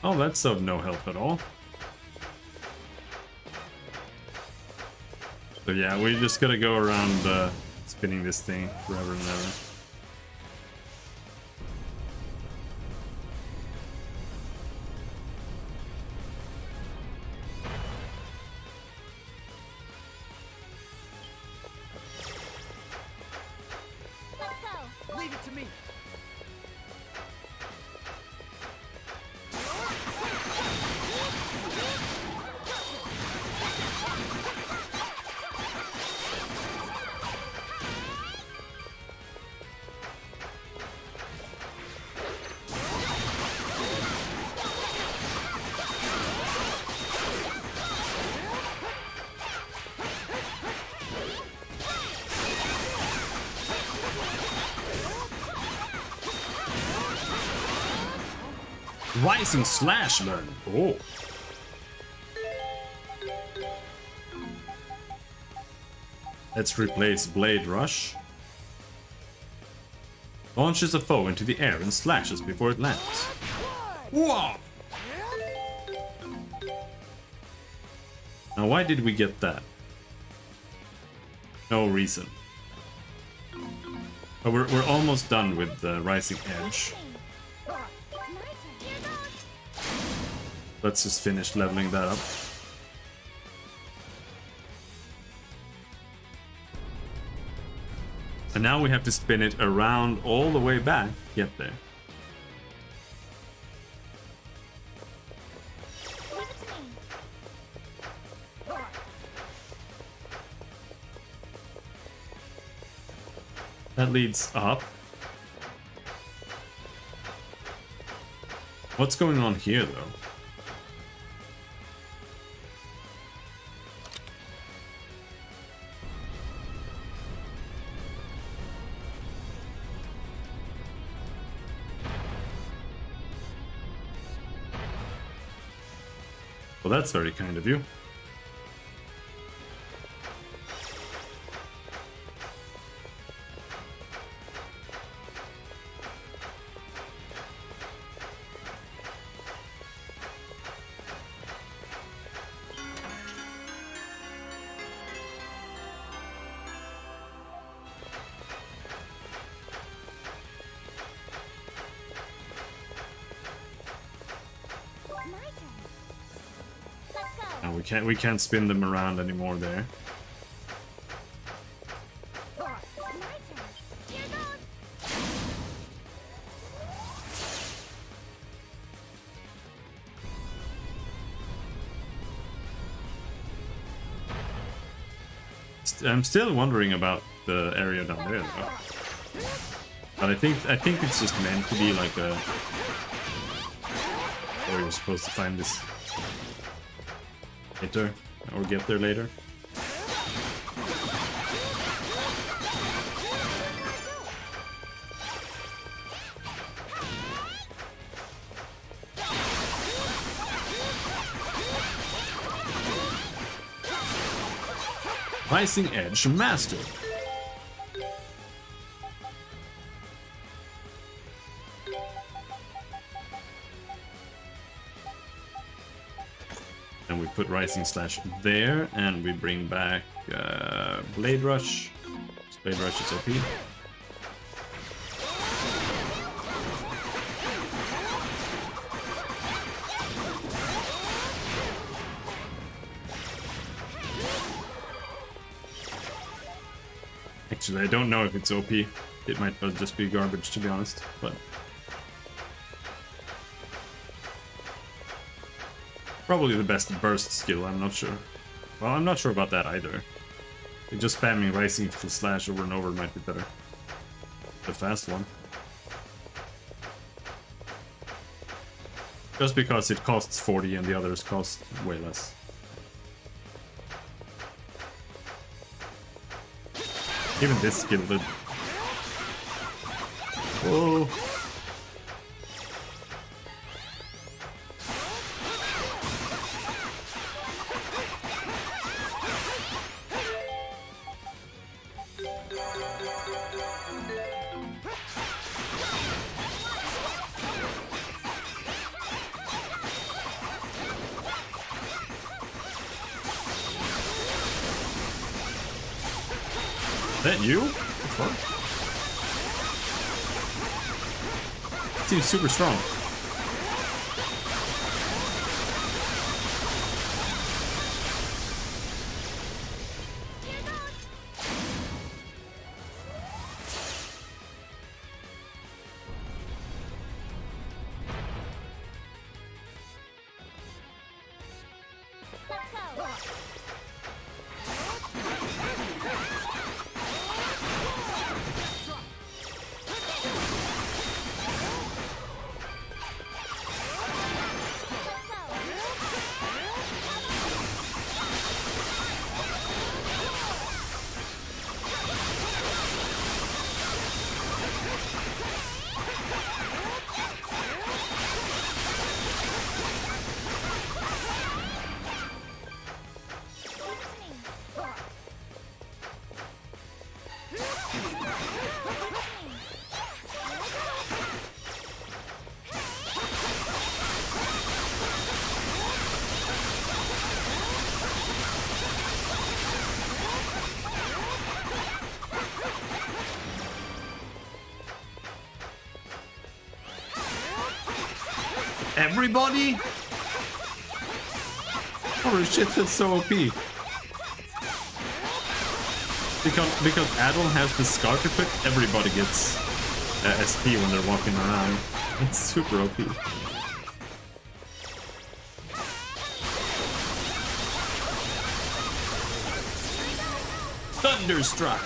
Oh, that's of no help at all. So yeah, we just gotta go around spinning this thing forever and ever. Let's go. Leave it to me. Rising slash learn. Oh. Let's replace Blade Rush. Launches a foe into the air and slashes before it lands. Whoa! Now why did we get that? No reason. But we're almost done with the Rising Edge. Let's just finish leveling that up. And now we have to spin it around all the way back to get there. That leads up. What's going on here, though? Well, that's very kind of you. We can't spin them around anymore there. I'm still wondering about the area down there, though. But I think it's just meant to be like a. Or you're supposed to find this later, or get there later. Rising Edge Master. And we put Rising Slash there, and we bring back Blade Rush. Blade Rush is OP. Actually, I don't know if it's OP. It might just be garbage, to be honest, but... Probably the best burst skill, I'm not sure. Well, I'm not sure about that either. Just spamming Rising Slash over and over might be better. The fast one. Just because it costs 40 and the others cost way less. Even this skill did. Whoa. Is that you? What? Seems super strong. Everybody? Holy shit, that's so OP. Because Adol has the scarf equipped, everybody gets SP when they're walking around. It's super OP. Thunderstruck!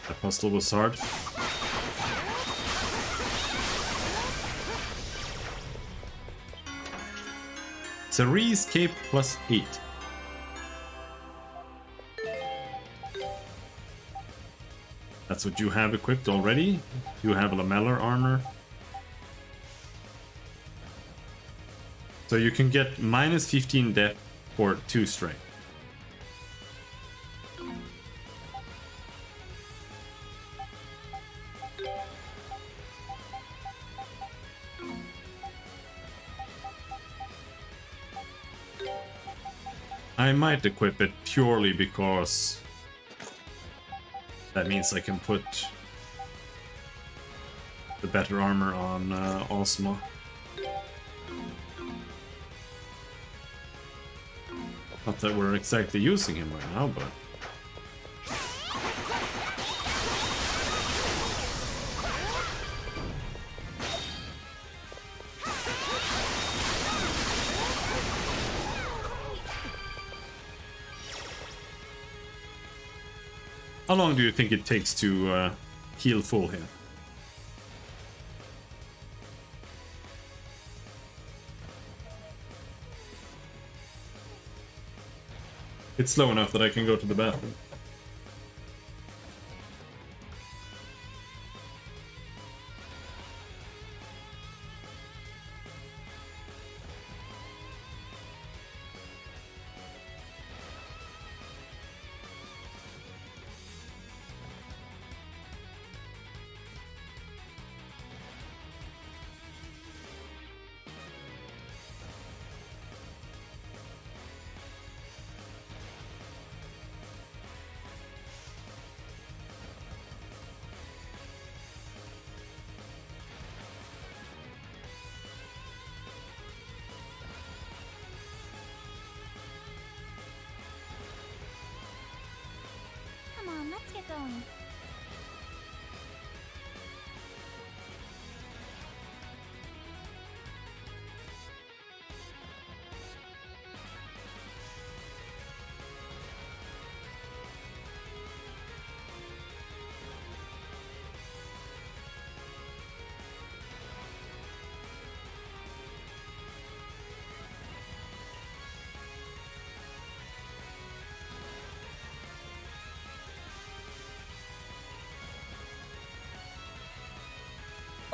That puzzle was hard. Cerise Cape +8. That's what you have equipped already. You have lamellar armor. So you can get -15 death or 2 strength. I might equip it purely because that means I can put the better armor on Ozma. Not that we're exactly using him right now, but... How long do you think it takes to heal full here? It's slow enough that I can go to the bathroom. Come on, let's get going.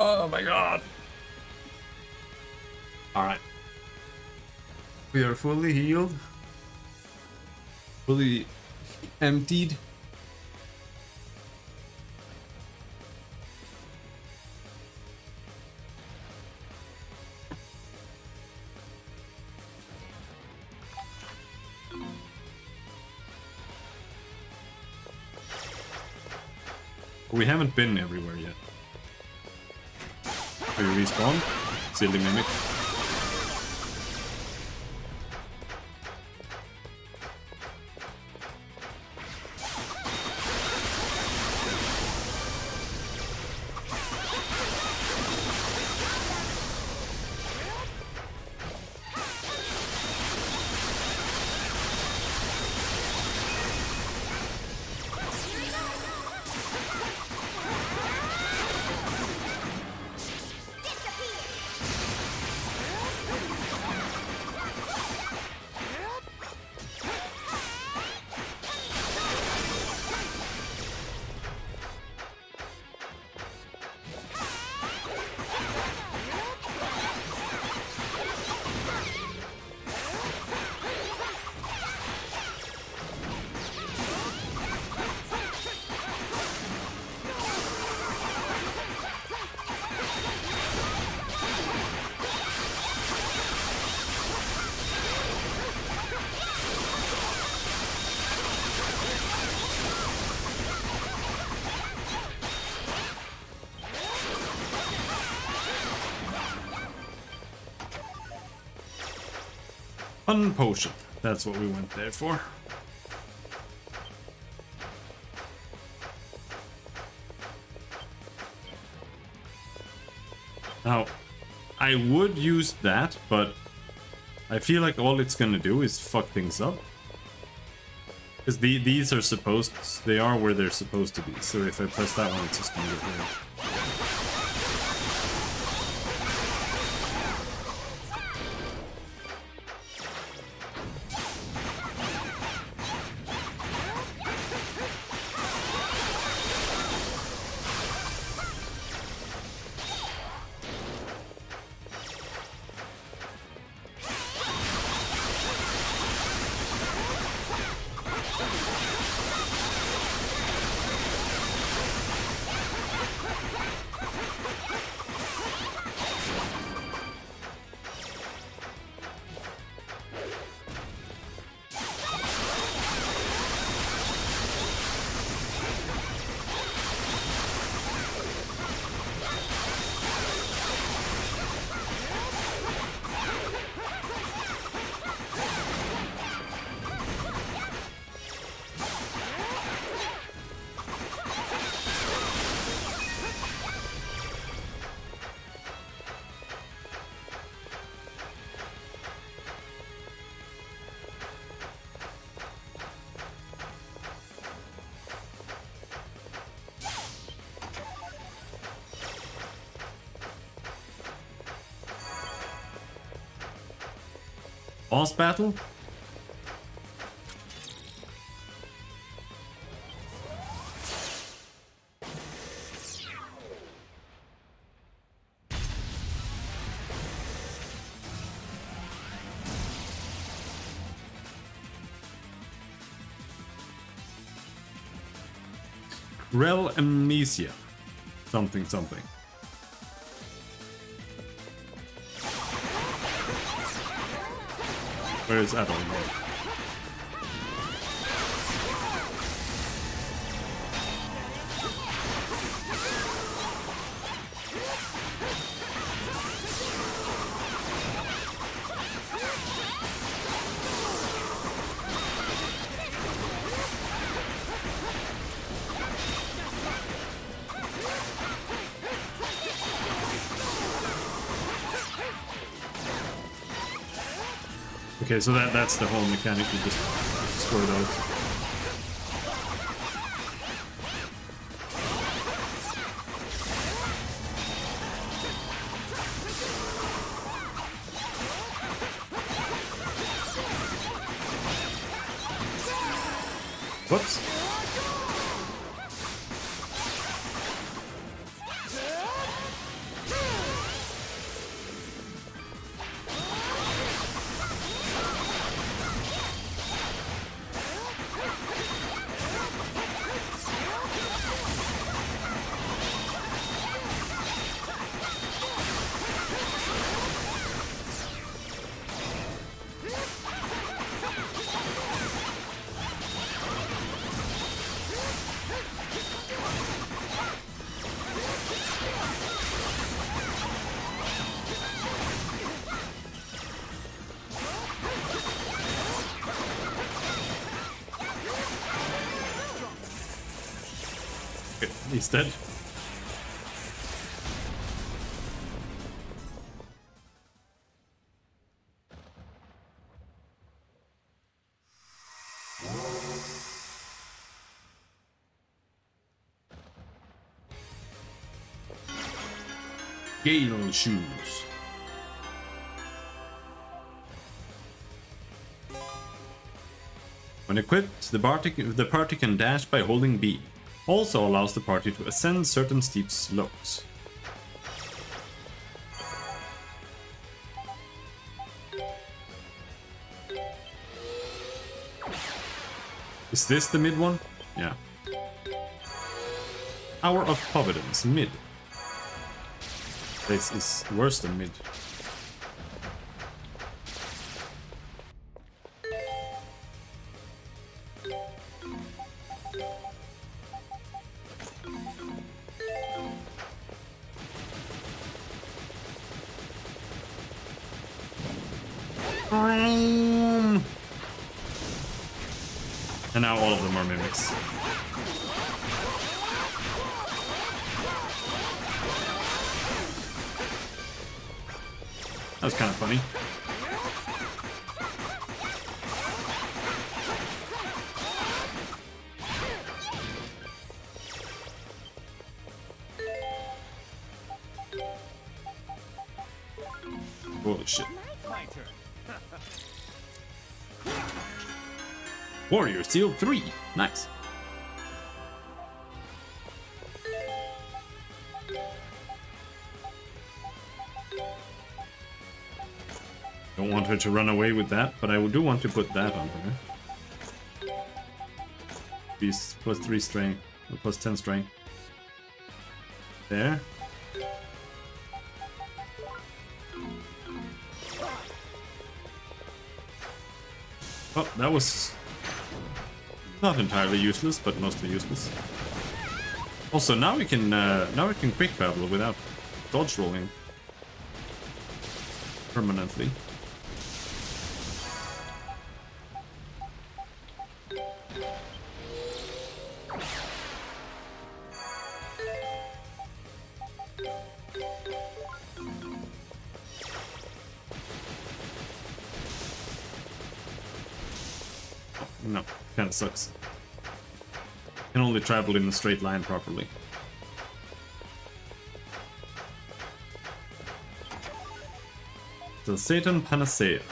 Oh my god! Alright. We are fully healed. Fully emptied. We haven't been everywhere yet. Do you respawn? Silly mimic. Fun potion. That's what we went there for. Now, I would use that, but I feel like all it's gonna do is fuck things up. Because these are supposed... they are where they're supposed to be, so if I press that one, it's just gonna get rid. Boss battle? Rel Amnesia. Something, something. Where is Adol? Okay, so that's the whole mechanic, you just score those. Whoops. He's dead. Gale shoes. When equipped, the party can dash by holding B. Also allows the party to ascend certain steep slopes. Is this the mid one? Yeah. Hour of Providence, mid. This is worse than mid. And now all of them are mimics. That was kind of funny. Holy shit. Warrior Seal 3. Nice. Don't want her to run away with that, but I do want to put that on her. Beast plus 3 strength, or plus 10 strength. There. Oh, that was not entirely useless, but mostly useless. Also, now we can quick travel without dodge rolling permanently. No, kinda sucks. Can only travel in a straight line properly. Celceta Panacea.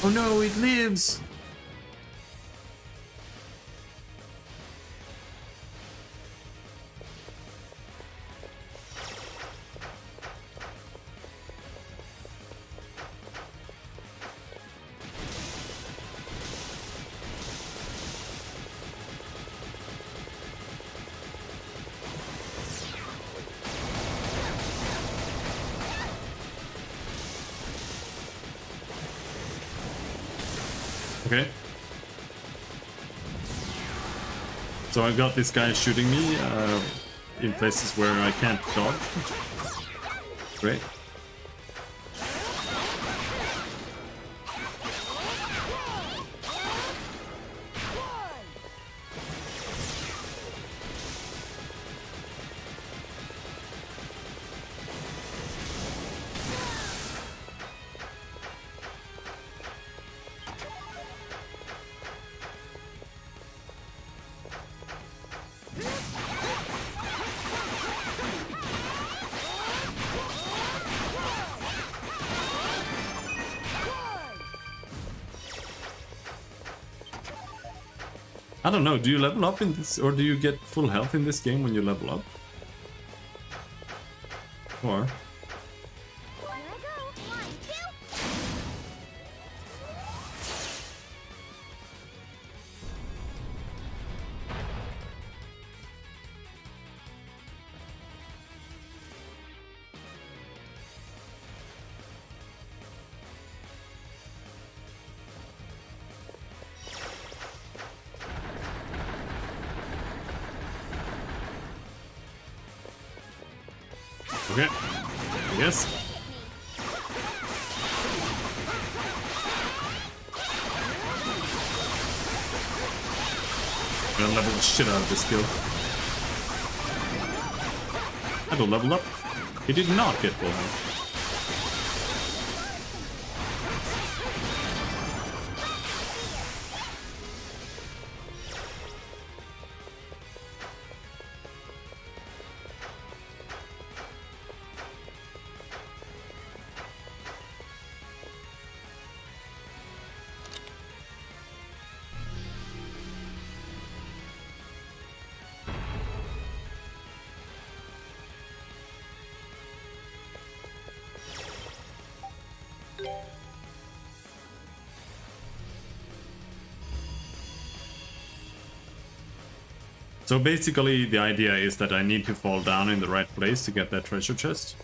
Oh no, it lives! Okay. So I got this guy shooting me in places where I can't dodge. Great. I don't know, do you level up in this, or do you get full health in this game when you level up? Or... Okay, I guess. I'm gonna level the shit out of this skill. I don't level up. He did not get full health. So basically the idea is that I need to fall down in the right place to get that treasure chest.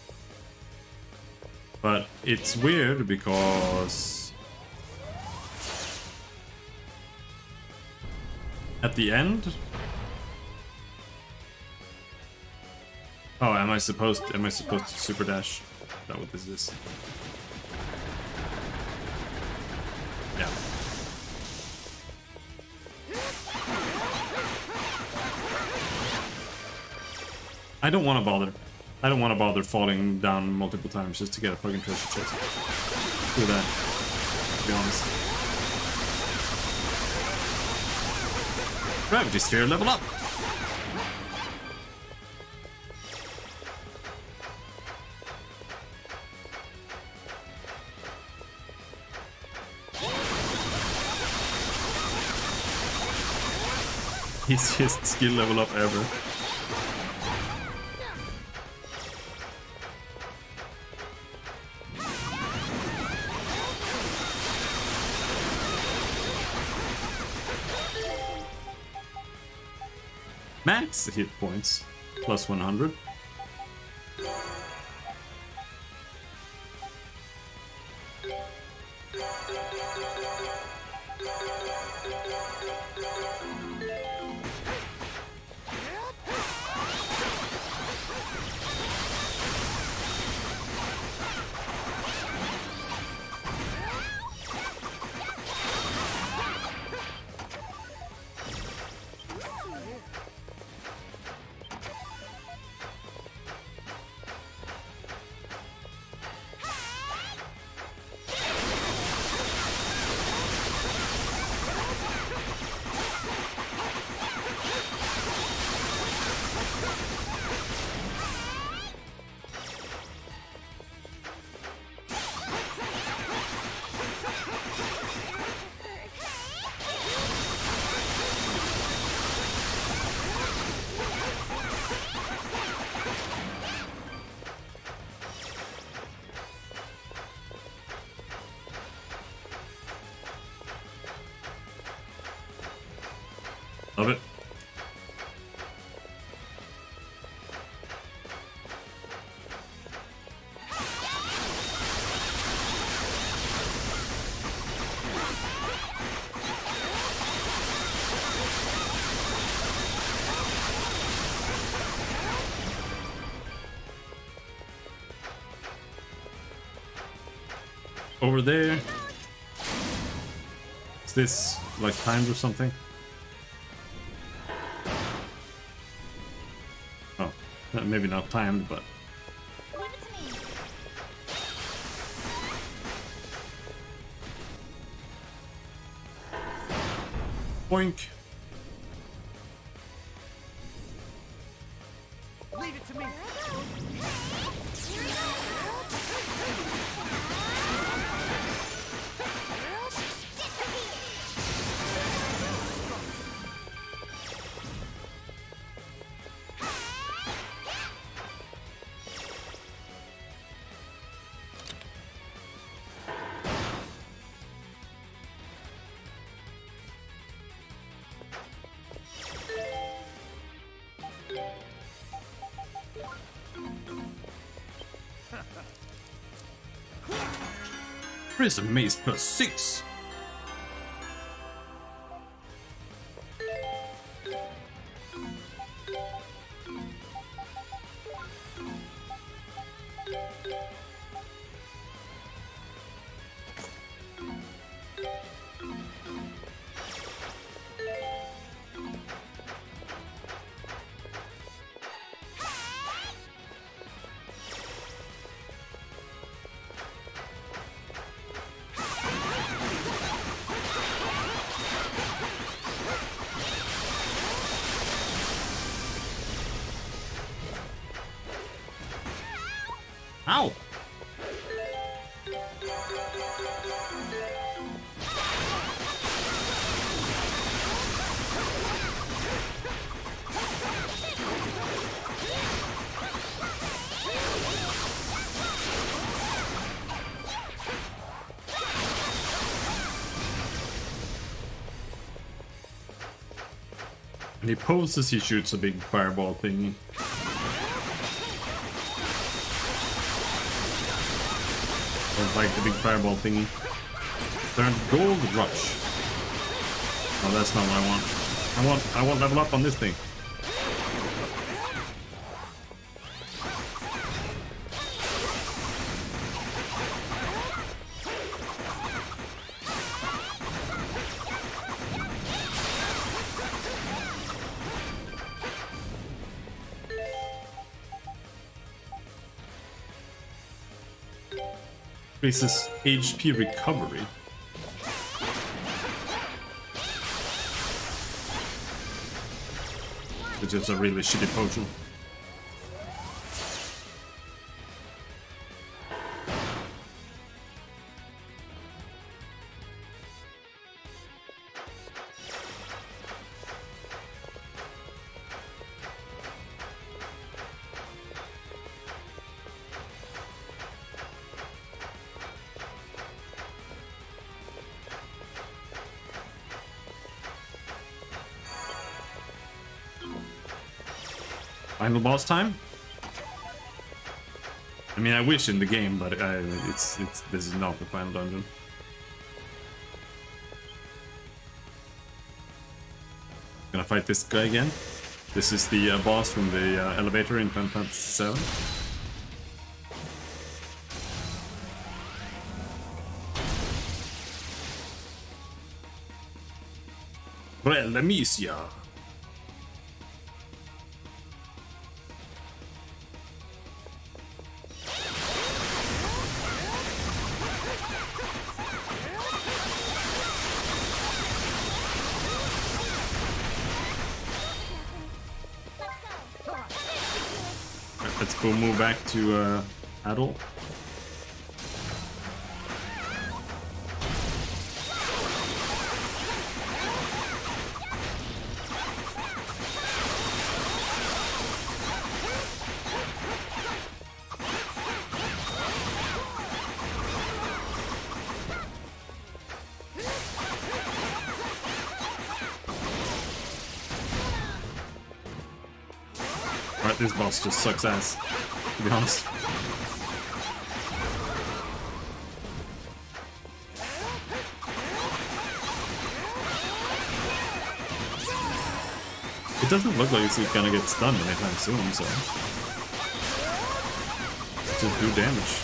But it's weird because at the end... Oh, am I supposed to super dash? Is that what this is? Yeah. I don't want to bother. I don't want to bother falling down multiple times just to get a fucking treasure chest. Do that, to be honest. Gravity sphere, level up! Easiest skill level up ever. Max hit points, plus 100. Love it. Over there. Is this like timed or something? Oh, maybe not timed, but Leave it to me. boink. Leave it to me. Prism Maze plus 6. Ow! And he poses, he shoots a big fireball thingy. Like the big fireball thingy. They're gold rush. Oh, that's not what I want. I want level up on this thing. increases HP recovery. Which is a really shitty potion. Final boss time? I mean, I wish in the game, but this is not the final dungeon. Gonna fight this guy again. This is the boss from the elevator in Final Fantasy VII. Well, Amicia. Let's go move back to Adol. Alright, this boss just sucks ass, to be honest. It doesn't look like it's gonna get stunned anytime soon, so just do damage.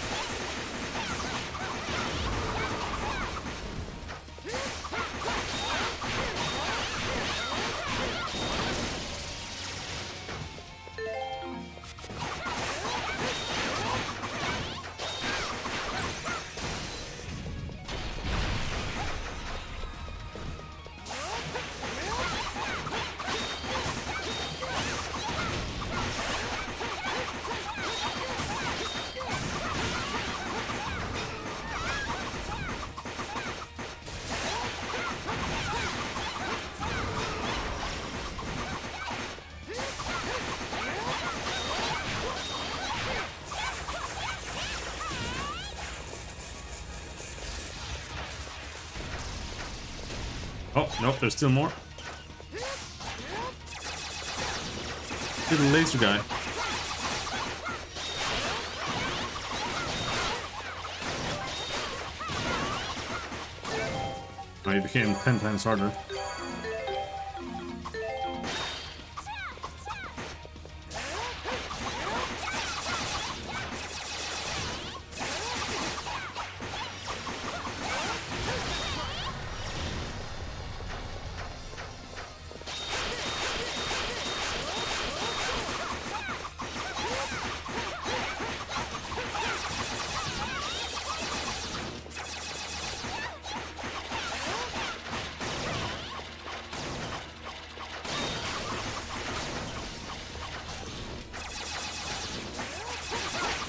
Oh, nope, there's still more. Little laser guy. Oh, he became 10 times harder.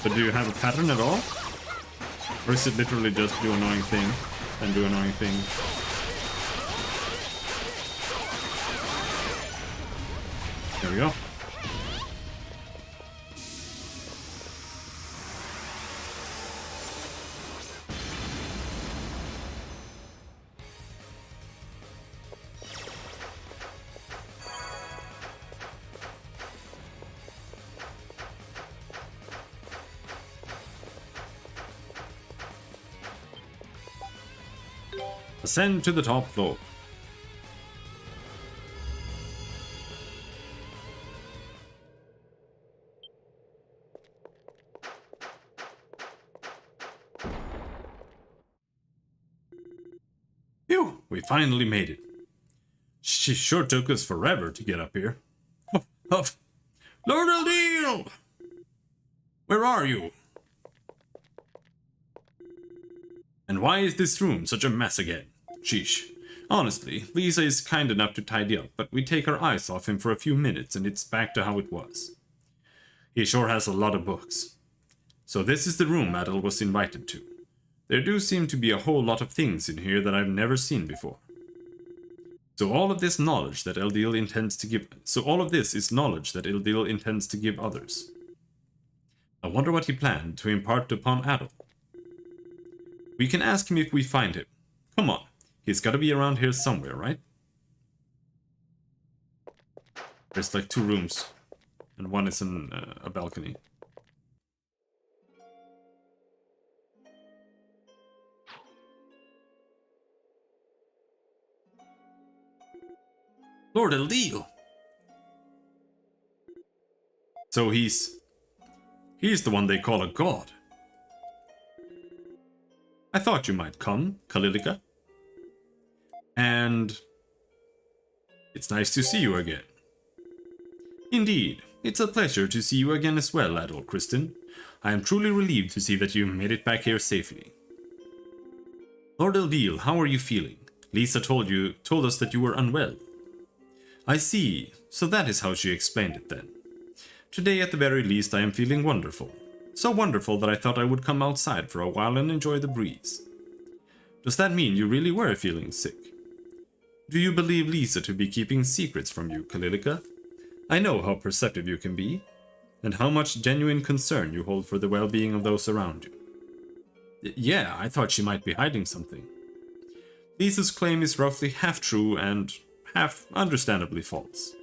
But do you have a pattern at all? Or is it literally just do annoying thing and do annoying thing? There we go. Ascend to the top floor. Phew, we finally made it. She sure took us forever to get up here. Lord Aldil! Where are you? And why is this room such a mess again? Sheesh. Honestly, Lisa is kind enough to tidy up, but we take our eyes off him for a few minutes and it's back to how it was. He sure has a lot of books. So this is the room Adel was invited to. There do seem to be a whole lot of things in here that I've never seen before. So all of this knowledge that Eldil intends to give... So all of this is knowledge that Eldil intends to give others. I wonder what he planned to impart upon Adel. We can ask him if we find him. Come on, he's gotta be around here somewhere, right? There's like 2 rooms, and one is in a balcony. Lord Eldil! So he's the one they call a god. I thought you might come, Kalilika. And it's nice to see you again. Indeed, it's a pleasure to see you again as well, Adol Kristen. I am truly relieved to see that you made it back here safely. Lord Eldil, how are you feeling? Lisa told us that you were unwell. I see, so that is how she explained it then. Today at the very least I am feeling wonderful. So wonderful that I thought I would come outside for a while and enjoy the breeze. Does that mean you really were feeling sick? Do you believe Lisa to be keeping secrets from you, Kalilika? I know how perceptive you can be, and how much genuine concern you hold for the well-being of those around you. Yeah, I thought she might be hiding something. Lisa's claim is roughly half true and half understandably false.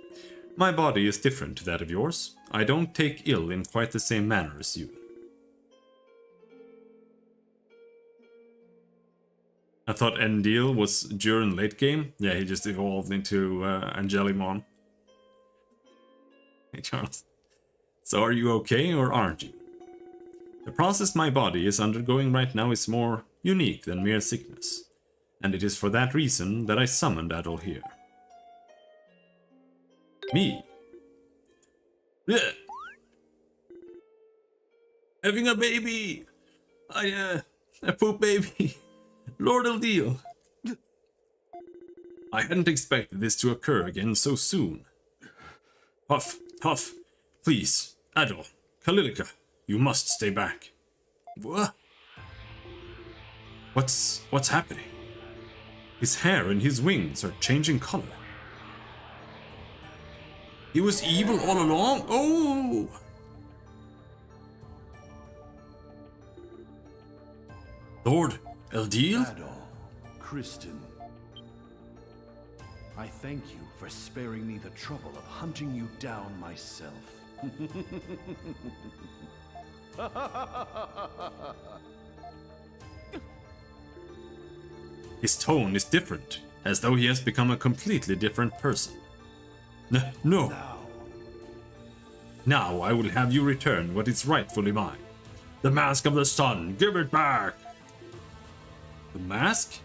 My body is different to that of yours. I don't take ill in quite the same manner as you. I thought Endil was during late game. Yeah, he just evolved into Angelimon. Hey Charles. So are you okay or aren't you? The process my body is undergoing right now is more unique than mere sickness. And it is for that reason that I summoned Adol here. Me? Yeah. Having a baby! A poop baby! Lord Eldil! I hadn't expected this to occur again so soon. Huff, Huff, please, Adol, Kalilika, you must stay back. What? What's happening? His hair and his wings are changing color. He was evil all along? Oh! Lord Eldil? Adol, Kristen. I thank you for sparing me the trouble of hunting you down myself. His tone is different, as though he has become a completely different person. No. Now I will have you return what is rightfully mine. The Mask of the Sun, give it back! The Mask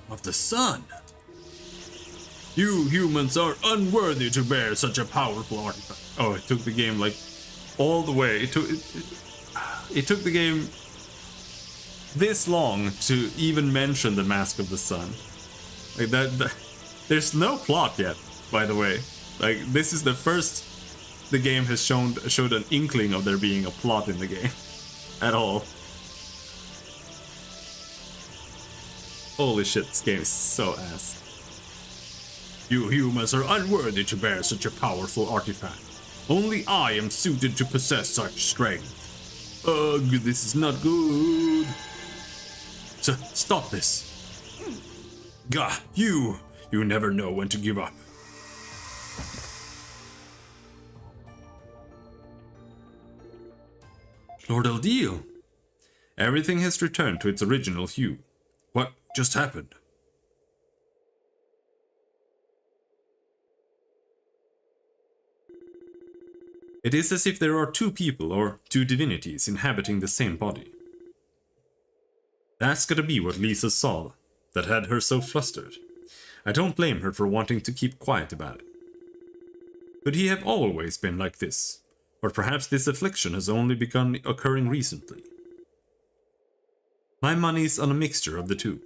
of the Sun? You humans are unworthy to bear such a powerful artifact. Oh, it took the game like all the way. It took the game this long to even mention the Mask of the Sun. Like that there's no plot yet, by the way. Like this is the first the game has showed an inkling of there being a plot in the game at all. Holy shit, this game is so ass. You humans are unworthy to bear such a powerful artifact. Only I am suited to possess such strength. Ugh, this is not good. So, stop this. Gah, you never know when to give up. Lord Eldil, everything has returned to its original hue. What just happened? It is as if there are two people or two divinities inhabiting the same body. That's gotta be what Lisa saw that had her so flustered. I don't blame her for wanting to keep quiet about it. Could he have always been like this? Or perhaps this affliction has only begun occurring recently? My money's on a mixture of the two.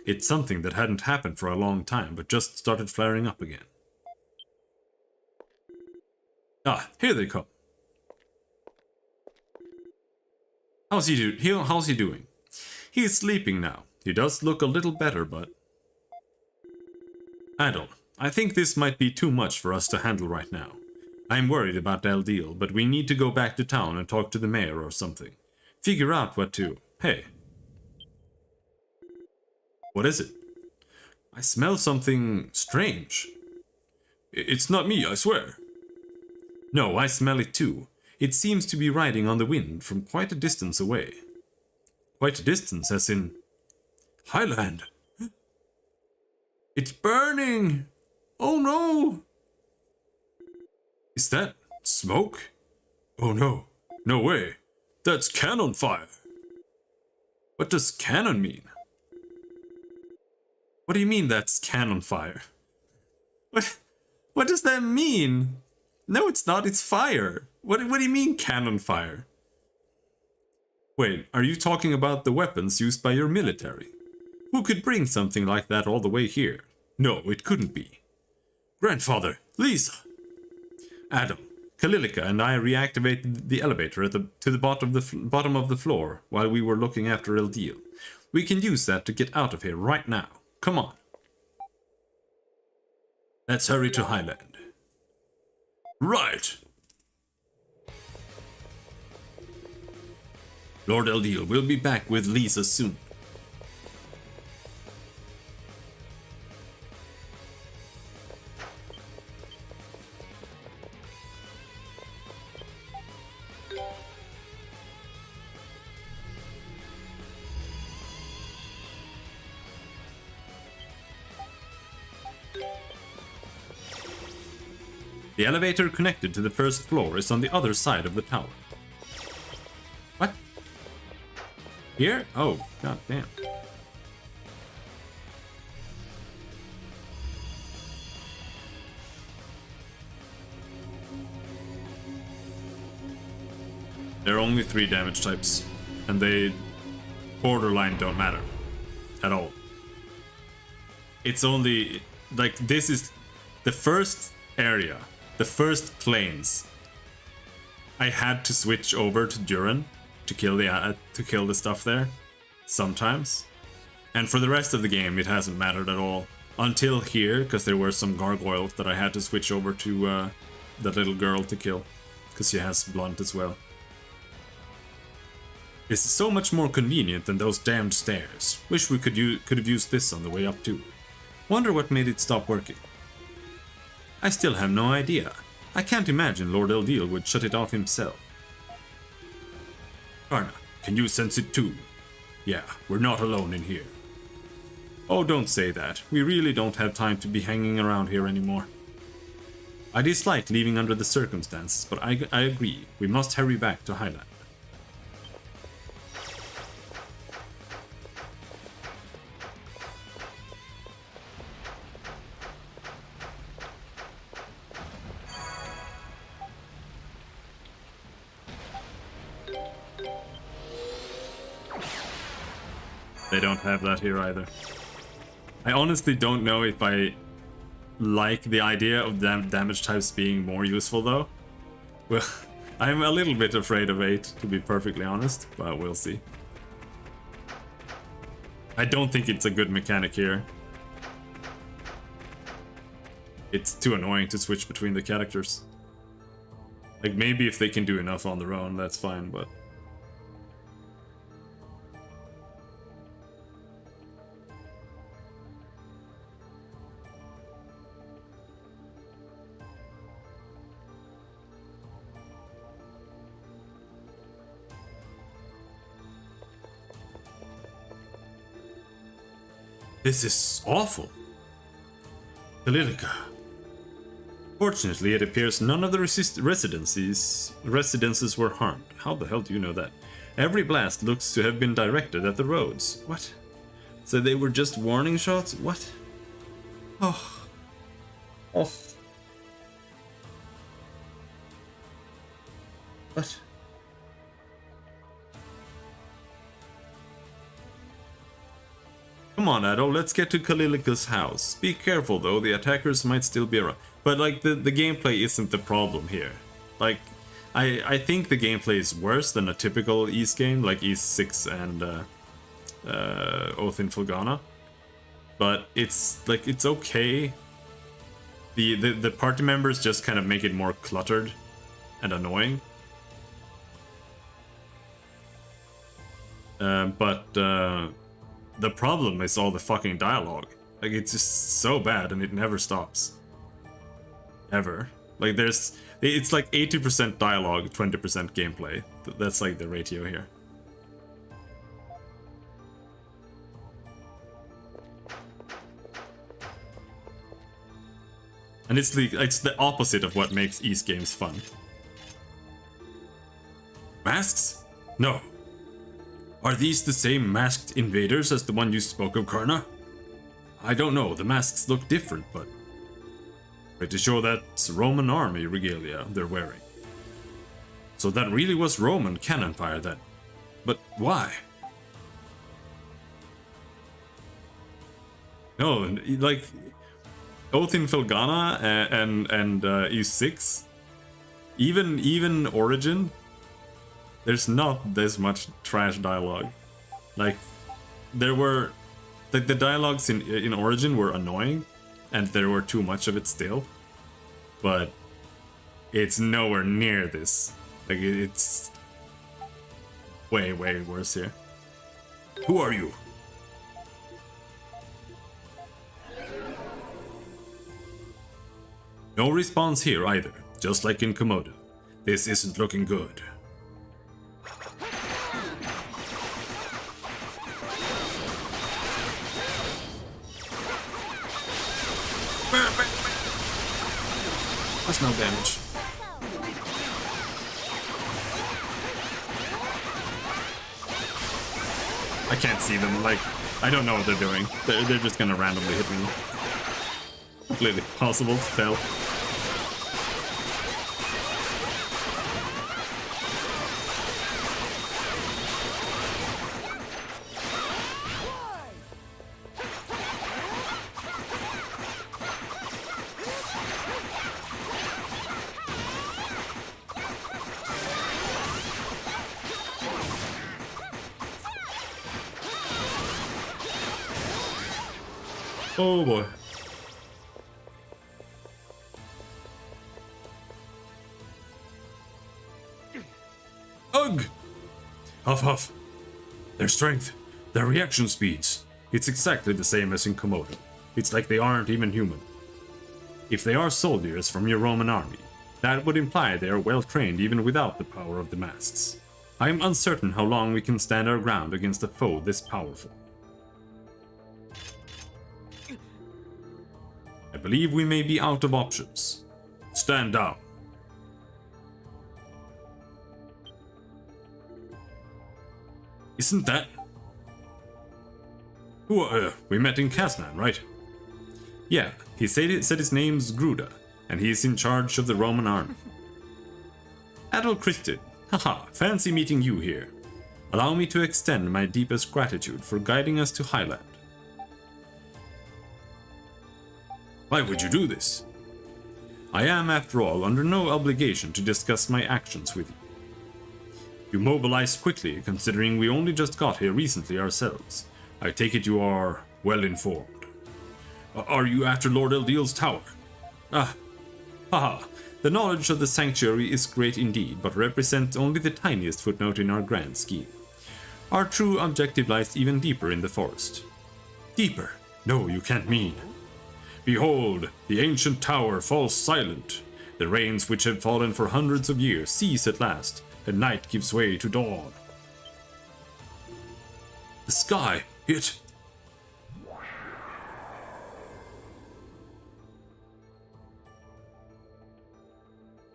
It's something that hadn't happened for a long time, but just started flaring up again. Ah, here they come. How's he doing? He's sleeping now. He does look a little better, but... I think this might be too much for us to handle right now. I'm worried about El Deal, but we need to go back to town and talk to the mayor or something. Figure out what to... Hey. What is it? I smell something strange. It's not me, I swear. No, I smell it too. It seems to be riding on the wind from quite a distance away. Quite a distance, as in... Highland. It's burning! Oh no! Is that smoke? Oh no. No way. That's cannon fire. What does cannon mean? What do you mean that's cannon fire? What does that mean? No, it's not. It's fire. What do you mean cannon fire? Wait, are you talking about the weapons used by your military? Who could bring something like that all the way here? No, it couldn't be. Grandfather, Lisa! Adam, Kalilika and I reactivated the elevator to the bottom of the floor while we were looking after El Deal. We can use that to get out of here right now. Come on. Let's hurry to Highland. Right! Lord El Deal will be back with Lisa soon. The elevator connected to the first floor is on the other side of the tower. What? Here? Oh, god damn. There are only 3 damage types, and they borderline don't matter at all. It's only, like, this is the first area. The first planes, I had to switch over to Duran to kill the stuff there, sometimes. And for the rest of the game, it hasn't mattered at all. Until here, because there were some gargoyles that I had to switch over to that little girl to kill, because she has blunt as well. This is so much more convenient than those damned stairs. Wish we could have used this on the way up too. Wonder what made it stop working. I still have no idea. I can't imagine Lord El Deal would shut it off himself. Karna, can you sense it too? Yeah, we're not alone in here. Oh, don't say that. We really don't have time to be hanging around here anymore. I dislike leaving under the circumstances, but I agree. We must hurry back to Highland. They don't have that here either. I honestly don't know if I like the idea of damage types being more useful though. Well, I'm a little bit afraid of 8, to be perfectly honest, but we'll see. I don't think it's a good mechanic here. It's too annoying to switch between the characters. Like, maybe if they can do enough on their own, that's fine, but... This is awful. Kalilika. Fortunately, it appears none of the residences were harmed. How the hell do you know that? Every blast looks to have been directed at the roads. What? So they were just warning shots? What? Oh. Oh. What? Come on, Adol, let's get to Kalilica's house. Be careful though, the attackers might still be around. But like the gameplay isn't the problem here. Like I think the gameplay is worse than a typical Ys game, like Ys 6 and Oath in Fulgana. But it's like it's okay. The party members just kind of make it more cluttered and annoying. But the problem is all the fucking dialogue. Like, it's just so bad and it never stops. Ever. Like, it's like 80% dialogue, 20% gameplay. That's like the ratio here. And it's the opposite of what makes Ys games fun. Masks? No. Are these the same masked invaders as the one you spoke of, Karna? I don't know, the masks look different, but... pretty sure that's Roman army regalia they're wearing. So that really was Roman cannon fire then. But why? No, like... Oath in Felgana and Ys 6, even Origin, there's not this much trash dialogue. Like, there were... the dialogues in Origin were annoying, and there were too much of it still. But it's nowhere near this. Like, it's way, way worse here. Who are you? No response here either, just like in Komodo. This isn't looking good. That's no damage. I can't see them, like, I don't know what they're doing. They're just gonna randomly hit me. Completely possible to tell. Oh boy. Ugh! Huff huff. Their strength, their reaction speeds. It's exactly the same as in Komodo. It's like they aren't even human. If they are soldiers from your Roman army, that would imply they are well trained even without the power of the masks. I am uncertain how long we can stand our ground against a foe this powerful. I believe we may be out of options. Stand down. Isn't that... Who, we met in Kaznan, right? Yeah, he said his name's Gruda, and he is in charge of the Roman army. Adol Christid, haha, fancy meeting you here. Allow me to extend my deepest gratitude for guiding us to Highland. Why would you do this? I am, after all, under no obligation to discuss my actions with you. You mobilized quickly, considering we only just got here recently ourselves. I take it you are well informed. Are you after Lord Eldiel's tower? Ah, haha. The knowledge of the sanctuary is great indeed, but represents only the tiniest footnote in our grand scheme. Our true objective lies even deeper in the forest. Deeper? No, you can't mean. Behold, the ancient tower falls silent. The rains which have fallen for hundreds of years cease at last, and night gives way to dawn. The sky, it...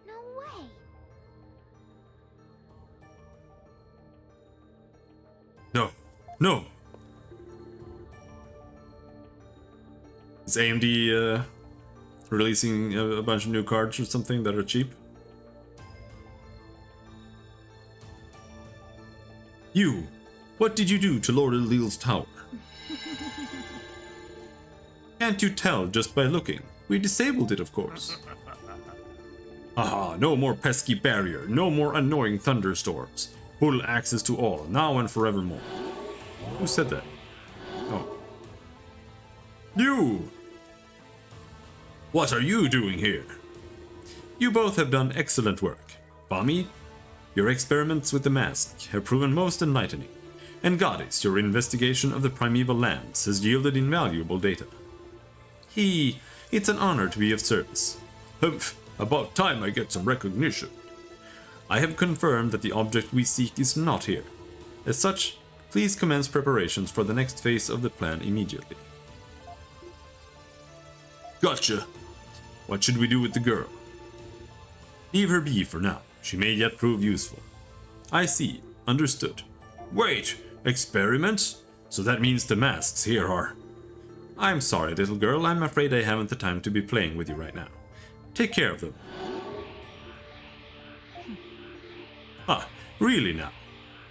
No way. No, no. Is AMD releasing a bunch of new cards or something that are cheap? You! What did you do to Lord Eldiel's tower? Can't you tell just by looking? We disabled it, of course. Haha, no more pesky barrier, no more annoying thunderstorms. Full access to all, now and forevermore. Who said that? Oh. You! What are you doing here? You both have done excellent work. Bami, your experiments with the mask have proven most enlightening. And Goddess, your investigation of the primeval lands has yielded invaluable data. It's an honor to be of service. Humph, about time I get some recognition. I have confirmed that the object we seek is not here. As such, please commence preparations for the next phase of the plan immediately. Gotcha. What should we do with the girl? Leave her be for now. She may yet prove useful. I see. Understood. Wait! Experiments? So that means the masks here are... I'm sorry, little girl. I'm afraid I haven't the time to be playing with you right now. Take care of them. Ah, really now?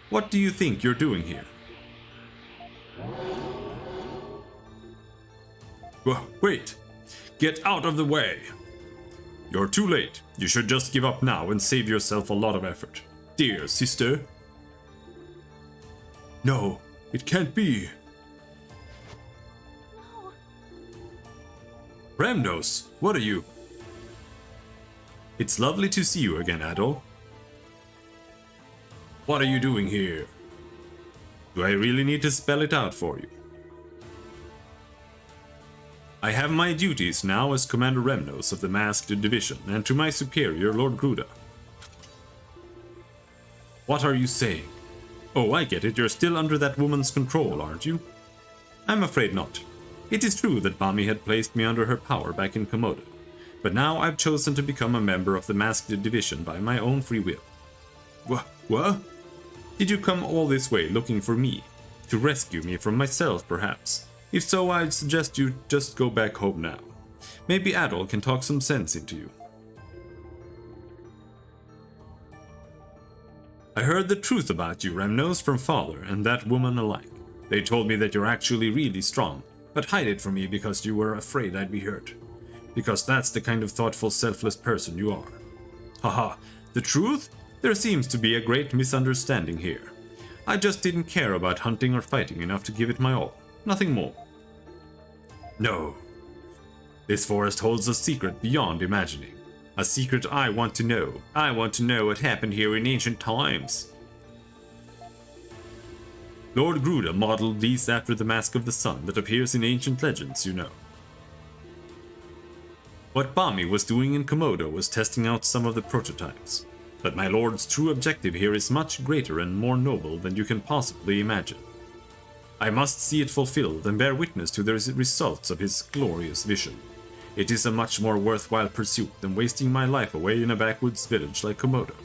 What do you think you're doing here? Wait! Get out of the way! You're too late. You should just give up now and save yourself a lot of effort. Dear sister? No, it can't be. No. Ramnos, what are you? It's lovely to see you again, Adol. What are you doing here? Do I really need to spell it out for you? I have my duties now as Commander Remnos of the Masked Division, and to my superior, Lord Gruda. What are you saying? Oh, I get it, you're still under that woman's control, aren't you? I'm afraid not. It is true that Bami had placed me under her power back in Komodo, but now I've chosen to become a member of the Masked Division by my own free will. What? Did you come all this way looking for me? To rescue me from myself, perhaps? If so, I'd suggest you just go back home now. Maybe Adol can talk some sense into you. I heard the truth about you, Remnos, from father and that woman alike. They told me that you're actually really strong, but hide it from me because you were afraid I'd be hurt. Because that's the kind of thoughtful, selfless person you are. Haha, the truth? There seems to be a great misunderstanding here. I just didn't care about hunting or fighting enough to give it my all. Nothing more. No. This forest holds a secret beyond imagining. A secret I want to know. I want to know what happened here in ancient times. Lord Gruda modeled these after the Mask of the Sun that appears in ancient legends, you know. What Bami was doing in Komodo was testing out some of the prototypes. But my lord's true objective here is much greater and more noble than you can possibly imagine. I must see it fulfilled and bear witness to the results of his glorious vision. It is a much more worthwhile pursuit than wasting my life away in a backwoods village like Komodo.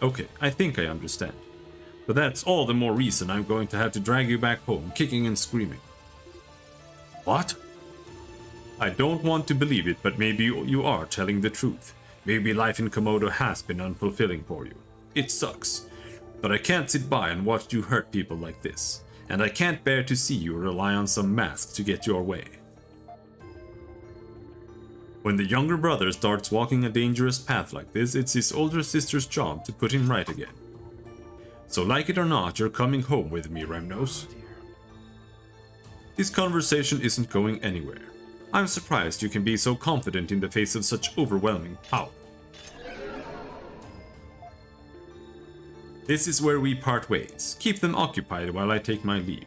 Okay, I think I understand. But that's all the more reason I'm going to have to drag you back home, kicking and screaming. What? I don't want to believe it, but maybe you are telling the truth. Maybe life in Komodo has been unfulfilling for you. It sucks. But I can't sit by and watch you hurt people like this. And I can't bear to see you rely on some mask to get your way. When the younger brother starts walking a dangerous path like this, it's his older sister's job to put him right again. So like it or not, you're coming home with me, Remnos. This conversation isn't going anywhere. I'm surprised you can be so confident in the face of such overwhelming power. This is where we part ways. Keep them occupied while I take my leave.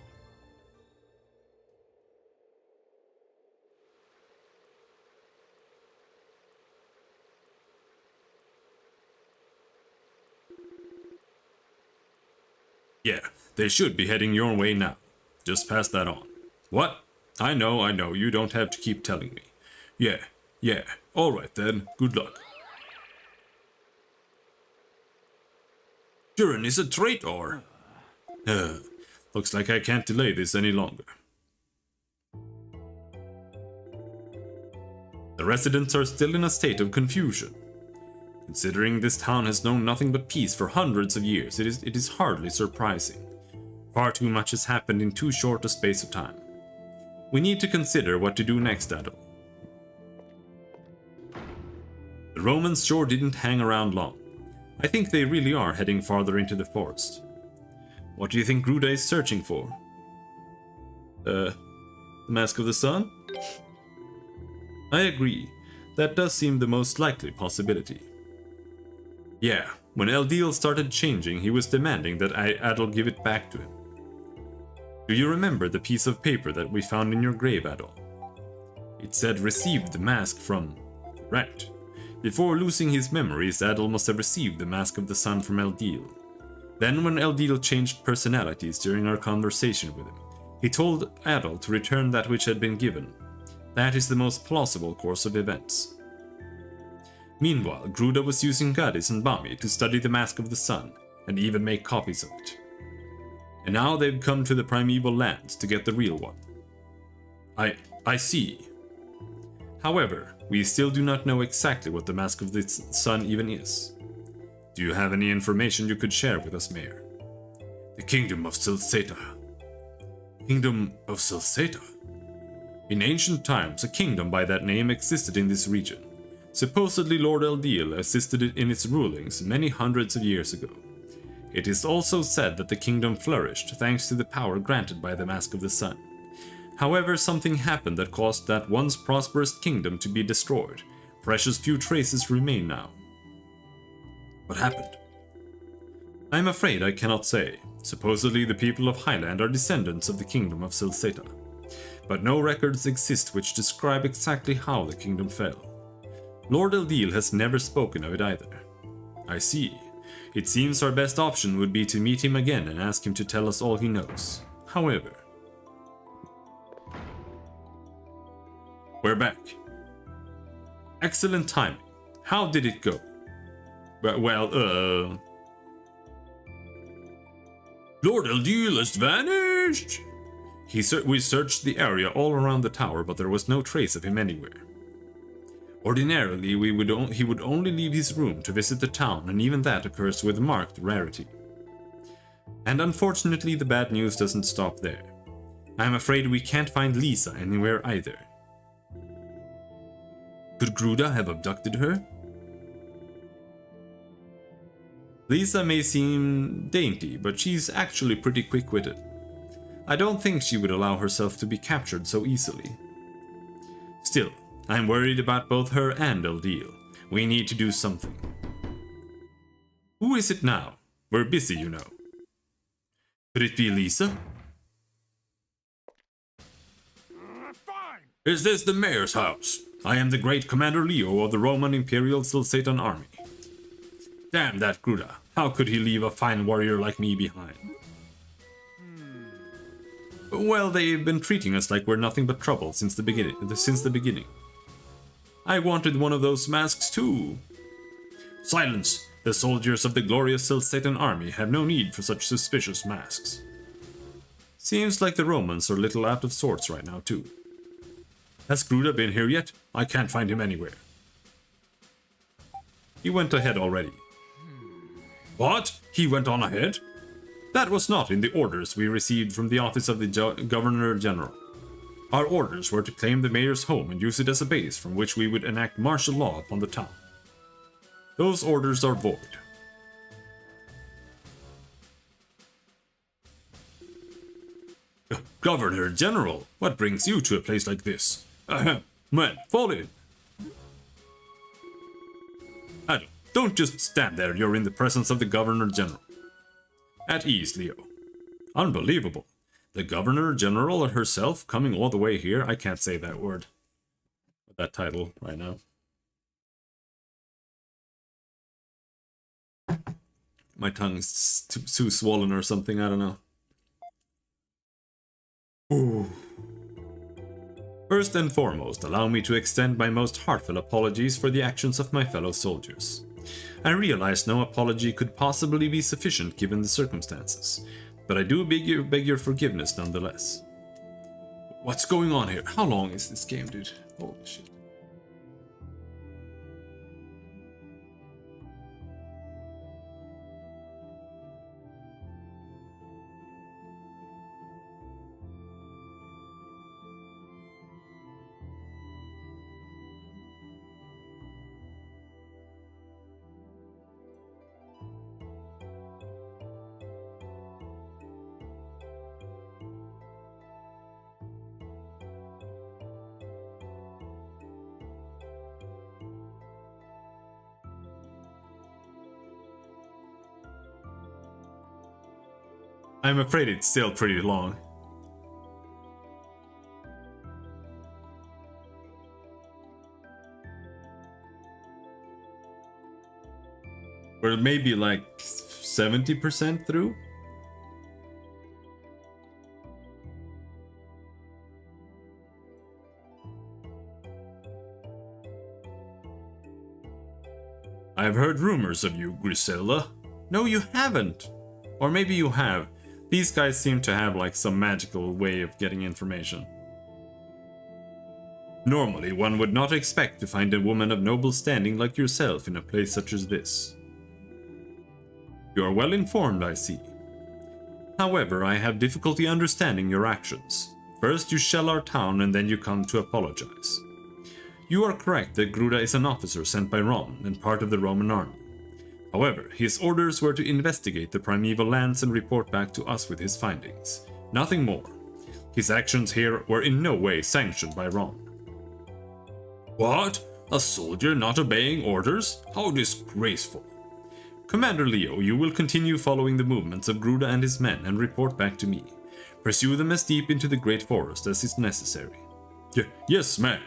Yeah, they should be heading your way now. Just pass that on. What? I know, you don't have to keep telling me. Yeah, alright then, good luck. Jiren is a traitor! Looks like I can't delay this any longer. The residents are still in a state of confusion. Considering this town has known nothing but peace for hundreds of years, it is hardly surprising. Far too much has happened in too short a space of time. We need to consider what to do next, Adol. The Romans sure didn't hang around long. I think they really are heading farther into the forest. What do you think Gruda is searching for? The Mask of the Sun? I agree. That does seem the most likely possibility. Yeah, when Eldiel started changing, he was demanding that Adol give it back to him. Do you remember the piece of paper that we found in your grave, Adol? It said received the mask from... Right. Before losing his memories, Adol must have received the Mask of the Sun from Eldiel. Then when Eldiel changed personalities during our conversation with him, he told Adol to return that which had been given. That is the most plausible course of events. Meanwhile, Gruda was using Gadis and Bami to study the Mask of the Sun, and even make copies of it. And now they've come to the primeval lands to get the real one. I see. However, we still do not know exactly what the Mask of the Sun even is. Do you have any information you could share with us, Mayor? The Kingdom of Celceta. Kingdom of Celceta? In ancient times, a kingdom by that name existed in this region. Supposedly Lord Eldiel assisted it in its rulings many hundreds of years ago. It is also said that the kingdom flourished thanks to the power granted by the Mask of the Sun. However, something happened that caused that once prosperous kingdom to be destroyed. Precious few traces remain now. What happened? I am afraid I cannot say. Supposedly the people of Highland are descendants of the kingdom of Celceta. But no records exist which describe exactly how the kingdom fell. Lord Eldiel has never spoken of it either. I see. It seems our best option would be to meet him again and ask him to tell us all he knows. However... We're back. Excellent timing. How did it go? Well, Lord Eldiel has vanished! We searched the area all around the tower, but there was no trace of him anywhere. Ordinarily, he would only leave his room to visit the town, and even that occurs with marked rarity. And unfortunately, the bad news doesn't stop there. I'm afraid we can't find Lisa anywhere either. Could Gruda have abducted her? Lisa may seem dainty, but she's actually pretty quick-witted. I don't think she would allow herself to be captured so easily. Still, I'm worried about both her and Eldiel. We need to do something. Who is it now? We're busy, you know. Could it be Lisa? Fine! Is this the mayor's house? I am the great Commander Leo of the Roman Imperial Celcetan Army. Damn that Gruda. How could he leave a fine warrior like me behind? Well, they've been treating us like we're nothing but trouble since the beginning. I wanted one of those masks too. Silence! The soldiers of the glorious Celcetan army have no need for such suspicious masks. Seems like the Romans are a little out of sorts right now too. Has Gruda been here yet? I can't find him anywhere. He went ahead already. What? He went on ahead? That was not in the orders we received from the office of the Governor General. Our orders were to claim the mayor's home and use it as a base from which we would enact martial law upon the town. Those orders are void. Governor General, what brings you to a place like this? Man, fall in. Adam, don't just stand there, you're in the presence of the Governor General. At ease, Leo. Unbelievable. The Governor General herself coming all the way here. I can't say that word. That title right now. My tongue's too swollen or something, I don't know. Ooh. First and foremost, allow me to extend my most heartfelt apologies for the actions of my fellow soldiers. I realize no apology could possibly be sufficient given the circumstances, but I do beg your forgiveness nonetheless. What's going on here? How long is this game, dude? Holy shit. I'm afraid it's still pretty long. We're maybe like 70% through. I've heard rumors of you, Griselda. No, you haven't. Or maybe you have. These guys seem to have like some magical way of getting information. Normally, one would not expect to find a woman of noble standing like yourself in a place such as this. You are well informed, I see. However, I have difficulty understanding your actions. First you shell our town and then you come to apologize. You are correct that Gruda is an officer sent by Ron and part of the Roman army. However, his orders were to investigate the primeval lands and report back to us with his findings. Nothing more. His actions here were in no way sanctioned by Ron. What? A soldier not obeying orders? How disgraceful. Commander Leo, you will continue following the movements of Gruda and his men and report back to me. Pursue them as deep into the Great Forest as is necessary. Yes, ma'am.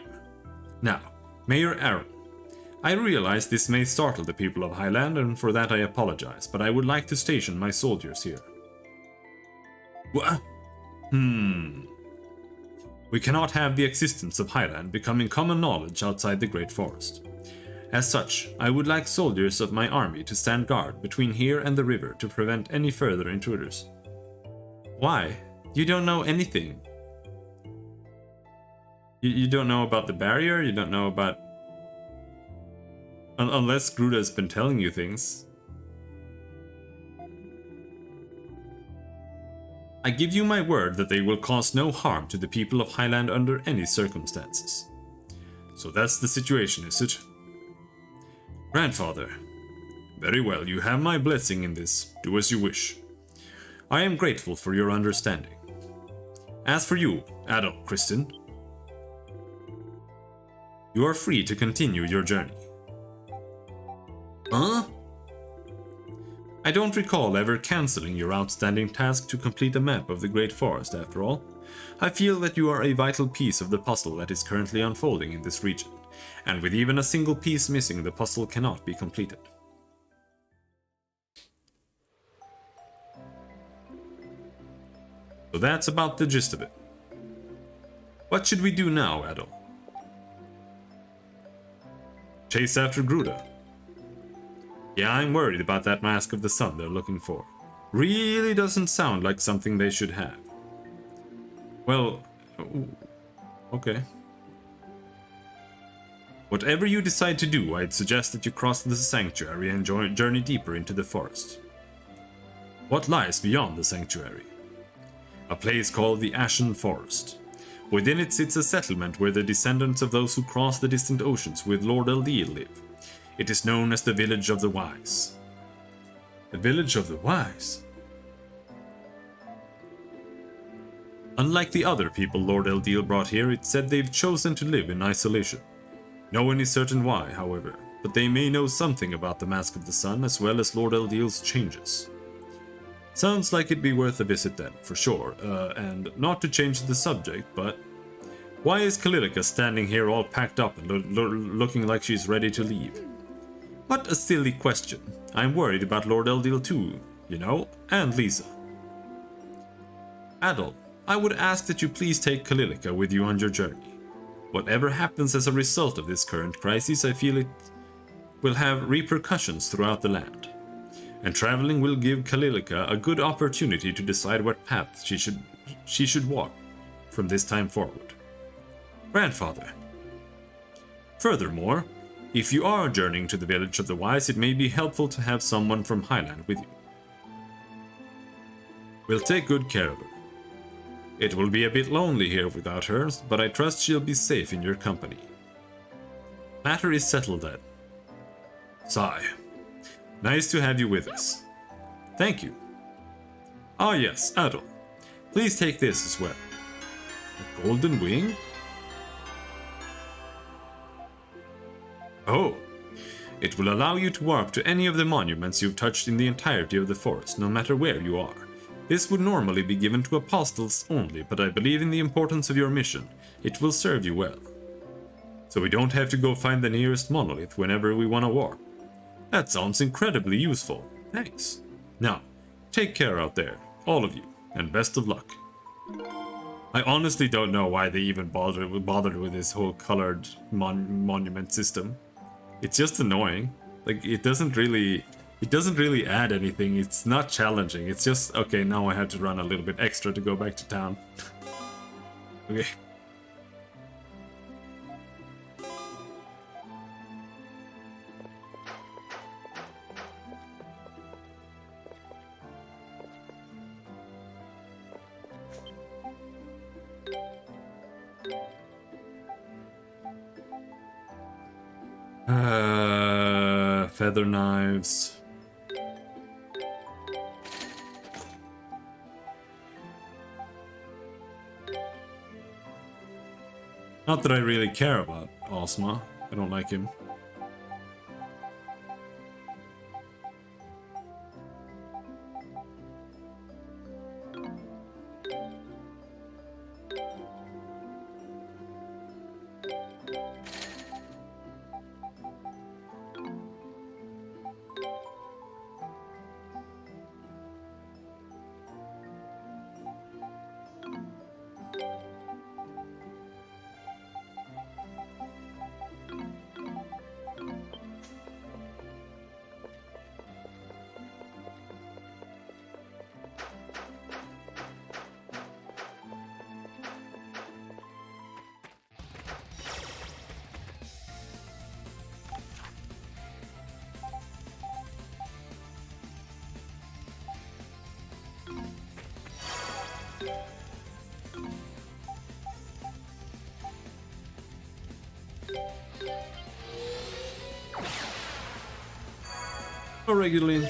Now, Mayor Aaron, I realize this may startle the people of Highland, and for that I apologize, but I would like to station my soldiers here. What? We cannot have the existence of Highland becoming common knowledge outside the Great Forest. As such, I would like soldiers of my army to stand guard between here and the river to prevent any further intruders. Why? You don't know anything. You don't know about the barrier? You don't know about... Unless Gruda has been telling you things. I give you my word that they will cause no harm to the people of Highland under any circumstances. So that's the situation, is it? Grandfather. Very well, you have my blessing in this. Do as you wish. I am grateful for your understanding. As for you, adult Kristen, you are free to continue your journey. Huh? I don't recall ever cancelling your outstanding task to complete a map of the Great Forest, after all. I feel that you are a vital piece of the puzzle that is currently unfolding in this region, and with even a single piece missing, the puzzle cannot be completed. So that's about the gist of it. What should we do now, Adol? Chase after Gruda. Yeah, I'm worried about that Mask of the Sun they're looking for. Really doesn't sound like something they should have. Well, okay. Whatever you decide to do, I'd suggest that you cross the sanctuary and journey deeper into the forest. What lies beyond the sanctuary? A place called the Ashen Forest. Within it sits a settlement where the descendants of those who crossed the distant oceans with Lord Eldil live. It is known as the Village of the Wise. The Village of the Wise? Unlike the other people Lord Eldil brought here, it's said they've chosen to live in isolation. No one is certain why, however, but they may know something about the Mask of the Sun as well as Lord Eldil's changes. Sounds like it'd be worth a visit then, for sure, and not to change the subject, but why is Kalilika standing here all packed up and looking like she's ready to leave? What a silly question. I'm worried about Lord Eldil too, you know, and Lisa. Adol, I would ask that you please take Kalilika with you on your journey. Whatever happens as a result of this current crisis, I feel it will have repercussions throughout the land. And traveling will give Kalilika a good opportunity to decide what path she should walk from this time forward. Grandfather. Furthermore, if you are journeying to the Village of the Wise, it may be helpful to have someone from Highland with you. We'll take good care of her. It will be a bit lonely here without her, but I trust she'll be safe in your company. Matter is settled then. Sigh. Nice to have you with us. Thank you. Ah yes, Adol. Please take this as well. A golden wing? Oh. It will allow you to warp to any of the monuments you've touched in the entirety of the forest, no matter where you are. This would normally be given to apostles only, but I believe in the importance of your mission. It will serve you well. So we don't have to go find the nearest monolith whenever we want to war. That sounds incredibly useful. Thanks. Now, take care out there, all of you, and best of luck. I honestly don't know why they even bothered with this whole colored monument system. It's just annoying. Like, it doesn't really add anything. It's not challenging. It's just, okay, now I have to run a little bit extra to go back to town. Okay. Feather knives. Not that I really care about Ozma. I don't like him. Oh, regularly.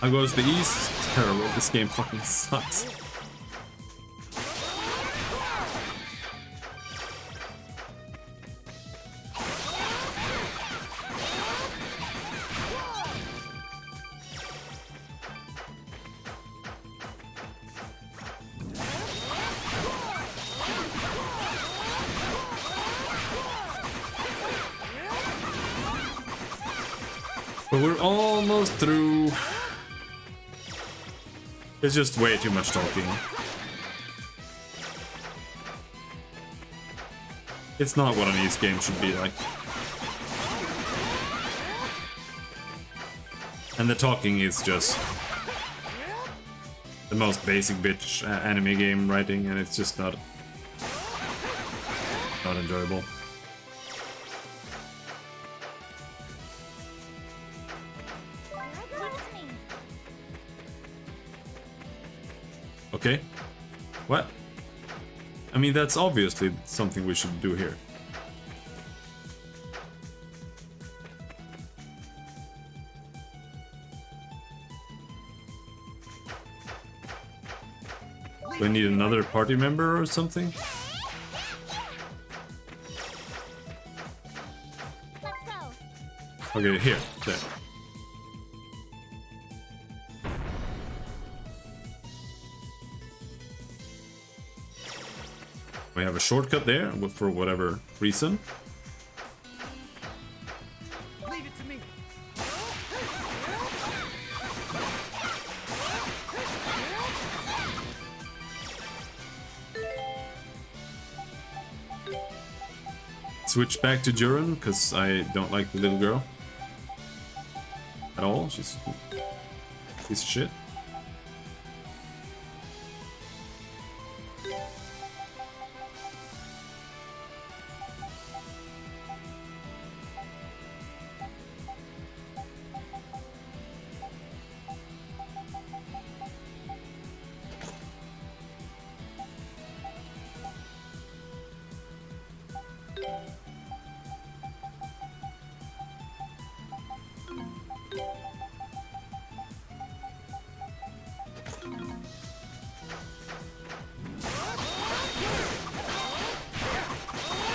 How goes the East? Terrible. This game fucking sucks. But we're almost through. It's just way too much talking. It's not what an East game should be like. And the talking is just the most basic bitch anime game writing, and it's just not enjoyable. Okay. What? I mean, that's obviously something we should do here. Do I need another party member or something? Okay, here. There. We have a shortcut there for whatever reason. Leave it to me. Switch back to Duran because I don't like the little girl at all. She's a piece of shit.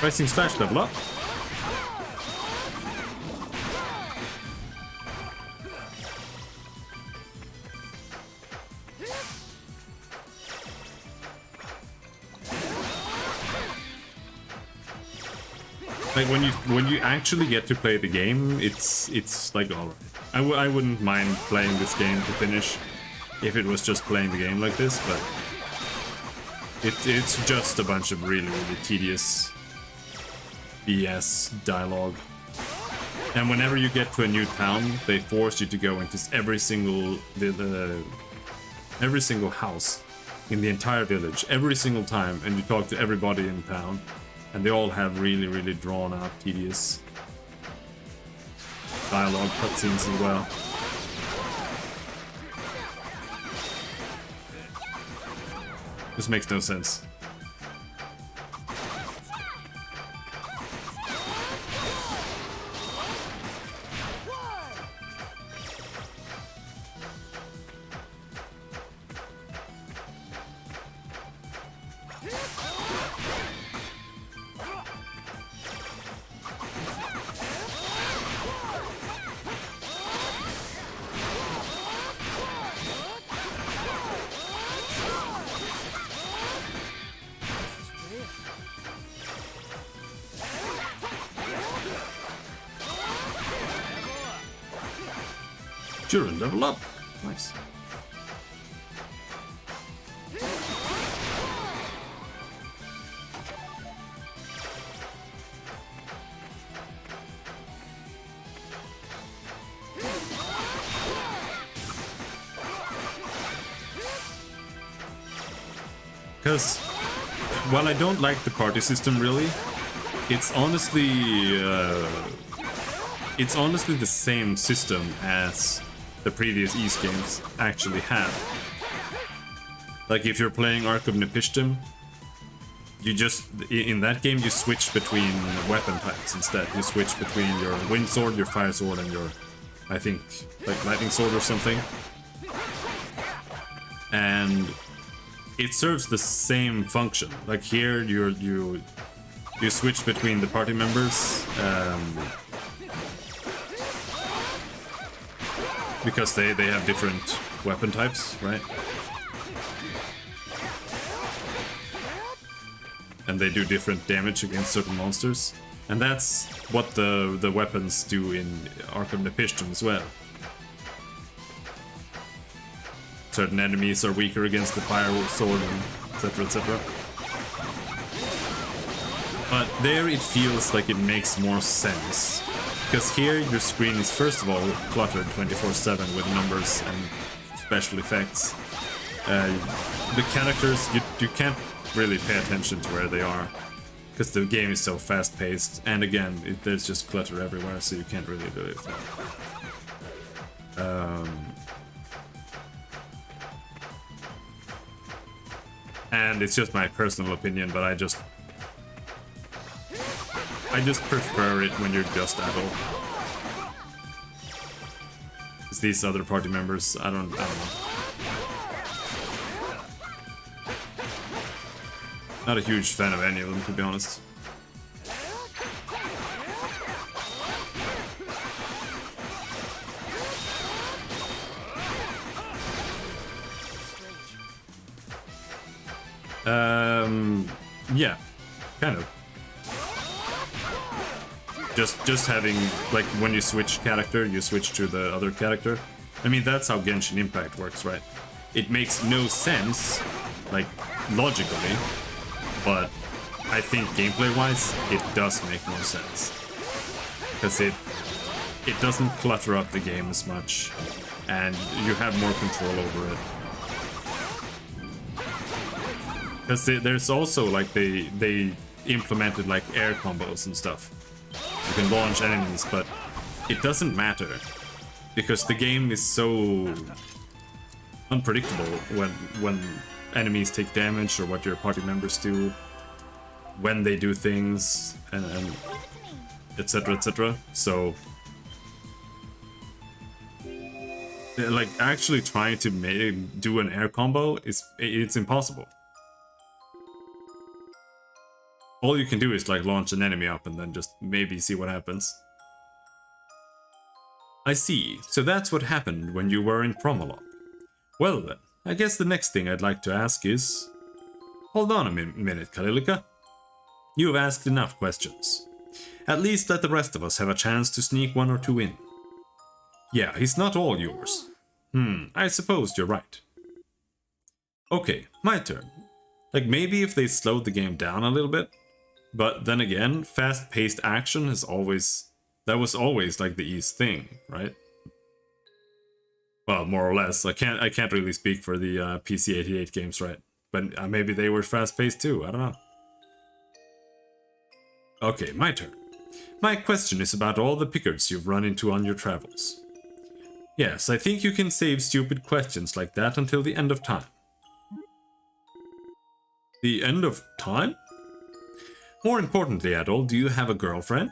Rising Slash level up. Like when you actually get to play the game, it's like alright. I wouldn't mind playing this game to finish if it was just playing the game like this, but it's just a bunch of really tedious BS dialogue. And whenever you get to a new town, they force you to go into every single house in the entire village every single time, and you talk to everybody in town. And they all have really drawn out, tedious dialogue cutscenes as well. This makes no sense. Durin, level up. Nice. Because while I don't like the party system really, it's honestly the same system as the previous Ys games actually had. Like if you're playing Ark of Nepishtim, you just, in that game you switch between weapon types instead. You switch between your wind sword, your fire sword, and your, I think, like lightning sword or something. And it serves the same function. Like here you switch between the party members, because they have different weapon types, right? And they do different damage against certain monsters. And that's what the weapons do in Ark of Nepishtim as well. Certain enemies are weaker against the fire sword, etc, etc. But there it feels like it makes more sense. Because here your screen is first of all cluttered 24/7 with numbers and special effects. The characters, you can't really pay attention to where they are, because the game is so fast-paced, and again, there's just clutter everywhere, so you can't really do it. And it's just my personal opinion, but I just prefer it when you're just adult. Because these other party members, I don't know. Not a huge fan of any of them, to be honest. Yeah, kind of. Just having, like, when you switch character, you switch to the other character. I mean, that's how Genshin Impact works, right? It makes no sense, like, logically, but I think gameplay-wise, it does make more sense. Because it doesn't clutter up the game as much, and you have more control over it. Because there's also, like, they implemented, like, air combos and stuff. You can launch enemies, but it doesn't matter. Because the game is so unpredictable when enemies take damage, or what your party members do, when they do things, and etc, etc. So, like, actually trying to do an air combo it's impossible. All you can do is like launch an enemy up and then just maybe see what happens. I see, so that's what happened when you were in Promolog. Well then, I guess the next thing I'd like to ask is... Hold on a minute, Kalilika. You have asked enough questions. At least let the rest of us have a chance to sneak one or two in. Yeah, he's not all yours. I suppose you're right. Okay, my turn. Like, maybe if they slowed the game down a little bit. But then again, fast-paced action has always... That was always, like, the East thing, right? Well, more or less. I can't really speak for the PC-88 games, right? But maybe they were fast-paced too, I don't know. Okay, my turn. My question is about all the Pickards you've run into on your travels. Yes, I think you can save stupid questions like that until the end of time. The end of time? More importantly, Adol, do you have a girlfriend?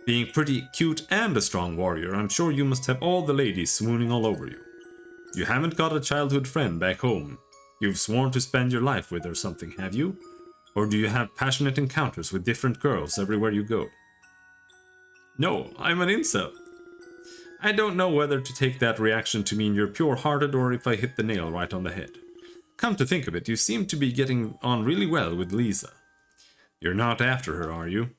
Being pretty cute and a strong warrior, I'm sure you must have all the ladies swooning all over you. You haven't got a childhood friend back home you've sworn to spend your life with or something, have you? Or do you have passionate encounters with different girls everywhere you go? No, I'm an incel. I don't know whether to take that reaction to mean you're pure-hearted or if I hit the nail right on the head. Come to think of it, you seem to be getting on really well with Lisa. You're not after her, are you?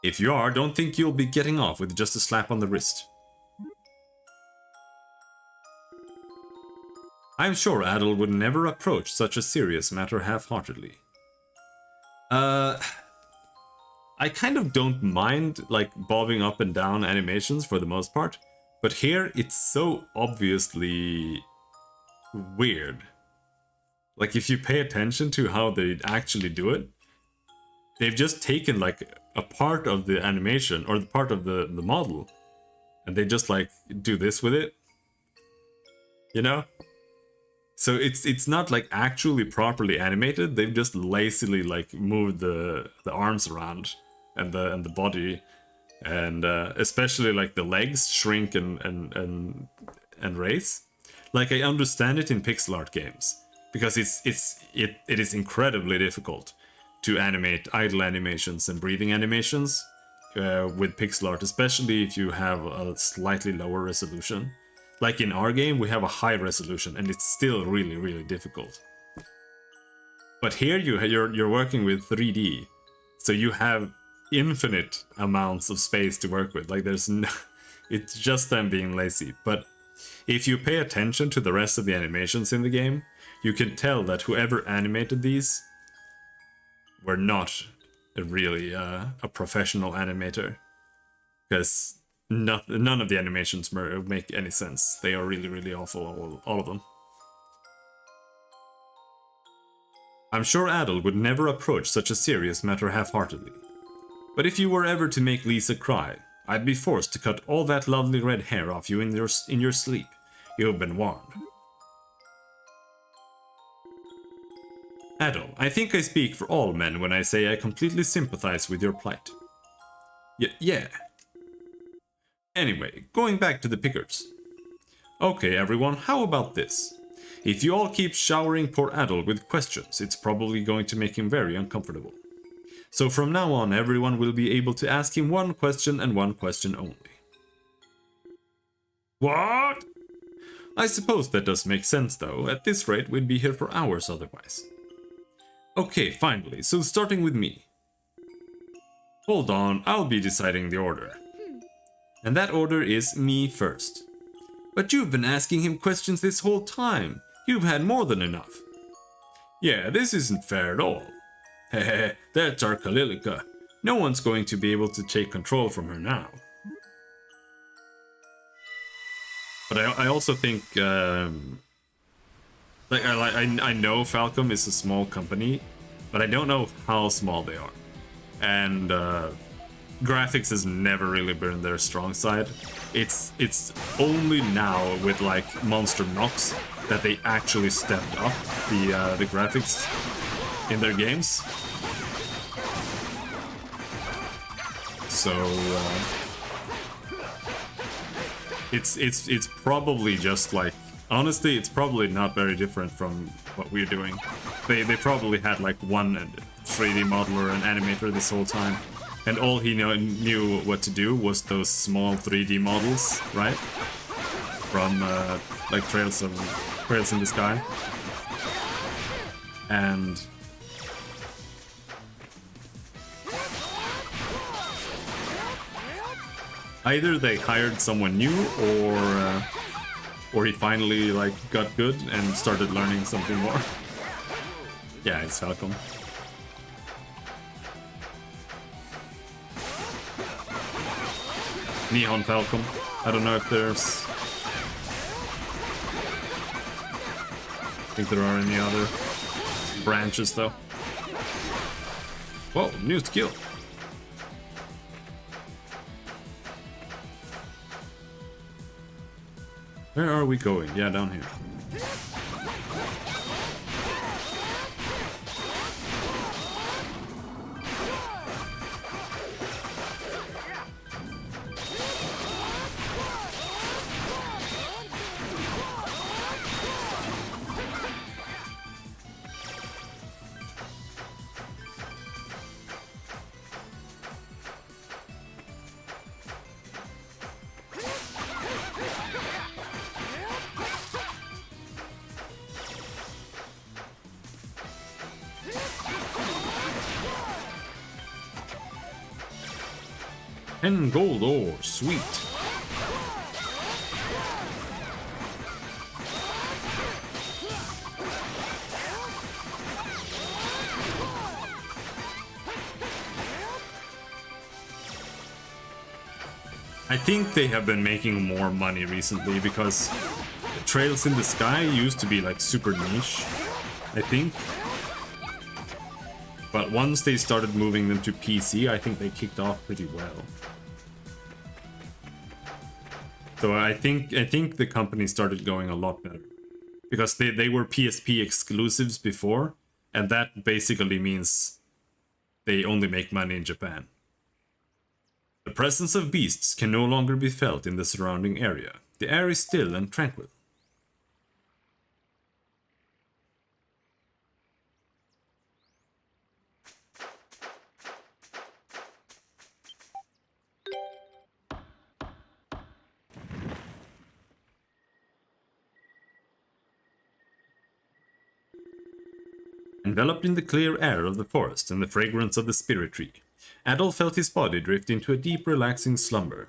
If you are, don't think you'll be getting off with just a slap on the wrist. I'm sure Adol would never approach such a serious matter half-heartedly. I kind of don't mind, like, bobbing up and down animations for the most part, but here it's so obviously weird. Like, if you pay attention to how they actually do it, they've just taken, like, a part of the animation, or the part of the model, and they just, like, do this with it. You know? So it's not, like, actually properly animated, they've just lazily, like, moved the arms around, and the body, and especially, like, the legs shrink and raise. Like, I understand it in pixel art games, because it is incredibly difficult to animate idle animations and breathing animations with pixel art, especially if you have a slightly lower resolution. Like in our game, we have a high resolution, and it's still really, really difficult. But here you're working with 3D, so you have infinite amounts of space to work with. Like there's no, it's just them being lazy. But if you pay attention to the rest of the animations in the game, you can tell that whoever animated these were not really a professional animator, because none of the animations make any sense. They are really, really awful, all of them. I'm sure Adol would never approach such a serious matter half-heartedly. But if you were ever to make Lisa cry, I'd be forced to cut all that lovely red hair off you in your sleep. You have been warned. Adol, I think I speak for all men when I say I completely sympathize with your plight. Yeah. Anyway, going back to the Pickards. Okay, everyone, how about this? If you all keep showering poor Adol with questions, it's probably going to make him very uncomfortable. So from now on, everyone will be able to ask him one question and one question only. What? I suppose that does make sense, though. At this rate, we'd be here for hours otherwise. Okay, finally, so starting with me. Hold on, I'll be deciding the order. And that order is me first. But you've been asking him questions this whole time. You've had more than enough. Yeah, this isn't fair at all. Hehe, that's our Kalilika. No one's going to be able to take control from her now. But I also think, I know Falcom is a small company, but I don't know how small they are. And graphics has never really been their strong side. It's only now with like Monster Nox that they actually stepped up the graphics in their games. So it's probably just like, honestly, it's probably not very different from what we're doing. They probably had like one 3D modeler and animator this whole time, and all he knew what to do was those small 3D models, right? From like Trails in the Sky, and either they hired someone new, or he finally like got good and started learning something more. Yeah, it's Falcon. Neon Falcon. I don't know if there's... I think there are any other branches though. Whoa, new skill. Where are we going? Yeah, down here. And gold ore, sweet. I think they have been making more money recently because Trails in the Sky used to be like super niche, I think. But once they started moving them to PC, I think they kicked off pretty well. So I think the company started going a lot better. Because they were PSP exclusives before, and that basically means they only make money in Japan. The presence of beasts can no longer be felt in the surrounding area. The air is still and tranquil. Enveloped in the clear air of the forest and the fragrance of the spirit tree, Adol felt his body drift into a deep, relaxing slumber.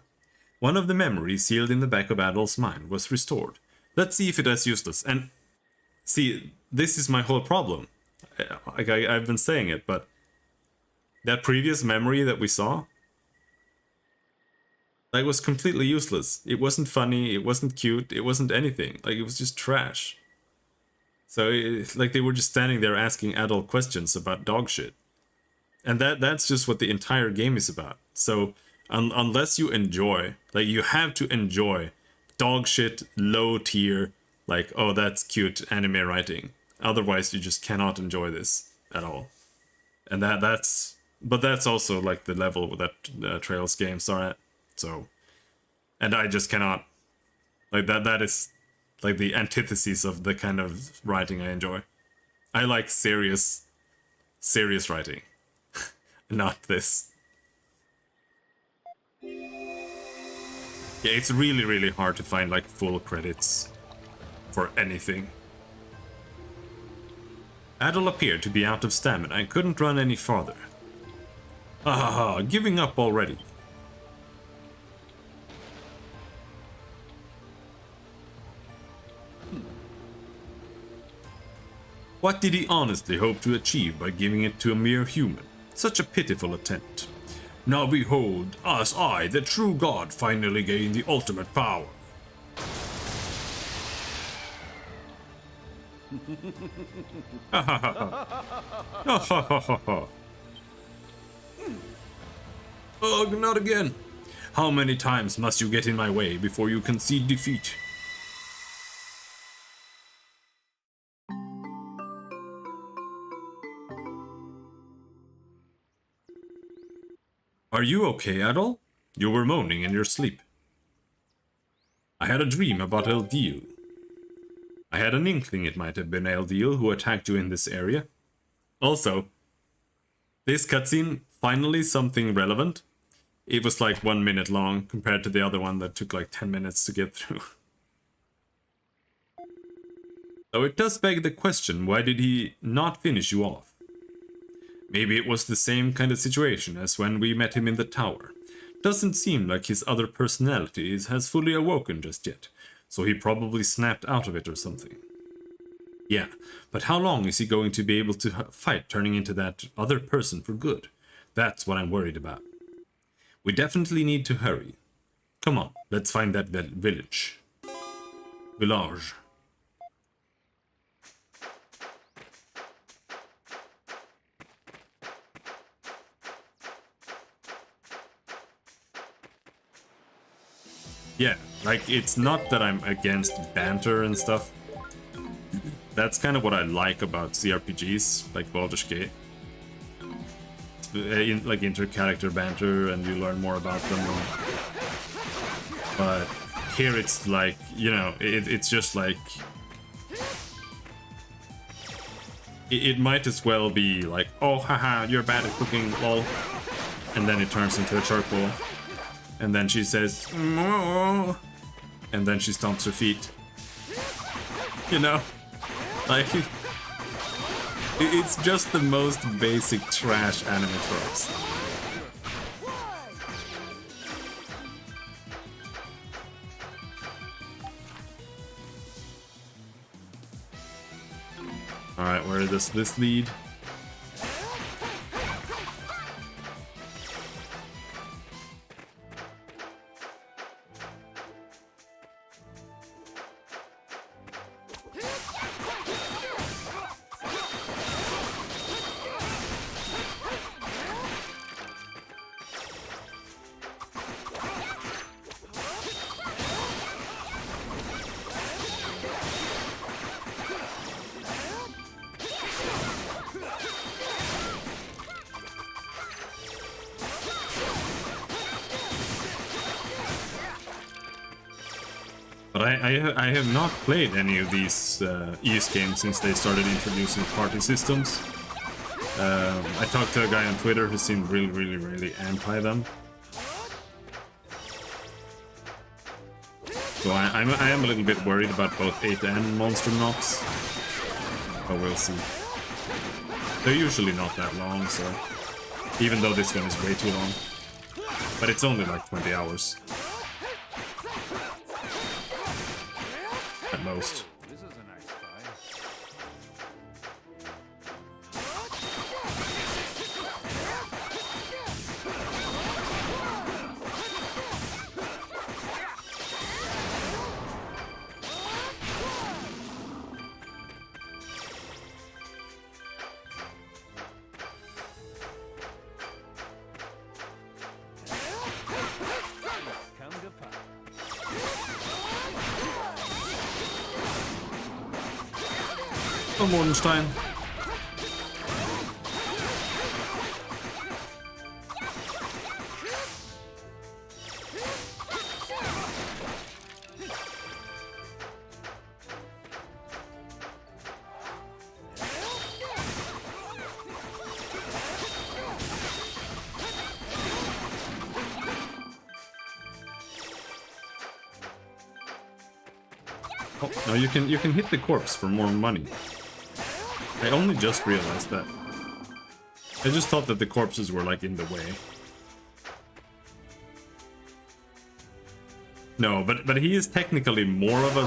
One of the memories sealed in the back of Adol's mind was restored. Let's see if it is useless. And see, this is my whole problem. I've been saying it, but that previous memory that we saw, that was completely useless. It wasn't funny, it wasn't cute, it wasn't anything. Like, it was just trash. So, like, they were just standing there asking adult questions about dog shit. And that's just what the entire game is about. So, unless you enjoy, like, you have to enjoy dog shit, low tier, like, oh, that's cute anime writing. Otherwise, you just cannot enjoy this at all. And but that's also, like, the level that Trails games are at. So, and I just cannot, like, that is... like the antithesis of the kind of writing I enjoy. I like serious writing. Not this. Yeah, it's really, really hard to find like full credits for anything. Adol appeared to be out of stamina and couldn't run any farther. Ah, giving up already. What did he honestly hope to achieve by giving it to a mere human? Such a pitiful attempt. Now behold, as I, the true god, finally gain the ultimate power. Ha ha ha ha. Ha ha ha ha. Ugh, not again. How many times must you get in my way before you concede defeat? Are you okay, Adol? You were moaning in your sleep. I had a dream about El Dio. I had an inkling it might have been Eldeal who attacked you in this area. Also, this cutscene, finally something relevant. It was like 1 minute long compared to the other one that took like 10 minutes to get through. Though it does beg the question, why did he not finish you off? Maybe it was the same kind of situation as when we met him in the tower. Doesn't seem like his other personality has fully awoken just yet, so he probably snapped out of it or something. Yeah, but how long is he going to be able to fight turning into that other person for good? That's what I'm worried about. We definitely need to hurry. Come on, let's find that village. Village. Yeah, like, it's not that I'm against banter and stuff. That's kind of what I like about CRPGs, like Baldur's Gate. Like inter-character banter, and you learn more about them. But here it's like, you know, it's just like... It might as well be like, oh, haha, you're bad at cooking, lol. And then it turns into a charcoal. And then she says, "Moo," and then she stomps her feet. You know? Like, it's just the most basic trash anime tropes. Alright, where does this lead? But I have not played any of these ES games since they started introducing party systems. I talked to a guy on Twitter who seemed really anti them. So I am a little bit worried about both 8 and Monster Knocks. But we'll see. They're usually not that long, so... Even though this one is way too long. But it's only like 20 hours. At most. This is a nice fight. Come to pop. Oh, Mordenstein. Oh, no, you can hit the corpse for more money. I only just realized that. I just thought that the corpses were like in the way. No, but he is technically more of a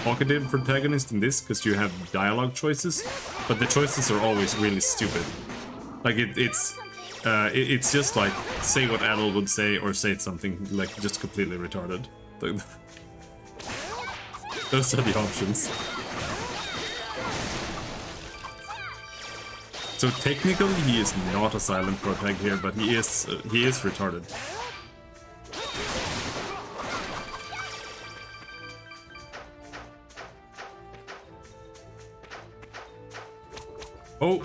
talkative protagonist in this because you have dialogue choices, but the choices are always really stupid. Like it's just like say what Adel would say or say something like just completely retarded. Those are the options. So technically he is not a silent protag here, but he is retarded. Oh,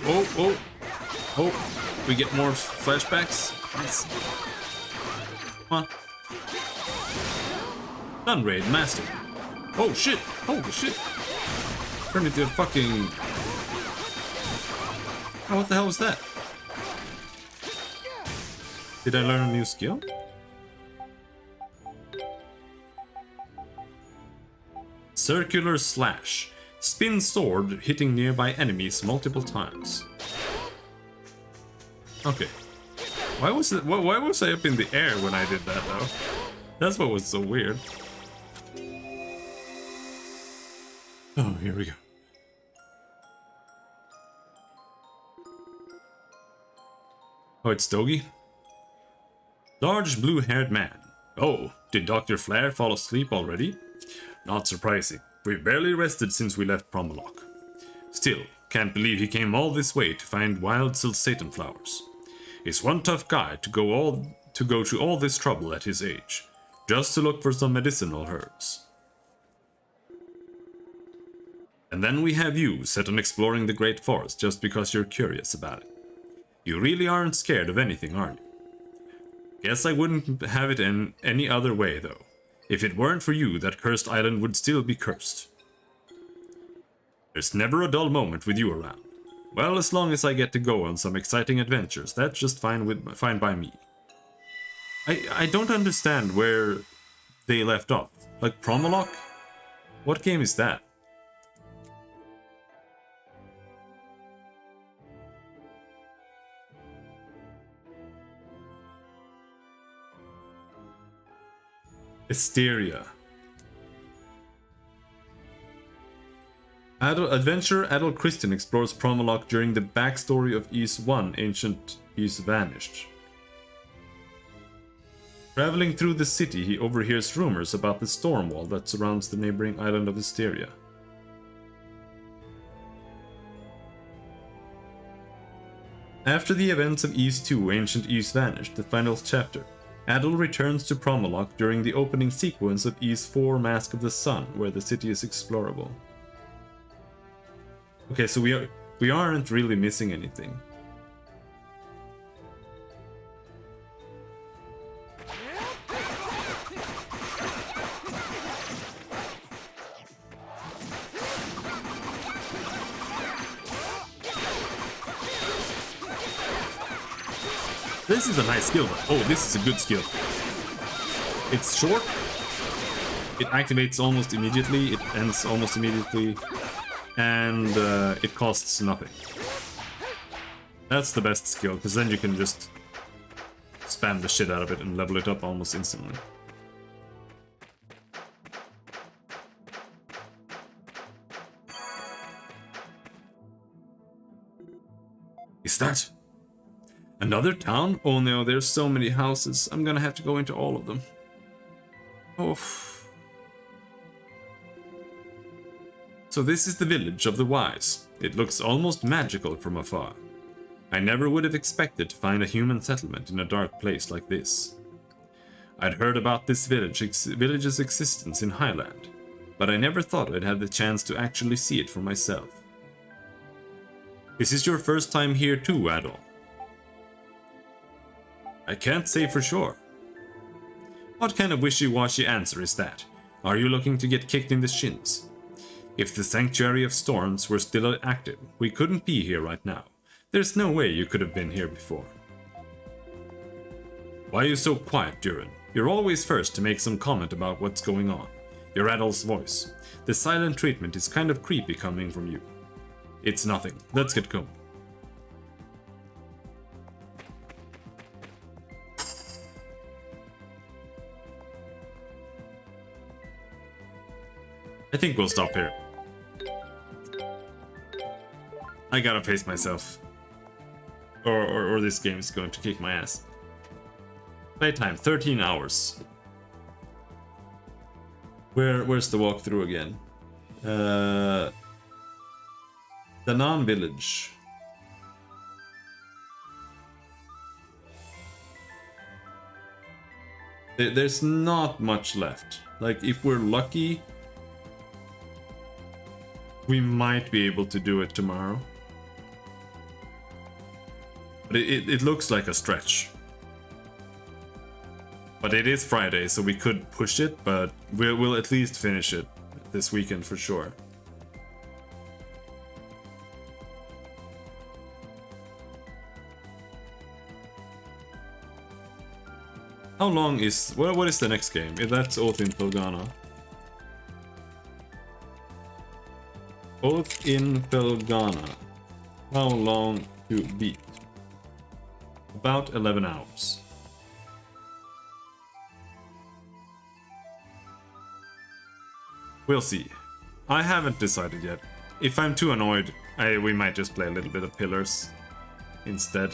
we get more flashbacks. Nice. Come on. Sunraid Master. Oh shit! Holy shit! Turn into a fucking... Oh, what the hell was that? Did I learn a new skill? Circular slash. Spin sword, hitting nearby enemies multiple times. Okay. Why was it? Why was I up in the air when I did that though? That's what was so weird. Oh, here we go. Oh, it's Stogie? Large blue-haired man. Oh, did Dr. Flare fall asleep already? Not surprising. We've barely rested since we left Promolock. Still, can't believe he came all this way to find wild Celceta flowers. He's one tough guy to go to all this trouble at his age, just to look for some medicinal herbs. And then we have you, set on exploring the Great Forest just because you're curious about it. You really aren't scared of anything, are you? Guess I wouldn't have it in any other way, though. If it weren't for you, that cursed island would still be cursed. There's never a dull moment with you around. Well, as long as I get to go on some exciting adventures, that's just fine by me. I don't understand where they left off. Like Promolock? What game is that? Hysteria. Adult Christian explores Promolock during the backstory of Ys 1, Ancient Ys Vanished. Traveling through the city, he overhears rumors about the storm wall that surrounds the neighboring island of Hysteria. After the events of Ys 2, Ancient Ys Vanished, the final chapter, Adol returns to Promolock during the opening sequence of Ys 4, Mask of the Sun, where the city is explorable. Okay, so we aren't really missing anything. This is a nice skill. Oh, this is a good skill. It's short. It activates almost immediately. It ends almost immediately. And it costs nothing. That's the best skill, because then you can just spam the shit out of it and level it up almost instantly. Is that another town? Oh no, there's so many houses. I'm gonna have to go into all of them. Oh. So this is the village of the wise. It looks almost magical from afar. I never would have expected to find a human settlement in a dark place like this. I'd heard about this village's existence in Highland, but I never thought I'd have the chance to actually see it for myself. Is this your first time here too, Adol? I can't say for sure. What kind of wishy-washy answer is that? Are you looking to get kicked in the shins? If the Sanctuary of Storms were still active, we couldn't be here right now. There's no way you could have been here before. Why are you so quiet, Durin? You're always first to make some comment about what's going on. Your Adol's voice. The silent treatment is kind of creepy coming from you. It's nothing. Let's get going. I think we'll stop here. I gotta pace myself. Or this game is going to kick my ass. Playtime, 13 hours. Where's the walkthrough again? The non-village. There's not much left. Like, if we're lucky, we might be able to do it tomorrow. But it looks like a stretch. But it is Friday, so we could push it, but we'll at least finish it this weekend for sure. How long is... Well, what is the next game? If that's Oath in Felghana. Oath in Felghana. How long to beat? About 11 hours. We'll see. I haven't decided yet. If I'm too annoyed, we might just play a little bit of Pillars instead.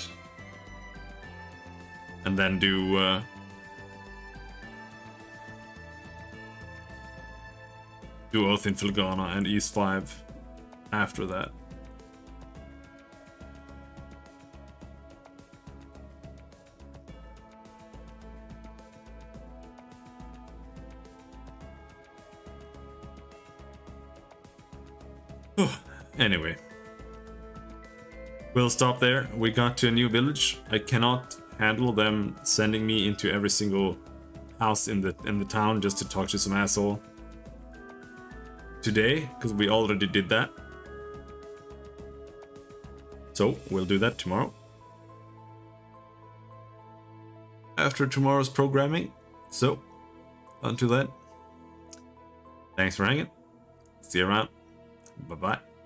And then do... do Oath in Felghana and East 5 after that. Anyway, we'll stop there. We got to a new village. I cannot handle them sending me into every single house in the town just to talk to some asshole today, because we already did that. So we'll do that tomorrow. After tomorrow's programming. So until then, thanks for hanging. See you around. Bye bye.